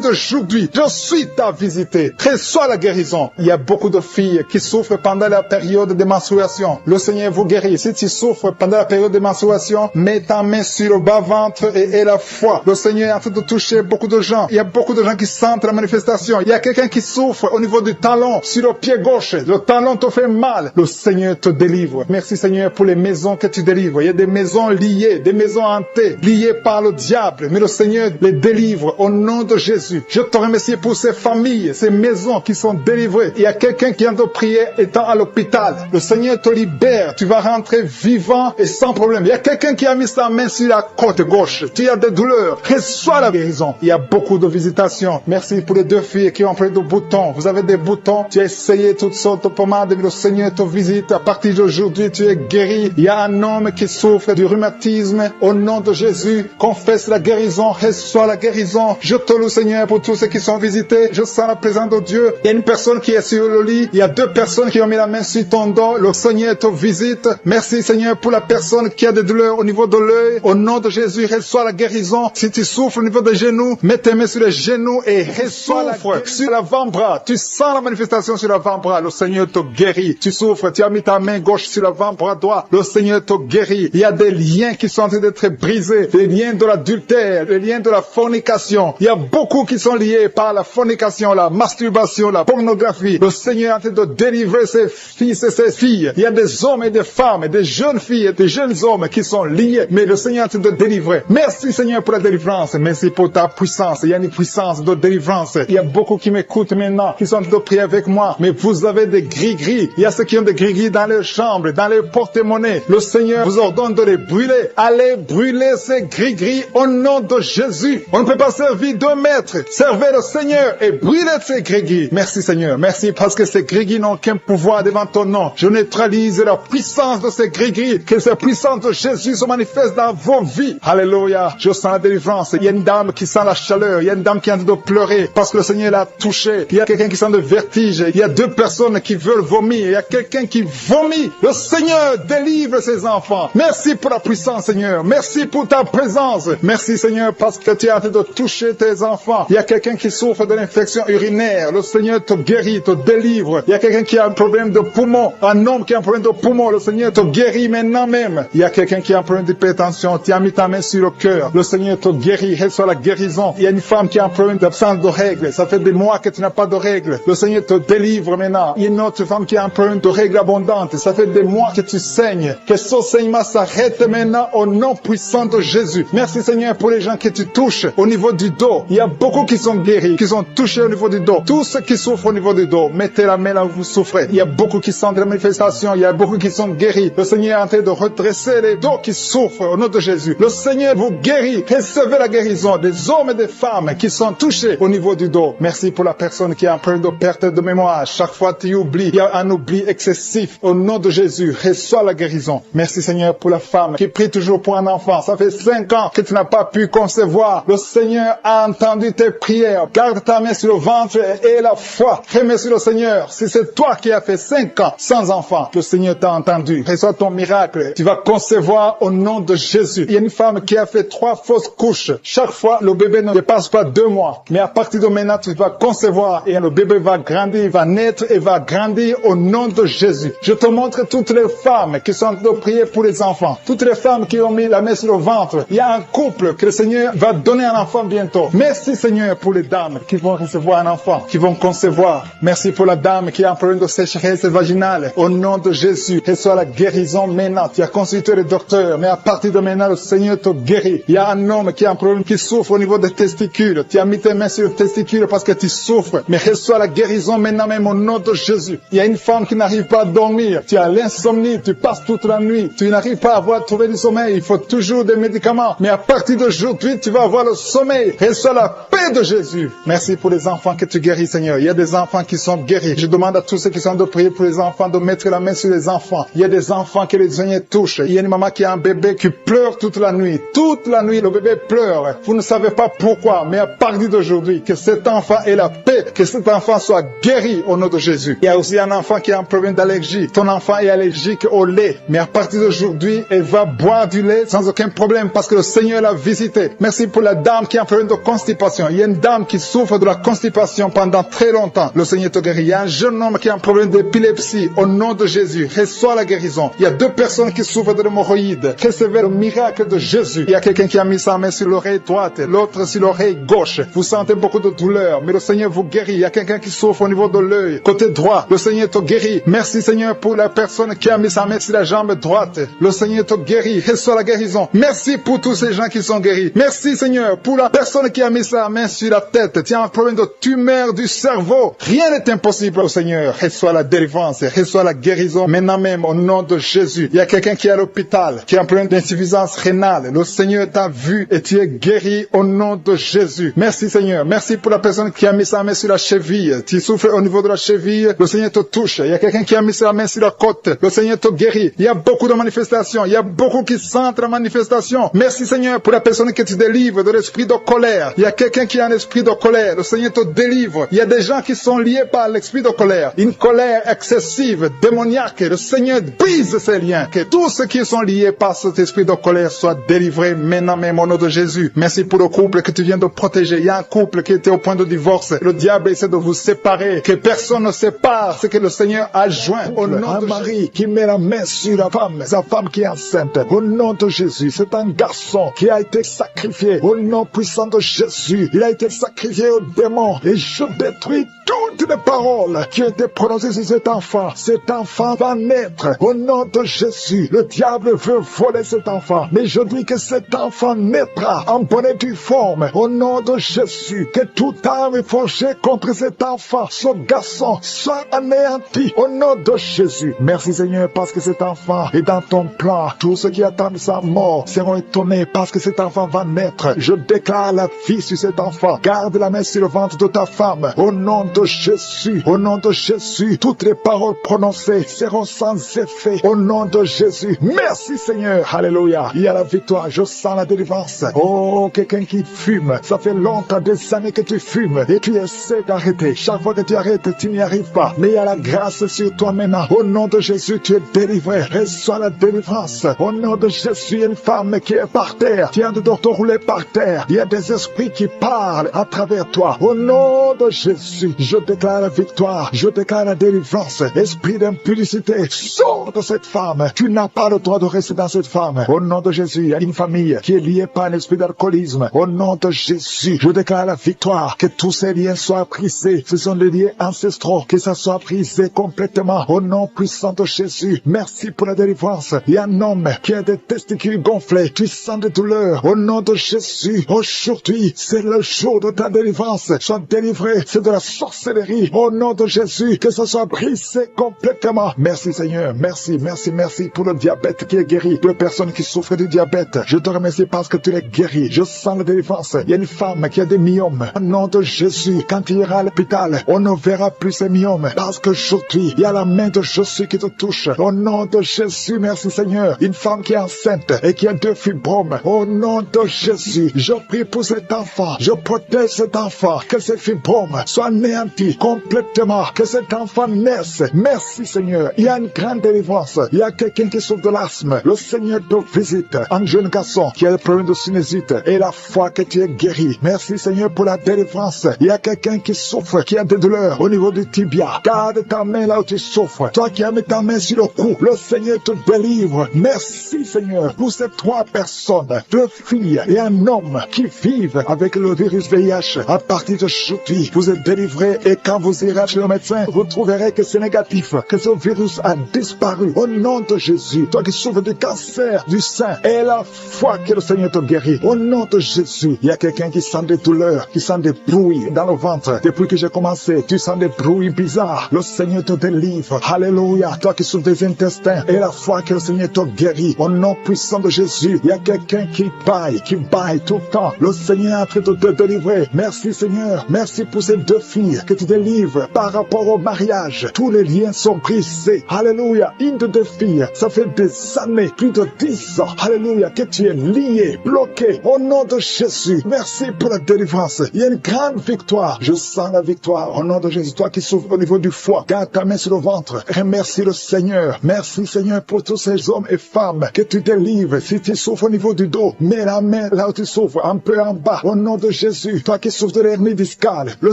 d'aujourd'hui, je suis ta visité. Reçois la guérison. Il y a beaucoup de filles qui souffrent pendant la période de menstruation. Le Seigneur vous guérit. Si tu souffres pendant la période de menstruation, mets ta main sur le bas-ventre et la foi. Le Seigneur est en train de toucher beaucoup de gens. Il y a beaucoup de gens qui sentent la manifestation. Il y a quelqu'un qui souffre au niveau du talon, sur le pied gauche. Le talon te fait mal. Le Seigneur te délivre. Merci Seigneur pour les maisons que tu délivres. Il y a des maisons liées, des maisons hantées, liées par le diable. Mais le Seigneur les délivre au nom de Jésus. Je te remercie pour ces familles, ces maisons qui sont délivrées. Il y a quelqu'un qui vient de prier étant à l'hôpital. Le Seigneur te libère. Tu vas rentrer vivant et sans problème. Il y a quelqu'un qui a mis sa main sur la côte gauche. Tu as des douleurs. Reçois la guérison. Il y a beaucoup de visitations. Merci pour les deux filles qui ont pris de boutons. Vous avez des boutons. Tu as essayé toutes sortes de pommades, mais le Seigneur te visite. À partir d'aujourd'hui, tu es guéri. Il y a un homme qui souffre du rhumatisme. Au nom de Jésus, confesse la guérison. Reçois la guérison. Je te loue, Seigneur, pour tous ceux qui sont visités. Je sens la présence de Dieu. Il y a une personne qui est sur le lit. Il y a deux personnes qui ont mis la main sur ton dos. Le Seigneur te visite. Merci, Seigneur, pour la personne qui a des douleurs au niveau de l'œil. Au nom de Jésus, reçois la guérison. Si tu souffres au niveau des genoux, mets tes mains sur les genoux et reçois sur l'avant-bras. Tu sens la manifestation sur l'avant-bras. Le Seigneur te guérit. Tu souffres. Tu as mis ta main gauche sur l'avant-bras droit. Le Seigneur te guérit. Il y a des liens qui sont en train d'être brisés. Les liens de l'adultère, les liens de la fornication. Il y a beaucoup qui sont liés par la fornication, la masturbation, la pornographie. Le Seigneur est en train de délivrer ses fils et ses filles. Il y a des hommes et des femmes, des jeunes filles et des jeunes hommes qui sont liés. Mais le Seigneur est en train de délivrer. Merci Seigneur pour la délivrance. Merci pour ta puissance. Il y a une puissance de délivrance. Il y a beaucoup qui m'écoutent maintenant, qui sont en train de prier avec moi. Mais vous avez des gris-gris. Il y a ceux qui ont des gris-gris dans leurs chambres, dans leurs porte-monnaies. Le Seigneur vous ordonne de les brûler. Allez brûler ces gris-gris au nom de Jésus. On ne peut pas servir deux maîtres. Servez le Seigneur et brûlez ces gris-gris. Merci Seigneur. Merci parce que ces gris-gris n'ont aucun pouvoir devant ton nom. Je neutralise la puissance de ces gris-gris. Que cette puissance de Jésus se manifeste dans vos vies. Alléluia. Je sens la délivrance. Il y a une dame qui sent la chaleur. Il y a une dame qui est en train de pleurer parce que le Seigneur l'a touché. Il y a quelqu'un qui sent le vertige. Il y a deux personnes qui veulent vomir. Il y a quelqu'un qui vomit. Le Seigneur délivre ses enfants. Merci pour la puissance, Seigneur. Merci pour ta présence. Merci, Seigneur, parce que tu es en train de toucher tes enfants. Il y a quelqu'un qui souffre de l'infection urinaire. Le Seigneur te guérit, te délivre. Il y a quelqu'un qui a un problème de poumon. Un homme qui a un problème de poumon. Le Seigneur te guérit maintenant même. Il y a quelqu'un qui a un problème d'hypertension. Tu as mis ta main sur le cœur. Le Seigneur te guérit. Reçois la guérison. Il y a une femme qui a un problème d'absence de règles. Ça fait des mois que tu n'as pas de règles. Le Seigneur te délivre maintenant. Il y a une autre femme qui a un problème de règles abondantes. Ça fait des mois que tu saignes. Que ce saignement s'arrête maintenant au nom puissant de Jésus. Merci Seigneur pour les gens que tu touches au niveau du dos. Il y a beaucoup qui sont guéris, qui sont touchés au niveau du dos. Tous ceux qui souffrent au niveau du dos, mettez la main là où vous souffrez. Il y a beaucoup qui sont de la manifestation. Il y a beaucoup qui sont guéris. Le Seigneur est en train de redresser les dos qui souffrent au nom de Jésus. Le Seigneur vous guérit. Recevez la guérison des hommes et des femmes qui sont touchés au niveau du dos. Merci pour la personne qui a un problème de perte de mémoire. Chaque fois tu oublies. Il y a un oubli excessif. Au nom de Jésus, reçois la guérison. Merci Seigneur pour la femme qui prie toujours pour un enfant. Ça fait 5 ans que tu n'as pas pu concevoir. Le Seigneur a entendu tes prières. Garde ta main sur le ventre et la foi. Remercie le Seigneur. Si c'est toi qui as fait 5 ans sans enfant, le Seigneur t'a entendu. Reçois ton miracle. Tu vas concevoir au nom de Jésus. Il y a une femme qui a fait 3 fausses couches. Chaque fois, le bébé ne dépasse pas 2 mois. Mais à partir de maintenant, tu vas concevoir et le bébé va grandir, il va naître et va grandir au nom de Jésus. Je te montre toutes les femmes qui sont en train de prier pour les enfants. Toutes les femmes qui ont mis la main sur le ventre. Il y a un couple que le Seigneur va donner un enfant bientôt. Merci Seigneur pour les dames qui vont recevoir un enfant, qui vont concevoir. Merci pour la dame qui a un problème de sécheresse vaginale. Au nom de Jésus, reçois la guérison maintenant. Tu as consulté le docteur, mais à partir de maintenant, le Seigneur te guérit. Il y a un homme qui a un problème, qui souffre au niveau des testicules. Tu as mis tes mains sur le testicule parce que tu souffres. Mais reçois la guérison maintenant même au nom de Jésus. Il y a une femme qui n'arrive pas à dormir. Tu as l'insomnie, tu passes toute la nuit. Tu n'arrives pas à avoir pas trouver du sommeil. Il faut toujours des médicaments. Mais à partir d'aujourd'hui, tu vas avoir le sommeil. Reçois la paix de Jésus. Merci pour les enfants que tu guéris, Seigneur. Il y a des enfants qui sont guéris. Je demande à tous ceux qui sont de prier pour les enfants, de mettre la main sur les enfants. Il y a des enfants que le Seigneur touche. Il y a une maman qui a un bébé qui pleure toute la nuit. Toute la nuit, le bébé pleure. Vous ne savez pas pourquoi, mais à partir d'aujourd'hui, que cet enfant ait la paix, que cet enfant soit guéri au nom de Jésus. Il y a aussi un enfant qui a un problème d'allergie. Ton enfant est allergique au lait, mais à partir d'aujourd'hui, elle va boire du lait sans aucun problème parce que le Seigneur l'a visité. Merci pour la dame qui a un problème de constipation. Il y a une dame qui souffre de la constipation pendant très longtemps. Le Seigneur te guérit. Il y a un jeune homme qui a un problème d'épilepsie. Au nom de Jésus, reçois la guérison. Il y a 2 personnes qui souffrent de l'hémorroïde. Recevez le miracle de Jésus. Il y a quelqu'un qui a mis sa main sur l'oreille droite, l'autre sur l'oreille gauche. Vous sentez beaucoup de douleur, mais le Seigneur vous guérit. Il y a quelqu'un qui souffre au niveau de l'œil, côté droit. Le Seigneur te guérit. Merci Seigneur pour la personne qui a mis sa main sur la jambe droite. Le Seigneur te guérit. Reçois la guérison. Merci pour tous ces gens qui sont guéris. Merci Seigneur pour la personne qui a mis sa main sur la tête. Tu as un problème de tumeur du cerveau. Rien n'est impossible au Seigneur. Reçois la délivrance. Reçois la guérison maintenant même au nom de Jésus. Il y a quelqu'un qui est à l'hôpital, qui a un problème d'insuffisance rénale. Le Seigneur t'a vu et tu es guéri au nom de Jésus. Merci Seigneur. Merci pour la personne qui a mis sa main sur la cheville. Tu souffres au niveau de la cheville. Le Seigneur te touche. Il y a quelqu'un qui a mis sa main sur la côte. Le Seigneur te guérit. Il y a beaucoup de manifestations. Il y a beaucoup qui sentent la manifestation. Merci Seigneur pour la personne que tu délivres de l'esprit de colère. Il y a quelqu'un qui a un esprit de colère. Le Seigneur te délivre. Il y a des gens qui sont liés par l'esprit de colère. Une colère excessive, démoniaque. Le Seigneur brise ces liens. Que tous ceux qui sont liés par cet esprit de colère soient délivrés maintenant même au nom de Jésus. Merci pour le couple que tu viens de protéger. Il y a un couple qui était au point de divorce. Le diable essaie de vous séparer. Que personne ne sépare ce que le Seigneur a joint. Au nom de mari qui met la main sur la femme, sa femme qui est enceinte. Au nom de Jésus, c'est un garçon qui a été sacrifié. Au nom puissant de Jésus, il a été sacrifié au démon. Et je détruis toutes les paroles qui ont été prononcées sur cet enfant. Cet enfant va naître. Au nom de Jésus, le diable veut voler cet enfant. Mais je dis que cet enfant naîtra en bonne et due forme. Au nom de Jésus, que toute arme forgée contre cet enfant, ce garçon, soit anéanti. Au nom de Jésus. Merci Seigneur parce que cet enfant est dans ton plan. Tous ceux qui attendent sa mort seront étonnés parce que cet enfant va naître. Je déclare la vie sur cet enfant. Garde la main sur le ventre de ta femme. Au nom de Jésus. Au nom de Jésus. Toutes les paroles prononcées seront sans effet. Au nom de Jésus. Merci Seigneur. Alléluia. Il y a la victoire. Je sens la délivrance. Oh, quelqu'un qui fume. Ça fait longtemps, des années que tu fumes. Et tu essaies d'arrêter. Chaque fois que tu arrêtes, tu n'y arrives pas. Mais il y a la grâce sur toi maintenant. Au nom de Jésus, tu es délivré. Reçois la délivrance. Au nom de Jésus, il y a une femme qui est par terre. Tu viens de te rouler par terre. Il y a des esprits qui parlent à travers toi. Au nom de Jésus, je déclare la victoire. Je déclare la délivrance. Esprit d'impudicité, sors de cette femme. Tu n'as pas le droit de rester dans cette femme. Au nom de Jésus, il y a une famille qui est liée par un esprit d'alcoolisme. Au nom de Jésus, je déclare la victoire. Que tous ces liens soient brisés. Ce sont des liens ancestraux. Que ça soit brisé complètement. Au nom puissant de Jésus, merci pour la délivrance. Il y a un homme qui a des testicules gonflés. Tu sens des douleurs. Au nom de Jésus, aujourd'hui, c'est le jour de ta délivrance. Sois délivré. C'est de la sorcellerie. Au nom de Jésus, que ça soit brisé complètement. Merci Seigneur. Merci, merci, merci pour le diabète qui est guéri. Pour les personnes qui souffrent du diabète. Je te remercie parce que tu les guéris. Je sens la délivrance. Il y a une femme qui a des myomes. Au nom de Jésus, quand tu iras à l'hôpital, on ne verra plus ces myomes. Parce qu'aujourd'hui, il y a la main de Jésus qui te touche. Au nom de Jésus, merci Seigneur. Une femme qui est enceinte et qui a 2 fibromes. Au nom de Jésus, je prie pour cet enfant. Je protège cet enfant. Que ces fibromes soient anéantis complètement. Que cet enfant naisse. Merci Seigneur. Il y a une grande délivrance. Il y a quelqu'un qui souffre de l'asthme. Le Seigneur te visite. Un jeune garçon qui a le problème de sinusite. Et la foi que tu es guéri. Merci Seigneur pour la délivrance. Il y a quelqu'un qui souffre, qui a des douleurs au niveau du tibia. Garde ta main là où tu souffres. Toi qui as mis ta main sur le cou, le Seigneur te délivre. Merci Seigneur pour ces 3 personnes, 2 filles et un homme qui vivent avec le virus VIH. À partir d'aujourd'hui, vous êtes délivrés et quand vous irez chez le médecin, vous trouverez que c'est négatif, que ce virus a disparu. Au nom de Jésus, toi qui souffres du cancer du sein, et la foi que le Seigneur te guérit. Au nom de Jésus, il y a quelqu'un qui sent des douleurs, qui sent des bruits dans le ventre. Depuis que j'ai commencé, tu sens des bruits bizarres. Le Seigneur te délivre. Alléluia. Toi qui souffres des intestins, et la foi que le Seigneur te guérit. guéri. Au nom puissant de Jésus, il y a quelqu'un qui baille tout le temps. Le Seigneur est en train de te délivrer. Merci Seigneur. Merci pour ces deux filles que tu délivres par rapport au mariage. Tous les liens sont brisés. Alléluia. Une de deux filles, ça fait des années, plus de 10 ans. Alléluia. Que tu es lié, bloqué. Au nom de Jésus. Merci pour la délivrance. Il y a une grande victoire. Je sens la victoire. Au nom de Jésus. Toi qui souffres au niveau du foie, garde ta main sur le ventre. Remercie le Seigneur. Merci Seigneur pour tous ces hommes et femmes que tu délivres. Si tu souffres au niveau du dos, mets la main là où tu souffres, un peu en bas. Au nom de Jésus. Toi qui souffres de l'hernie discale, le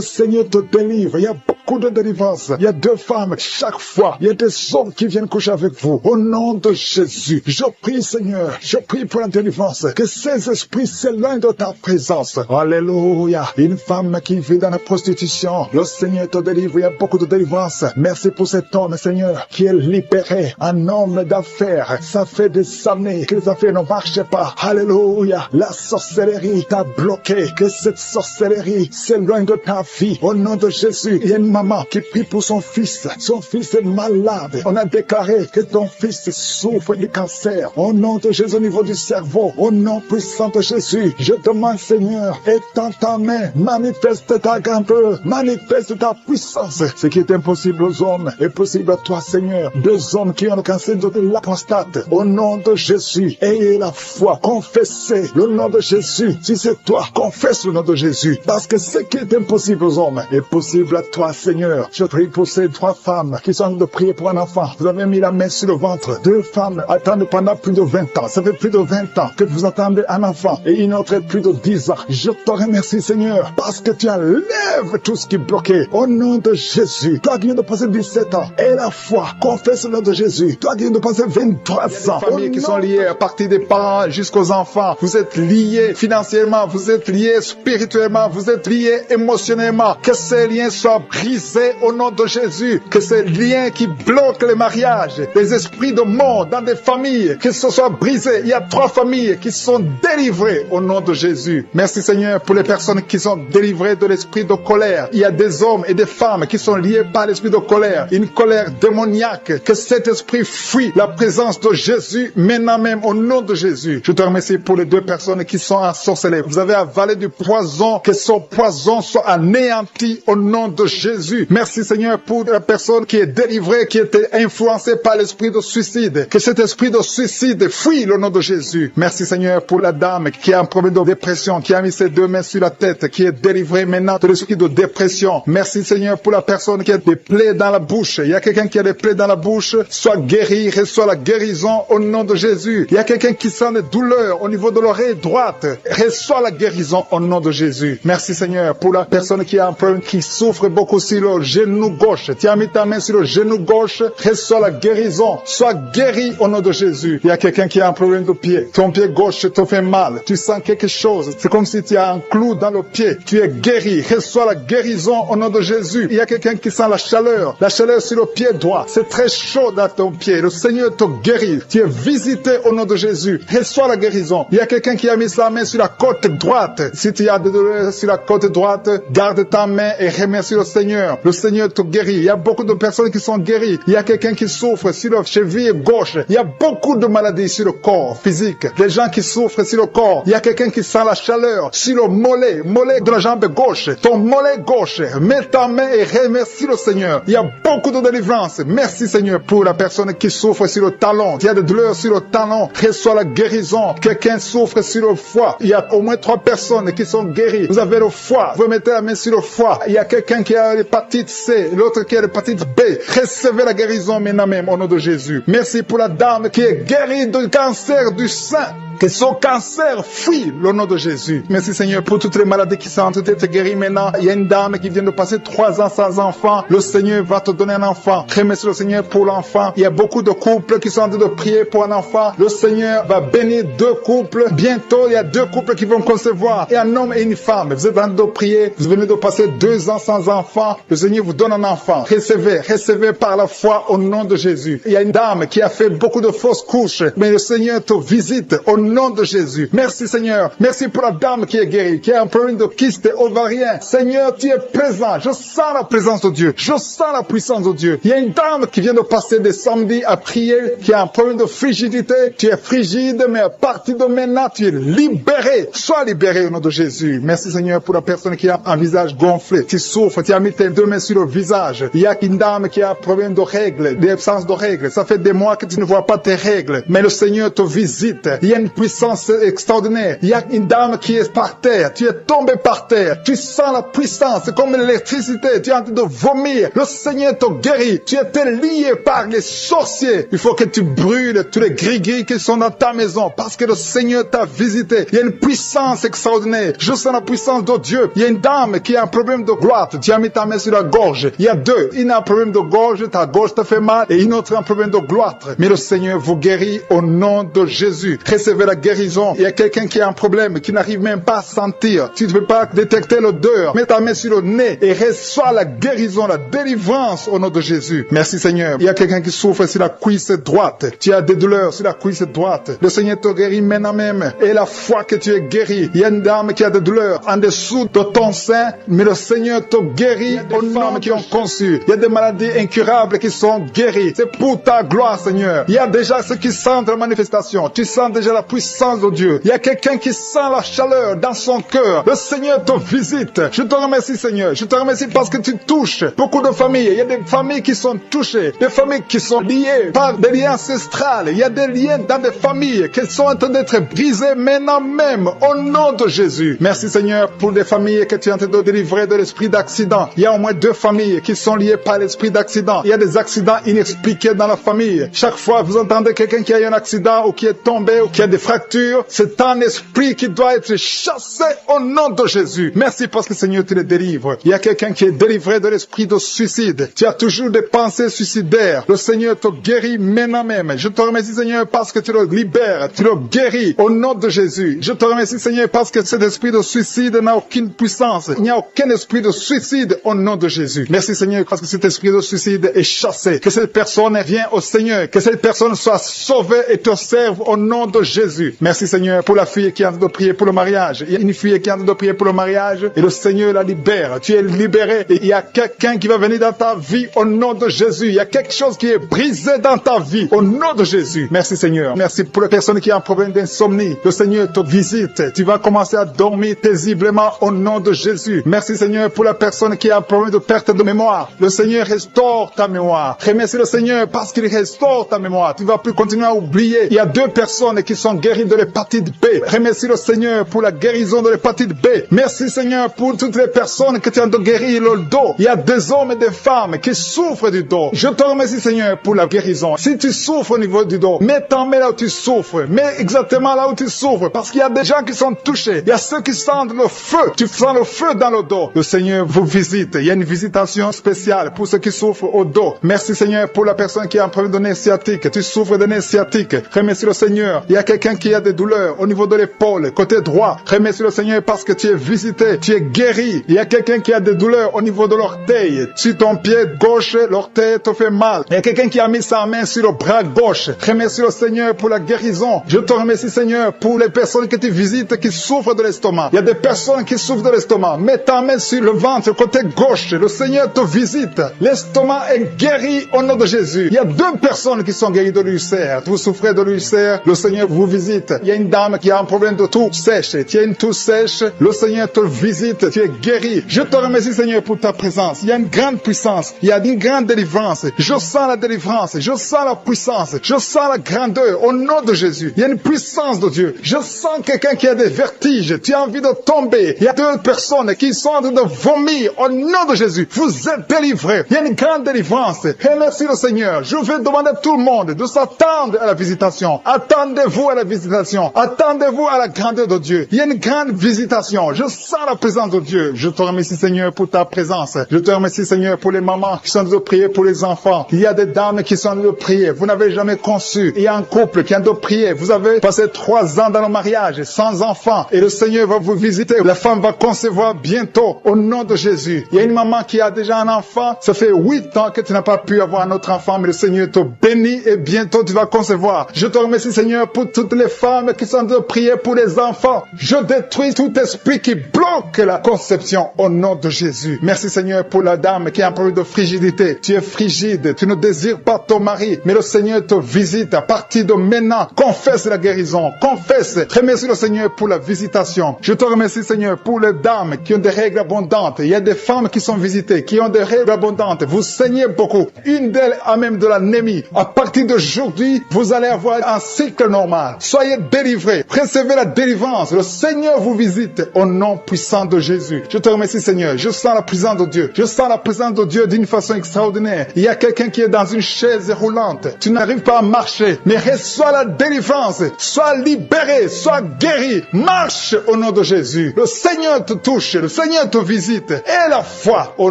Seigneur te délivre. Il y a beaucoup de délivrance. Il y a deux femmes chaque fois. Il y a des hommes qui viennent coucher avec vous. Au nom de Jésus. Je prie Seigneur. Je prie pour la délivrance. Que ces esprits s'éloignent de ta présence. Alléluia. Une femme qui vit dans la prostitution. Le Seigneur te délivre. Il y a beaucoup de délivrance. Merci pour cet homme, Seigneur, qui est libéré. Un homme d'affaires. Ça fait des années que les affaires ne marchaient pas. Alléluia. La sorcellerie t'a bloqué. Que cette sorcellerie s'éloigne de ta vie. Au nom de Jésus. Il y a une maman qui prie pour son fils. Son fils est malade. On a déclaré que ton fils souffre du cancer. Au nom de Jésus, au niveau du cerveau. Au nom puissant de Jésus. Je demande, Seigneur, étends ta main. Manifeste ta grandeur. Manifeste ta puissance. Ce qui est impossible aux hommes est possible à toi, Seigneur. Deux hommes qui ont le cancer de la prostate. Au nom de Jésus, ayez la foi. Confessez le nom de Jésus. Si c'est toi, confesse le nom de Jésus. Parce que ce qui est impossible aux hommes est possible à toi, Seigneur. Je prie pour ces trois femmes qui sont en train de prier pour un enfant. Vous avez mis la main sur le ventre. Deux femmes attendent pendant plus de 20 ans. Ça fait plus de 20 ans que vous attendez un enfant. Et une autre plus de 10 ans. Je te remercie, Seigneur, parce que tu enlèves tout ce qui est bloqué. Au nom de Jésus. Toi qui viens de passer 17 ans. Et la foi. Confesse le nom de Jésus. Toi qui viens de passer 23 ans. Les familles qui sont liées à partir des parents jusqu'aux enfants. Vous êtes liés financièrement. Vous êtes liés spirituellement. Vous êtes liés émotionnellement. Que ces liens soient brisés au nom de Jésus. Que ces liens qui bloquent les mariages, les esprits de mort dans des familles, que ce soit brisé. Il y a 3 familles qui sont délivrées au nom de Jésus. Merci Seigneur pour les personnes qui sont délivrées de l'esprit de colère. Il y a des hommes et des femmes qui sont liés par l'esprit de colère. Une colère démoniaque. Que cet esprit fuit la présence de Jésus maintenant même au nom de Jésus. Je te remercie pour les 2 personnes qui sont ensorcelées. Vous avez avalé du poison. Que son poison soit anéanti au nom de Jésus. Merci Seigneur pour la personne qui est délivrée, qui était influencée par l'esprit de suicide. Que cet esprit de suicide fuit au nom de Jésus. Merci Seigneur pour la dame qui a un problème de dépression, qui a mis ses 2 mains sur la tête, qui est délivrée maintenant de l'esprit de dépression. Merci Seigneur pour la personne qui a des plaies dans la bouche. Il y a quelqu'un qui a des plaies dans la bouche. Sois guéri, reçois la guérison au nom de Jésus. Il y a quelqu'un qui sent des douleurs au niveau de l'oreille droite. Reçois la guérison au nom de Jésus. Merci Seigneur pour la personne qui a un problème, qui souffre beaucoup sur le genou gauche. Tu as mis ta main sur le genou gauche. Reçois la guérison. Sois guéri au nom de Jésus. Il y a quelqu'un qui a un problème de pied. Ton pied gauche te fait mal. Tu sens quelque chose. C'est comme si tu as un clou dans le pied. Tu es guéri. Reçois la guérison au nom de Jésus. Il y a quelqu'un qui sent la chaleur. La chaleur sur le pied droit. C'est très chaud dans ton pied. Le Seigneur te guérit. Tu es visité au nom de Jésus. Reçois la guérison. Il y a quelqu'un qui a mis sa main sur la côte droite. Si tu as des douleurs sur la côte droite, garde ta main et remercie le Seigneur. Le Seigneur te guérit. Il y a beaucoup de personnes qui sont guéries. Il y a quelqu'un qui souffre sur la cheville gauche. Il y a beaucoup de maladies sur le corps physique. Des gens qui souffrent sur le corps. Il y a quelqu'un qui sent la chaleur sur le mollet de la jambe gauche. Ton mollet gauche. Mets ta main et remercie le Seigneur. Il y a beaucoup de délivrance. Merci Seigneur pour la personne qui souffre sur le talon. Il y a des douleurs sur le talon. Reçois la guérison. Quelqu'un souffre sur le foie. Il y a au moins 3 personnes qui sont guéries. Vous avez le foie. Vous mettez la main sur le foie. Il y a quelqu'un qui a l'hépatite C. L'autre qui a l'hépatite B. Recevez la guérison maintenant même au nom de Jésus. Merci pour la dame qui est guérie du cancer du sein. Que son cancer fuit le nom de Jésus. Merci Seigneur pour toutes les maladies qui sont en train d'être guéries maintenant. Il y a une dame qui vient de passer 3 ans sans enfant. Le Seigneur va te donner un enfant. Remercie le Seigneur pour l'enfant. Il y a beaucoup de couples qui sont en train de prier pour un enfant. Le Seigneur va bénir 2 couples. Bientôt, il y a 2 couples qui vont concevoir. Et un homme et une femme. Vous êtes en train de prier. Vous venez de passer 2 ans sans enfant. Le Seigneur vous donne un enfant. Recevez par la foi au nom de Jésus. Il y a une dame qui a fait beaucoup de fausses couches. Mais le Seigneur te visite au nom nom de Jésus. Merci Seigneur. Merci pour la dame qui est guérie, qui a un problème de kyste ovarien. Seigneur, tu es présent. Je sens la présence de Dieu. Je sens la puissance de Dieu. Il y a une dame qui vient de passer des samedis à prier, qui a un problème de frigidité. Tu es frigide, mais à partir de maintenant, tu es libéré. Sois libéré au nom de Jésus. Merci Seigneur pour la personne qui a un visage gonflé. Tu souffres, tu as mis tes deux mains sur le visage. Il y a une dame qui a un problème de règles, d'absence de règles. Ça fait des mois que tu ne vois pas tes règles, mais le Seigneur te visite. Il y a une puissance extraordinaire. Il y a une dame qui est par terre. Tu es tombé par terre. Tu sens la puissance. C'est comme l'électricité. Tu es en train de vomir. Le Seigneur te guérit. Tu étais lié par les sorciers. Il faut que tu brûles tous les gris-gris qui sont dans ta maison parce que le Seigneur t'a visité. Il y a une puissance extraordinaire. Je sens la puissance de Dieu. Il y a une dame qui a un problème de gloire. Tu as mis ta main sur la gorge. Il y a deux. Une a un problème de gorge. Ta gorge te fait mal. Et une autre a un problème de gloire. Mais le Seigneur vous guérit au nom de Jésus. Recevez la guérison. Il y a quelqu'un qui a un problème, qui n'arrive même pas à sentir. Tu ne peux pas détecter l'odeur. Mets ta main sur le nez et reçois la guérison, la délivrance au nom de Jésus. Merci Seigneur. Il y a quelqu'un qui souffre sur la cuisse droite. Tu as des douleurs sur la cuisse droite. Le Seigneur te guérit maintenant même. Et la foi que tu es guéri. Il y a une dame qui a des douleurs en dessous de ton sein, mais le Seigneur te guérit aux femmes qui ont conçu. Il y a des maladies incurables qui sont guéries. C'est pour ta gloire, Seigneur. Il y a déjà ceux qui sentent la manifestation. Tu sens déjà la puissance de Dieu. Il y a quelqu'un qui sent la chaleur dans son cœur. Le Seigneur te visite. Je te remercie, Seigneur. Je te remercie parce que tu touches beaucoup de familles. Il y a des familles qui sont touchées. Des familles qui sont liées par des liens ancestrales. Il y a des liens dans des familles qui sont en train d'être brisés maintenant même au nom de Jésus. Merci, Seigneur, pour des familles que tu es en train de délivrer de l'esprit d'accident. Il y a au moins 2 familles qui sont liées par l'esprit d'accident. Il y a des accidents inexpliqués dans la famille. Chaque fois vous entendez quelqu'un qui a eu un accident ou qui est tombé ou qui a des fractures, c'est un esprit qui doit être chassé au nom de Jésus. Merci parce que Seigneur tu les délivres. Il y a quelqu'un qui est délivré de l'esprit de suicide. Tu as toujours des pensées suicidaires. Le Seigneur te guérit maintenant même. Je te remercie Seigneur parce que tu le libères, tu le guéris au nom de Jésus. Je te remercie Seigneur parce que cet esprit de suicide n'a aucune puissance. Il n'y a aucun esprit de suicide au nom de Jésus. Merci Seigneur parce que cet esprit de suicide est chassé. Que cette personne vienne au Seigneur. Que cette personne soit sauvée et te serve au nom de Jésus. Merci Seigneur pour la fille qui est en train de prier pour le mariage. Il y a une fille qui est en train de prier pour le mariage et le Seigneur la libère. Tu es libéré et il y a quelqu'un qui va venir dans ta vie au nom de Jésus. Il y a quelque chose qui est brisé dans ta vie au nom de Jésus. Merci Seigneur. Merci pour les personnes qui ont un problème d'insomnie. Le Seigneur te visite. Tu vas commencer à dormir paisiblement au nom de Jésus. Merci Seigneur pour la personne qui a un problème de perte de mémoire. Le Seigneur restaure ta mémoire. Remercie le Seigneur parce qu'il restaure ta mémoire. Tu ne vas plus continuer à oublier. Il y a 2 personnes qui sont guéries de l'hépatite B. Remercie le Seigneur pour la guérison de l'hépatite B. Merci Seigneur pour toutes les personnes que tu as de guérir le dos. Il y a des hommes et des femmes qui souffrent du dos. Je te remercie Seigneur pour la guérison. Si tu souffres au niveau du dos, mets ta main là où tu souffres. Mets exactement là où tu souffres parce qu'il y a des gens qui sont touchés. Il y a ceux qui sentent le feu. Tu sens le feu dans le dos. Le Seigneur vous visite. Il y a une visitation spéciale pour ceux qui souffrent au dos. Merci Seigneur pour la personne qui a un problème de nez sciatique. Tu souffres de nez sciatique. Remercie le Seigneur. Il y a quelqu'un qui a des douleurs au niveau de l'épaule, côté droit. Remercie le Seigneur parce que tu es visité. Tu es guéri. Il y a quelqu'un qui a des douleurs au niveau de l'orteil. Sur ton pied gauche, l'orteil te fait mal. Il y a quelqu'un qui a mis sa main sur le bras gauche. Remercie le Seigneur pour la guérison. Je te remercie Seigneur pour les personnes que tu visites qui souffrent de l'estomac. Il y a des personnes qui souffrent de l'estomac. Mets ta main sur le ventre, côté gauche. Le Seigneur te visite. L'estomac est guéri au nom de Jésus. Il y a 2 personnes qui sont guéries de l'ulcère. Vous souffrez de l'ulcère, le Seigneur vous visite. Il y a une dame qui a un problème de toux sèche. Tu as une toux sèche, le Seigneur te visite. Tu es guéri. Je te remercie Seigneur pour ta présence. Il y a une grande puissance. Il y a une grande délivrance. Je sens la délivrance. Je sens la puissance. Je sens la grandeur au nom de Jésus. Il y a une puissance de Dieu. Je sens quelqu'un qui a des vertiges. Tu as envie de tomber. Il y a 2 personnes qui sont en train de vomir au nom de Jésus. Vous êtes délivrés. Il y a une grande délivrance. Remercie le Seigneur. Je vais demander à tout le monde de s'attendre à la visitation. Attendez-vous à la visitation. Attendez-vous à la grandeur de Dieu. Il y a une grande visitation. Je sens la présence de Dieu. Je te remercie Seigneur pour ta présence. Je te remercie Seigneur pour les mamans qui sont en train de prier pour les enfants. Il y a des dames qui sont en train de prier. Vous n'avez jamais conçu. Il y a un couple qui est en train de prier. Vous avez passé 3 ans dans le mariage sans enfants. Et le Seigneur va vous visiter. La femme va concevoir bientôt au nom de Jésus. Il y a une maman qui a déjà un enfant. Ça fait 8 ans que tu n'as pas pu avoir un autre enfant, mais le Seigneur te bénit et bientôt tu vas concevoir. Je te remercie Seigneur pour toutes les femmes qui sont en train de prier pour les enfants. Je détruis tout esprit qui bloque la conception au nom de Jésus. Merci Seigneur pour la dame qui a un problème de frigidité. Tu es frigide, tu ne désires pas ton mari, mais le Seigneur te visite à partir de maintenant. Confesse la guérison, confesse. Remercie le Seigneur pour la visitation. Je te remercie Seigneur pour les dames qui ont des règles abondantes. Il y a des femmes qui sont visitées, qui ont des règles abondantes. Vous saignez beaucoup. Une d'elles a même de l'anémie. À partir d'aujourd'hui, vous allez avoir un cycle normal. Soyez délivrés. Recevez la délivrance. Le Seigneur vous visite au nom puissant de Jésus. Je te remercie Seigneur. Je sens la présence de Dieu. Je sens la présence de Dieu d'une façon extraordinaire. Il y a quelqu'un qui est dans une chaise roulante. Tu n'arrives pas à marcher, mais reçois la délivrance. Sois libéré, sois guéri. Marche au nom de Jésus. Le Seigneur te touche. Le Seigneur te visite. Et la foi au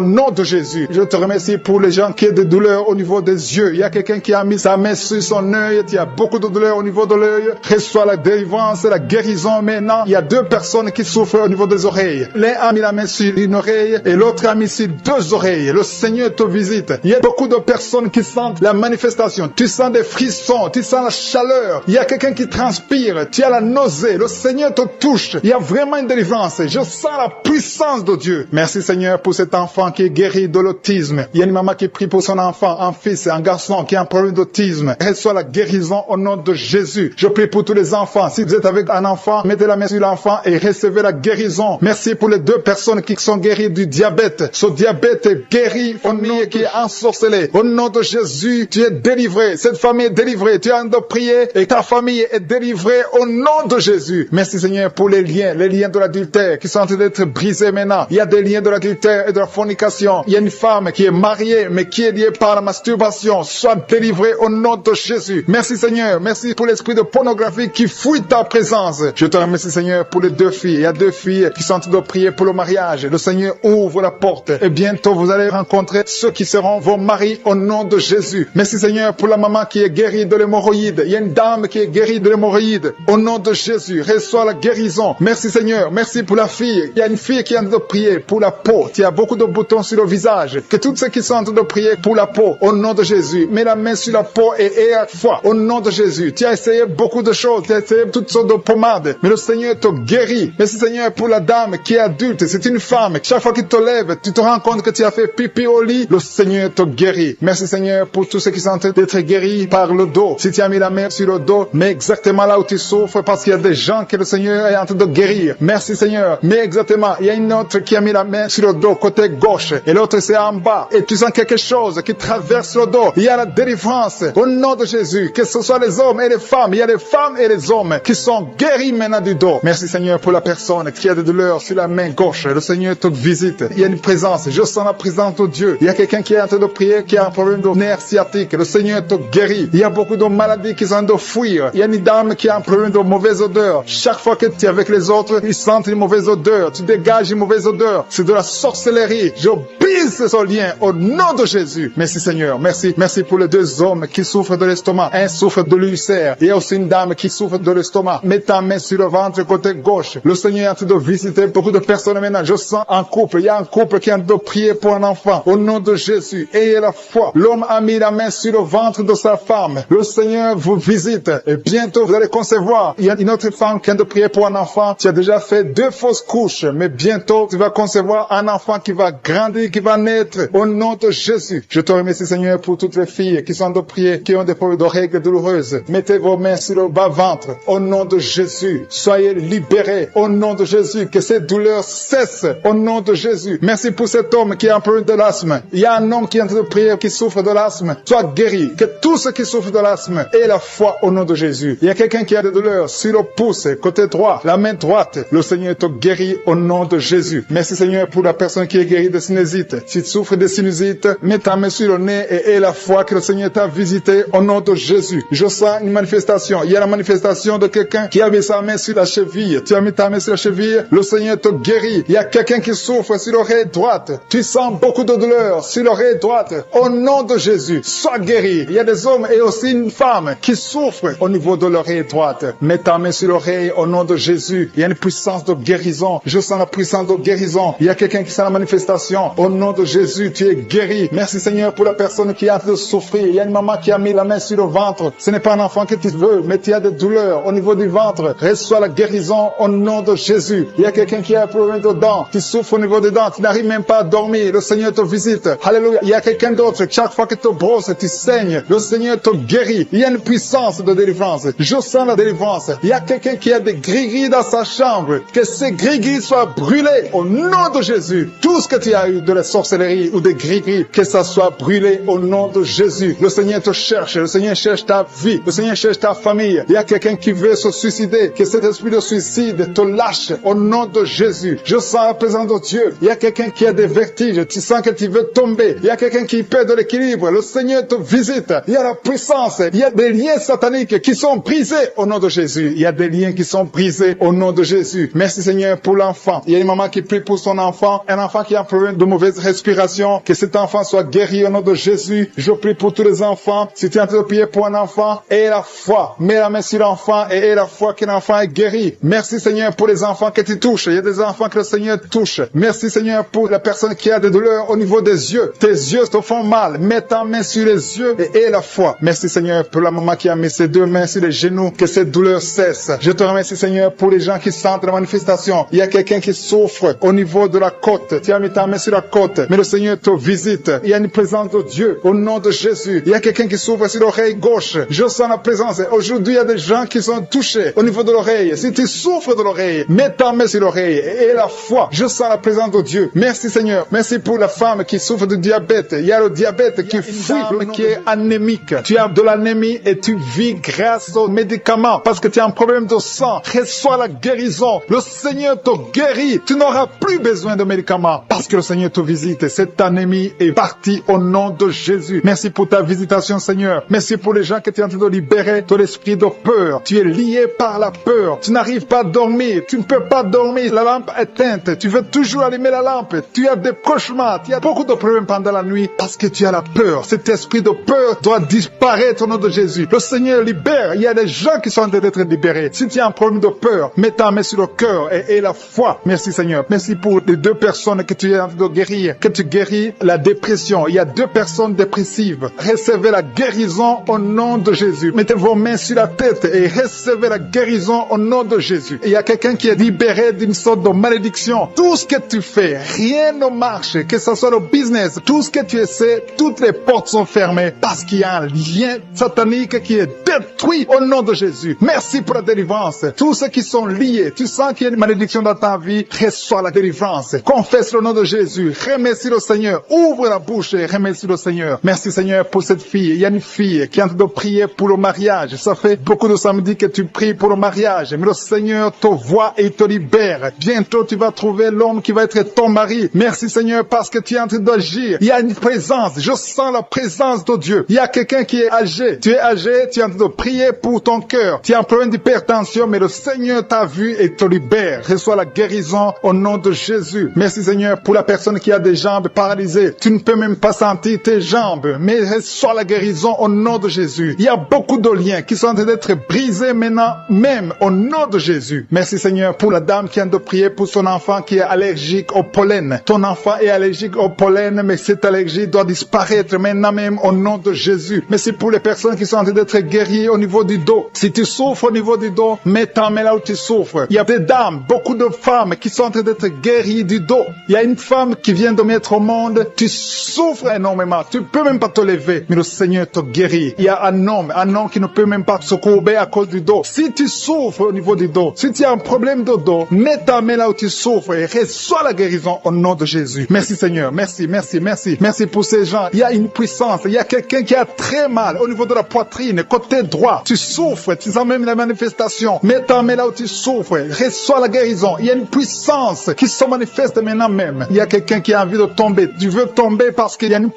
nom de Jésus. Je te remercie pour les gens qui ont des douleurs au niveau des yeux. Il y a quelqu'un qui a mis sa main sur son œil. Il y a beaucoup de douleurs au niveau de l'œil. Reçois la délivrance et la guérison maintenant. Il y a 2 personnes qui souffrent au niveau des oreilles. L'un a mis la main sur une oreille et l'autre a mis sur 2 oreilles. Le Seigneur te visite. Il y a beaucoup de personnes qui sentent la manifestation. Tu sens des frissons. Tu sens la chaleur. Il y a quelqu'un qui transpire. Tu as la nausée. Le Seigneur te touche. Il y a vraiment une délivrance. Je sens la puissance de Dieu. Merci Seigneur pour cet enfant qui est guéri de l'autisme. Il y a une maman qui prie pour son enfant, un fils, un garçon qui a un problème d'autisme. Reçois la guérison au nom de Jésus. Je prie pour tous les enfants. Si vous êtes avec un enfant, mettez la main sur l'enfant et recevez la guérison. Merci pour les 2 personnes qui sont guéries du diabète. Ce diabète est guéri, famille qui est ensorcelée. Au nom de Jésus, tu es délivré. Cette famille est délivrée. Tu as de prier et ta famille est délivrée au nom de Jésus. Merci Seigneur pour les liens de l'adultère qui sont en train d'être brisés maintenant. Il y a des liens de l'adultère et de la fornication. Il y a une femme qui est mariée mais qui est liée par la masturbation. Sois délivrée au nom de Jésus. Merci Seigneur. Merci pour l'esprit de pornographie qui fouille ta présence. Je te remercie Seigneur pour les 2 filles. Il y a 2 filles qui sont en train de prier pour le mariage. Le Seigneur ouvre la porte et bientôt vous allez rencontrer ceux qui seront vos maris au nom de Jésus. Merci Seigneur pour la maman qui est guérie de l'hémorroïde. Il y a une dame qui est guérie de l'hémorroïde. Au nom de Jésus, reçois la guérison. Merci Seigneur. Merci pour la fille. Il y a une fille qui est en train de prier pour la peau. Tu as beaucoup de boutons sur le visage. Que tous ceux qui sont en train de prier pour la peau, au nom de Jésus, mets la main sur la peau et à foi. Au nom de Jésus. Tu as essayé beaucoup de choses. Tu as essayé toutes sortes de pommades. Mais le Seigneur te guérit. Merci Seigneur pour la dame qui est adulte. C'est une femme. Chaque fois qu'il te lève, tu te rends compte que tu as fait pipi au lit. Le Seigneur te guérit. Merci Seigneur pour tous ceux qui sont en train d'être guéris par le dos. Si tu as mis la main sur le dos, mets exactement là où tu souffres parce qu'il y a des gens que le Seigneur est en train de guérir. Merci Seigneur. Mais exactement, il y a une autre qui a mis la main sur le dos côté gauche et l'autre c'est en bas et tu sens quelque chose qui traverse le dos. Il y a la délivrance au nom de Jésus, que ce soit les hommes et les femmes. Il y a les femmes et les hommes qui sont guéris maintenant du dos. Merci Seigneur pour la personne qui a des douleurs sur la main gauche. Le Seigneur te visite. Il y a une présence. Je sens la présence de Dieu. Il y a quelqu'un qui est en train de prier, qui a un problème de nerf sciatique. Le Seigneur te guérit. Il y a beaucoup de maladies qui sont en train de fuir. Il y a une dame qui a un problème de mauvaise odeur. Chaque fois que tu es avec les autres, ils sentent une mauvaise odeur. Tu dégages une mauvaise odeur. C'est de la sorcellerie. Je brise ce lien au nom de Jésus. Merci Seigneur. Merci. Merci pour les 2 hommes qui souffrent de l'estomac. Un souffre de l'ulcère. Il y a aussi une dame qui souffre de l'estomac. Mets ta main sur le ventre côté gauche. Le Seigneur est en train de visiter beaucoup de personnes maintenant. Je sens un couple. Il y a un couple qui est en train de prier pour un enfant. Au nom de Jésus. Ayez la foi. L'homme a mis la main sur le ventre de sa femme. Le Seigneur vous visite. Et bientôt vous allez concevoir. Il y a une autre femme qui est en train de prier pour un enfant. Tu as déjà fait 2 fausses couches. Mais bientôt tu vas concevoir un enfant qui va grandir, qui va naître. Au nom de Jésus. Je te remercie Seigneur pour toutes les filles qui sont en train de prier, qui ont des problèmes de règles douloureuses. Mettez vos mains sur le bas-ventre. Au nom de Jésus. Soyez libérés. Au nom de Jésus. Que ces douleurs cessent. Au nom de Jésus. Merci pour cet homme qui a un problème de l'asthme. Il y a un homme qui est en train de prier, qui souffre de l'asthme. Sois guéri. Que tous ceux qui souffrent de l'asthme aient la foi au nom de Jésus. Il y a quelqu'un qui a des douleurs sur le pouce, côté droit, la main droite. Le Seigneur te guérit au nom de Jésus. Merci Seigneur pour la personne qui est guérie de sinusite. Si tu souffres de sinusite, mets ta main sur le nez et aie la foi que le Seigneur t'a visité au nom de Jésus. Je sens une manifestation. Il y a la manifestation de quelqu'un qui a mis sa main sur la cheville. Tu as mis ta main sur la cheville, le Seigneur te guérit. Il y a quelqu'un qui souffre sur l'oreille droite. Tu sens beaucoup de douleur sur l'oreille droite. Au nom de Jésus, sois guéri. Il y a des hommes et aussi une femme qui souffrent au niveau de l'oreille droite. Mets ta main sur l'oreille au nom de Jésus. Il y a une puissance de guérison. Je sens la puissance de guérison. Il y a quelqu'un qui sent la manifestation. Au nom de Jésus, tu es guéri. Merci Seigneur pour la personne qui a de souffrir. Il y a une maman qui a mis la main sur le ventre. Ce n'est pas un enfant que tu veux, mais qui a des douleurs au niveau du ventre, reçois la guérison au nom de Jésus. Il y a quelqu'un qui a un problème de dents, qui souffre au niveau des dents, qui n'arrive même pas à dormir. Le Seigneur te visite. Alléluia. Il y a quelqu'un d'autre, chaque fois que tu brosses, tu saignes. Le Seigneur te guérit. Il y a une puissance de délivrance. Je sens la délivrance. Il y a quelqu'un qui a des gris-gris dans sa chambre. Que ces gris-gris soient brûlés au nom de Jésus. Tout ce que tu as eu de la sorcellerie ou des gris-gris, que ça soit brûlé au nom de Jésus. Le Seigneur te cherche. Le Seigneur cherche ta vie. Le Seigneur cherche ta famille. Il y a quelqu'un qui veut se suicider. Que cet esprit de suicide te lâche au nom de Jésus. Je sens la présence de Dieu. Il y a quelqu'un qui a des vertiges. Tu sens que tu veux tomber. Il y a quelqu'un qui perd de l'équilibre. Le Seigneur te visite. Il y a la puissance. Il y a des liens sataniques qui sont brisés au nom de Jésus. Il y a des liens qui sont brisés au nom de Jésus. Merci Seigneur pour l'enfant. Il y a une maman qui prie pour son enfant. Un enfant qui a un problème de mauvaise respiration. Que cet enfant soit guéri au nom de Jésus. Je prie pour tous les enfants. Si tu es en train de prier pour un enfant, aie la foi. Mets la main sur l'enfant et aie la foi que l'enfant est guéri. Merci Seigneur pour les enfants que tu touches. Il y a des enfants que le Seigneur touche. Merci Seigneur pour la personne qui a des douleurs au niveau des yeux. Tes yeux te font mal. Mets ta main sur les yeux et aie la foi. Merci Seigneur pour la maman qui a mis ses deux mains sur les genoux. Que cette douleur cesse. Je te remercie Seigneur pour les gens qui sentent la manifestation. Il y a quelqu'un qui souffre au niveau de la côte. Tu as mis ta main sur la côte. Mais le Seigneur te visite. Il y a une présence de Dieu au nom de Jésus. Il y a quelqu'un qui souffre sur l'oreille gauche. Je sens la présence. Aujourd'hui, il y a des gens qui sont touchés au niveau de l'oreille. Si tu souffres de l'oreille, mets ta main sur l'oreille et la foi. Je sens la présence de Dieu. Merci Seigneur. Merci pour la femme qui souffre de diabète. Il y a le diabète qui fuit, qui est anémique. Tu as de l'anémie et tu vis grâce aux médicaments parce que tu as un problème de sang. Reçois la guérison. Le Seigneur te guérit. Tu n'auras plus besoin de médicaments parce que le Seigneur te visite. Cette anémie est partie au nom de Jésus. Merci pour ta visitation Seigneur. Merci pour les gens que tu es en train de libérer de l'esprit de peur. Tu es lié par la peur. Tu n'arrives pas à dormir. Tu ne peux pas dormir. La lampe est éteinte. Tu veux toujours allumer la lampe. Tu as des cauchemars. Tu as beaucoup de problèmes pendant la nuit parce que tu as la peur. Cet esprit de peur doit disparaître au nom de Jésus. Le Seigneur libère. Il y a des gens qui sont en train d'être libérés. Si tu as un problème de peur, mets ta main sur le cœur et la foi. Merci Seigneur. Merci pour les deux personnes que tu es en train de guérir. Que tu guéris la dépression. Il y a 2 personnes dépressives. Recevez la guérison au nom de Jésus. Mettez vos mains sur la tête et recevez la guérison au nom de Jésus. Il y a quelqu'un qui est libéré d'une sorte de malédiction. Tout ce que tu fais, rien ne marche. Que ce soit le business, tout ce que tu essaies, toutes les portes sont fermées parce qu'il y a un lien satanique qui est détruit au nom de Jésus. Merci pour la délivrance. Tous ceux qui sont liés, tu sens qu'il y a une malédiction dans ta vie, reçois la délivrance. Confesse le nom de Jésus. Remercie le Seigneur. Ouvre la bouche et remercie le Seigneur. Merci Seigneur pour cette fille. Il y a une fille qui est en train de prier pour le mariage. Ça fait beaucoup de samedis que tu pries pour le mariage. Mais le Seigneur te voit et te libère. Bientôt tu vas trouver l'homme qui va être ton mari. Merci Seigneur parce que tu es en train d'agir. Il y a une présence. Je sens la présence de Dieu. Il y a quelqu'un qui est âgé. Tu es âgé, tu es en train de prier pour ton cœur. Tu as un problème d'hypertension, mais le Seigneur t'a vu et te libère. Reçois la guérison au nom de Jésus. Merci Seigneur pour la personne qui a des jambes paralysées. Tu ne peux même pas sentir tes jambes, mais reçois la guérison au nom de Jésus. Il y a beaucoup de liens qui sont en train d'être brisés maintenant, même au nom de Jésus. Merci Seigneur pour la dame qui vient de prier pour son enfant qui est allergique au pollen. Ton enfant est allergique au pollen, mais cette allergie doit disparaître maintenant même au nom de Jésus. Merci pour les personnes qui sont en train d'être guéries au niveau du dos. Si tu souffres au niveau du dos, mets ta main là où tu souffres. Il y a des dames, beaucoup de femmes qui sont en train d'être guéries du dos. Il y a une femme qui vient de mettre au monde. Tu souffres énormément. Tu peux même pas te lever, mais le Seigneur te guérit. Il y a un homme qui ne peut même pas se courber à cause du dos. Si tu souffres au niveau du dos, si tu as un problème de dos, mets ta main là où tu souffres et reçois la guérison au nom de Jésus. Merci Seigneur. Merci, merci, merci. Merci pour ces gens. Il y a une puissance. Il y a quelqu'un qui a très mal au niveau de la poitrine, côté droit. Tu souffres. Tu sens même la manifestation. Mets ta main là où tu souffres. Reçois la guérison. Il y a une puissance qui se manifeste maintenant même. Il y a quelqu'un qui a envie de tomber. Tu veux tomber parce qu'il y a une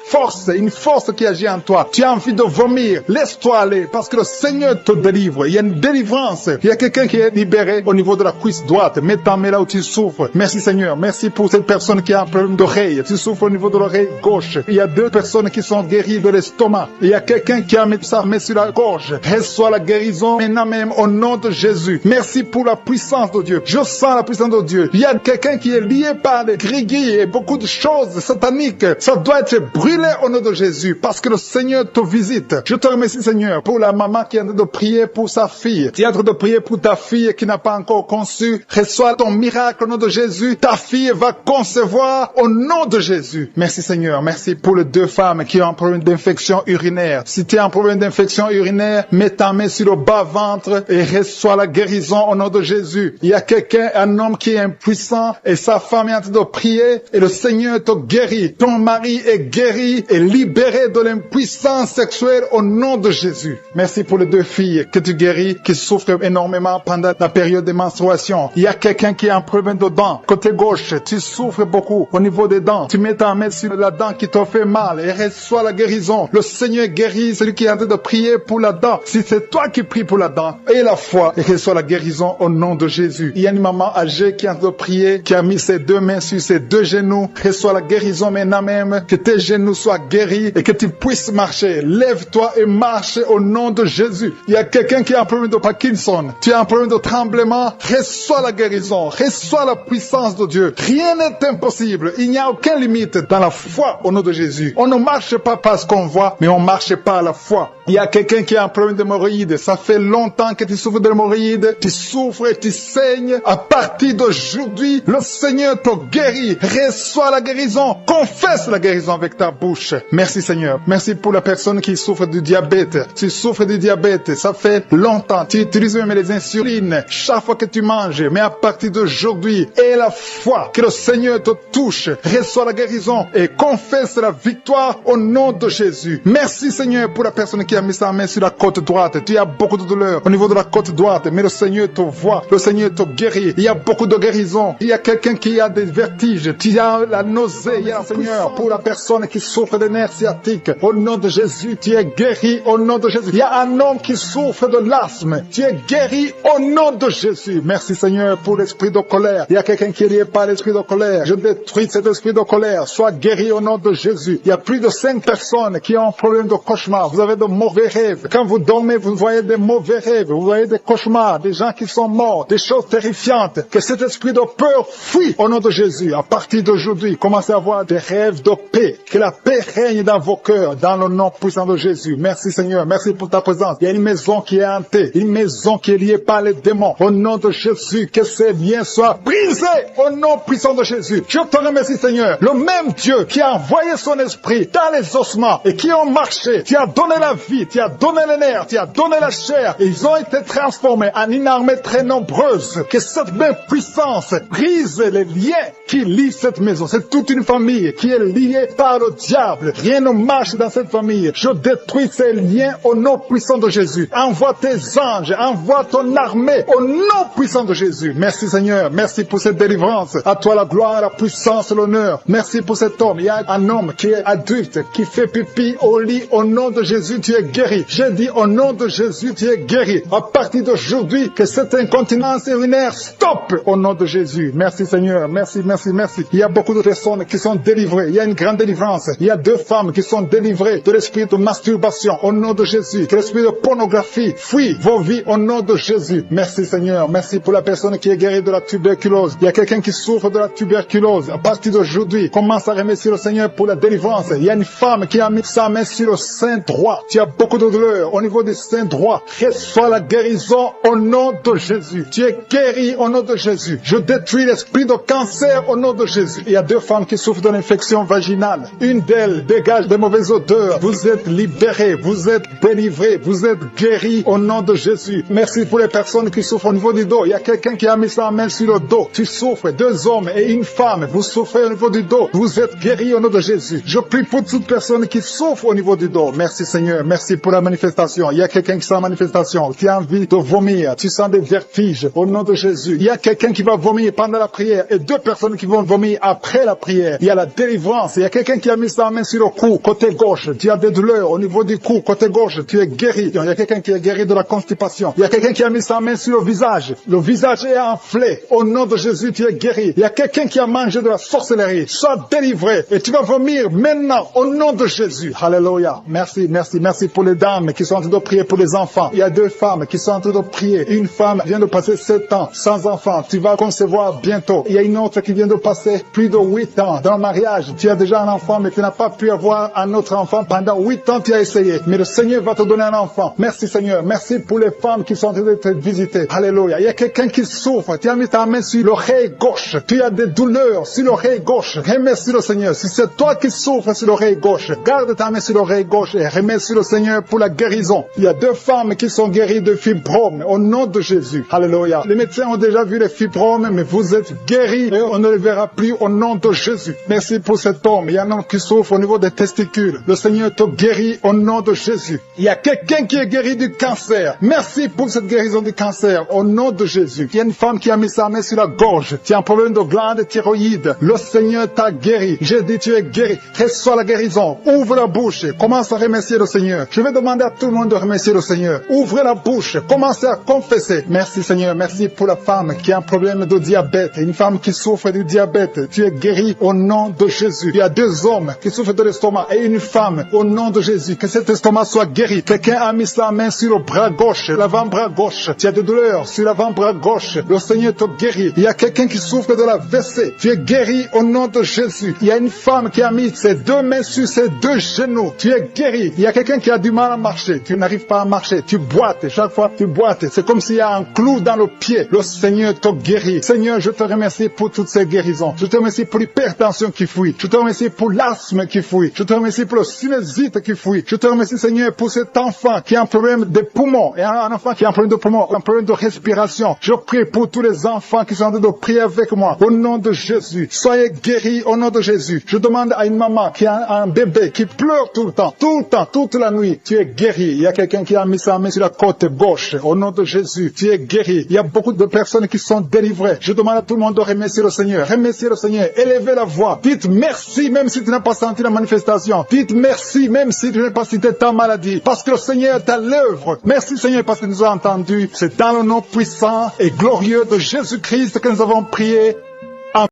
force qui agit en toi. Tu as envie de vomir. Laisse-toi aller parce que le Seigneur te délivre. Il y a une délivrance. Il y a quelqu'un qui est libéré au niveau de la cuisse droite. Mets ta main là où tu souffres. Merci Seigneur. Merci pour cette personne qui a un problème d'oreille. Tu souffres au niveau de l'oreille gauche. Il y a 2 personnes qui sont guéries de l'estomac. Il y a quelqu'un qui a mis sa main sur la gorge. Reçois la guérison maintenant même au nom de Jésus. Merci pour la puissance de Dieu. Je sens la puissance de Dieu. Il y a quelqu'un qui est lié par les gris-gris et beaucoup de choses sataniques. Ça doit être brûlé au nom de Jésus parce que le Seigneur te visite. Je te remercie Seigneur pour la maman qui est en train de prier prier pour sa fille. Tu es en train de prier pour ta fille qui n'a pas encore conçu. Reçois ton miracle au nom de Jésus. Ta fille va concevoir au nom de Jésus. Merci Seigneur. Merci pour les 2 femmes qui ont un problème d'infection urinaire. Si tu as un problème d'infection urinaire, mets ta main sur le bas-ventre et reçois la guérison au nom de Jésus. Il y a quelqu'un, un homme qui est impuissant et sa femme est en train de prier et le Seigneur te guérit. Ton mari est guéri et libéré de l'impuissance sexuelle au nom de Jésus. Merci pour les 2 filles que tu guéris, qui souffrent énormément pendant la période de menstruation. Il y a quelqu'un qui a un problème de dents. Côté gauche, tu souffres beaucoup au niveau des dents. Tu mets ta main sur la dent qui te fait mal et reçois la guérison. Le Seigneur guérit celui qui est en train de prier pour la dent. Si c'est toi qui pries pour la dent, et la foi, et reçois la guérison au nom de Jésus. Il y a une maman âgée qui est en train de prier, qui a mis ses 2 mains sur ses 2 genoux. Reçois la guérison maintenant même, que tes genoux soient guéris et que tu puisses marcher. Lève-toi et marche au nom de Jésus. Il y a quelqu'un qui a un problème de Parkinson. Tu as un problème de tremblement. Reçois la guérison. Reçois la puissance de Dieu. Rien n'est impossible. Il n'y a aucune limite dans la foi au nom de Jésus. On ne marche pas parce qu'on voit, mais on marche pas à la foi. Il y a quelqu'un qui a un problème d'hémorroïdes. Ça fait longtemps que tu souffres d'hémorroïdes. Tu souffres et tu saignes. À partir d'aujourd'hui, le Seigneur te guérit. Reçois la guérison. Confesse la guérison avec ta bouche. Merci Seigneur. Merci pour la personne qui souffre du diabète. Tu souffres du diabète. Ça fait longtemps. Tu utilises même les insulines chaque fois que tu manges. Mais à partir d'aujourd'hui, aie la foi que le Seigneur te touche. Reçois la guérison et confesse la victoire au nom de Jésus. Merci Seigneur pour la personne qui a mis sa main sur la côte droite. Tu as beaucoup de douleur au niveau de la côte droite, mais le Seigneur te voit. Le Seigneur te guérit. Il y a beaucoup de guérison. Il y a quelqu'un qui a des vertiges. Tu as la nausée. Il y a Seigneur pour la personne qui souffre des nerfs sciatiques. Au nom de Jésus, tu es guéri au nom de Jésus. Il y a un homme qui souffre de l'asthme. Tu es guéri au nom de Jésus. Merci Seigneur pour l'esprit de colère. Il y a quelqu'un qui est lié par l'esprit de colère. Je détruis cet esprit de colère. Sois guéri au nom de Jésus. Il y a plus de 5 personnes qui ont un problème de cauchemar. Vous avez de mauvais rêves. Quand vous dormez, vous voyez des mauvais rêves. Vous voyez des cauchemars, des gens qui sont morts, des choses terrifiantes. Que cet esprit de peur fuit au nom de Jésus. À partir d'aujourd'hui, commencez à avoir des rêves de paix. Que la paix règne dans vos cœurs, dans le nom puissant de Jésus. Merci Seigneur. Merci pour ta présence. Il y a une maison qui est hantée. Une maison qui est liée par les démons. Au nom de Jésus, que ces liens soient brisés au nom puissant de Jésus. Je te remercie Seigneur. Le même Dieu qui a envoyé son esprit dans les ossements et qui ont marché. Tu as donné la vie, tu as donné les nerfs, tu as donné la chair. Et ils ont été transformés en une armée très nombreuse. Que cette même puissance brise les liens qui lient cette maison. C'est toute une famille qui est liée par le diable. Rien ne marche dans cette famille. Je détruis ces liens au nom puissant de Jésus. Envoie tes anges, envoie ton armée au nom puissant de Jésus. Merci Seigneur, merci pour cette délivrance. À toi la gloire, la puissance, l'honneur. Merci pour cet homme. Il y a un homme qui est adulte, qui fait pipi au lit. Au nom de Jésus, tu es guéri. J'ai dit au nom de Jésus, tu es guéri. À partir d'aujourd'hui, que cette incontinence urinaire stoppe au nom de Jésus. Merci Seigneur, merci, merci, merci. Il y a beaucoup de personnes qui sont délivrées. Il y a une grande délivrance. Il y a 2 femmes qui sont délivrées de l'esprit de masturbation au nom de Jésus. Que l'esprit de pornographie fuit vos vies au nom de Jésus. Merci Seigneur, merci pour la personne qui est guérie de la tuberculose. Il y a quelqu'un qui souffre de la tuberculose. À partir d'aujourd'hui, commence à remercier le Seigneur pour la délivrance. Il y a une femme qui a mis sa main sur le sein droit. Tu as beaucoup de douleur au niveau du sein droit. Reçois la guérison au nom de Jésus. Tu es guéri au nom de Jésus. Je détruis l'esprit de cancer au nom de Jésus. Il y a 2 femmes qui souffrent d'une infection vaginale. Une d'elles dégage de mauvaises odeurs. Vous êtes libérés, vous êtes délivrés, vous êtes guéris au nom de Jésus. Merci pour les personnes qui souffrent au niveau du dos. Il y a quelqu'un qui a mis sa main sur le dos. Tu souffres, 2 hommes et une femme. Vous souffrez au niveau du dos. Vous êtes guéris au nom de Jésus. Je prie pour toute personne qui souffre au niveau du dos. Merci Seigneur, merci pour la manifestation. Il y a quelqu'un qui sent la manifestation, qui a envie de vomir. Tu sens des vertiges au nom de Jésus. Il y a quelqu'un qui va vomir pendant la prière et 2 personnes qui vont vomir après la prière. Il y a la délivrance. Il y a quelqu'un qui a mis sa main sur le cou, côté gauche. Tu as des douleurs au niveau du cou, côté gauche. Tu es guéri. Il y a quelqu'un qui est guéri de la constipation. Il y a quelqu'un qui a mis sa main sur le visage. Le visage est enflé. Au nom de Jésus, tu es guéri. Il y a quelqu'un qui a mangé de la sorcellerie. Sois délivré et tu vas vomir maintenant au nom de Jésus. Alléluia. Merci, merci, merci pour les dames qui sont en train de prier pour les enfants. Il y a 2 femmes qui sont en train de prier. Une femme vient de passer 7 ans sans enfant. Tu vas concevoir bientôt. Il y a une autre qui vient de passer plus de 8 ans dans le mariage. Tu as déjà un enfant, mais tu n'as pas pu avoir un autre enfant. Pendant 8 ans, tu as essayé. Mais le Seigneur va te donner un enfant. Merci Seigneur. Merci pour les femmes qui sont en train d'être visitées. Alléluia. Il y a quelqu'un qui souffre. Tu as mis ta main sur l'oreille gauche. Tu as des douleurs sur l'oreille gauche. Remercie le Seigneur. Si c'est toi qui souffres sur l'oreille gauche, garde ta main sur l'oreille gauche et remercie le Seigneur pour la guérison. Il y a 2 femmes qui sont guéries de fibromes au nom de Jésus. Alléluia. Les médecins ont déjà vu les fibromes, mais vous êtes guéris et on ne les verra plus au nom de Jésus. Merci pour cet homme. Il y a un homme qui souffre au niveau des testicules. Le Seigneur te guérit au nom de Jésus. Il y a quelqu'un qui est guéri du cancer. Merci pour cette guérison du cancer au nom de Jésus. Il y a une femme qui a mis sa main sur la gorge. Tu as un problème de glande thyroïde. Le Seigneur t'a guéri. J'ai dit tu es guéri. Reçois la guérison. Ouvre la bouche. Commence à remercier le Seigneur. Je vais demander à tout le monde de remercier le Seigneur. Ouvrez la bouche. Commencez à confesser. Merci Seigneur. Merci pour la femme qui a un problème de diabète. Une femme qui souffre du diabète. Tu es guéri au nom de Jésus. Il y a 2 hommes qui souffrent de l'estomac et une femme au nom de Jésus. Que cet estomac soit guéri. Quelqu'un a mis sa main sur le bras gauche, l'avant-bras gauche. Tu as des douleurs sur l'avant-bras gauche. Le Seigneur te guérit. Il y a quelqu'un qui souffre de la WC. Tu es guéri au nom de Jésus. Il y a une femme qui a mis ses 2 mains sur ses 2 genoux. Tu es guéri. Il y a quelqu'un qui a du mal à marcher. Tu n'arrives pas à marcher. Tu boites. Chaque fois tu boites. C'est comme s'il y a un clou dans le pied. Le Seigneur te guérit. Seigneur, je te remercie pour toutes ces guérisons. Je te remercie pour l'hypertension qui fuit. Je te remercie pour l'asthme qui fuit. Je te remercie pour le sinusite qui fuit. Je te remercie, Seigneur, pour cet enfant qui a un problème de poumons. Et un enfant qui a un problème de poumons, un problème de respiration. Je prie pour tous les enfants qui sont en train de prier avec moi. Au nom de Jésus, soyez guéris au nom de Jésus. Je demande à une maman qui a un bébé qui pleure tout le temps, toute la nuit. Tu es guéri. Il y a quelqu'un qui a mis sa main sur la côte gauche. Au nom de Jésus, tu es guéri. Il y a beaucoup de personnes qui sont délivrées. Je demande à tout le monde de remercier le Seigneur. Remerciez le Seigneur. Élevez la voix. Dites merci même si tu n'as pas senti la manifestation. Dites merci même si tu n'as pas cité ta maladie. Parce que le Seigneur est à l'œuvre. Merci Seigneur parce que nous avons entendu. C'est dans le nom puissant et glorieux de Jésus-Christ que nous avons prié.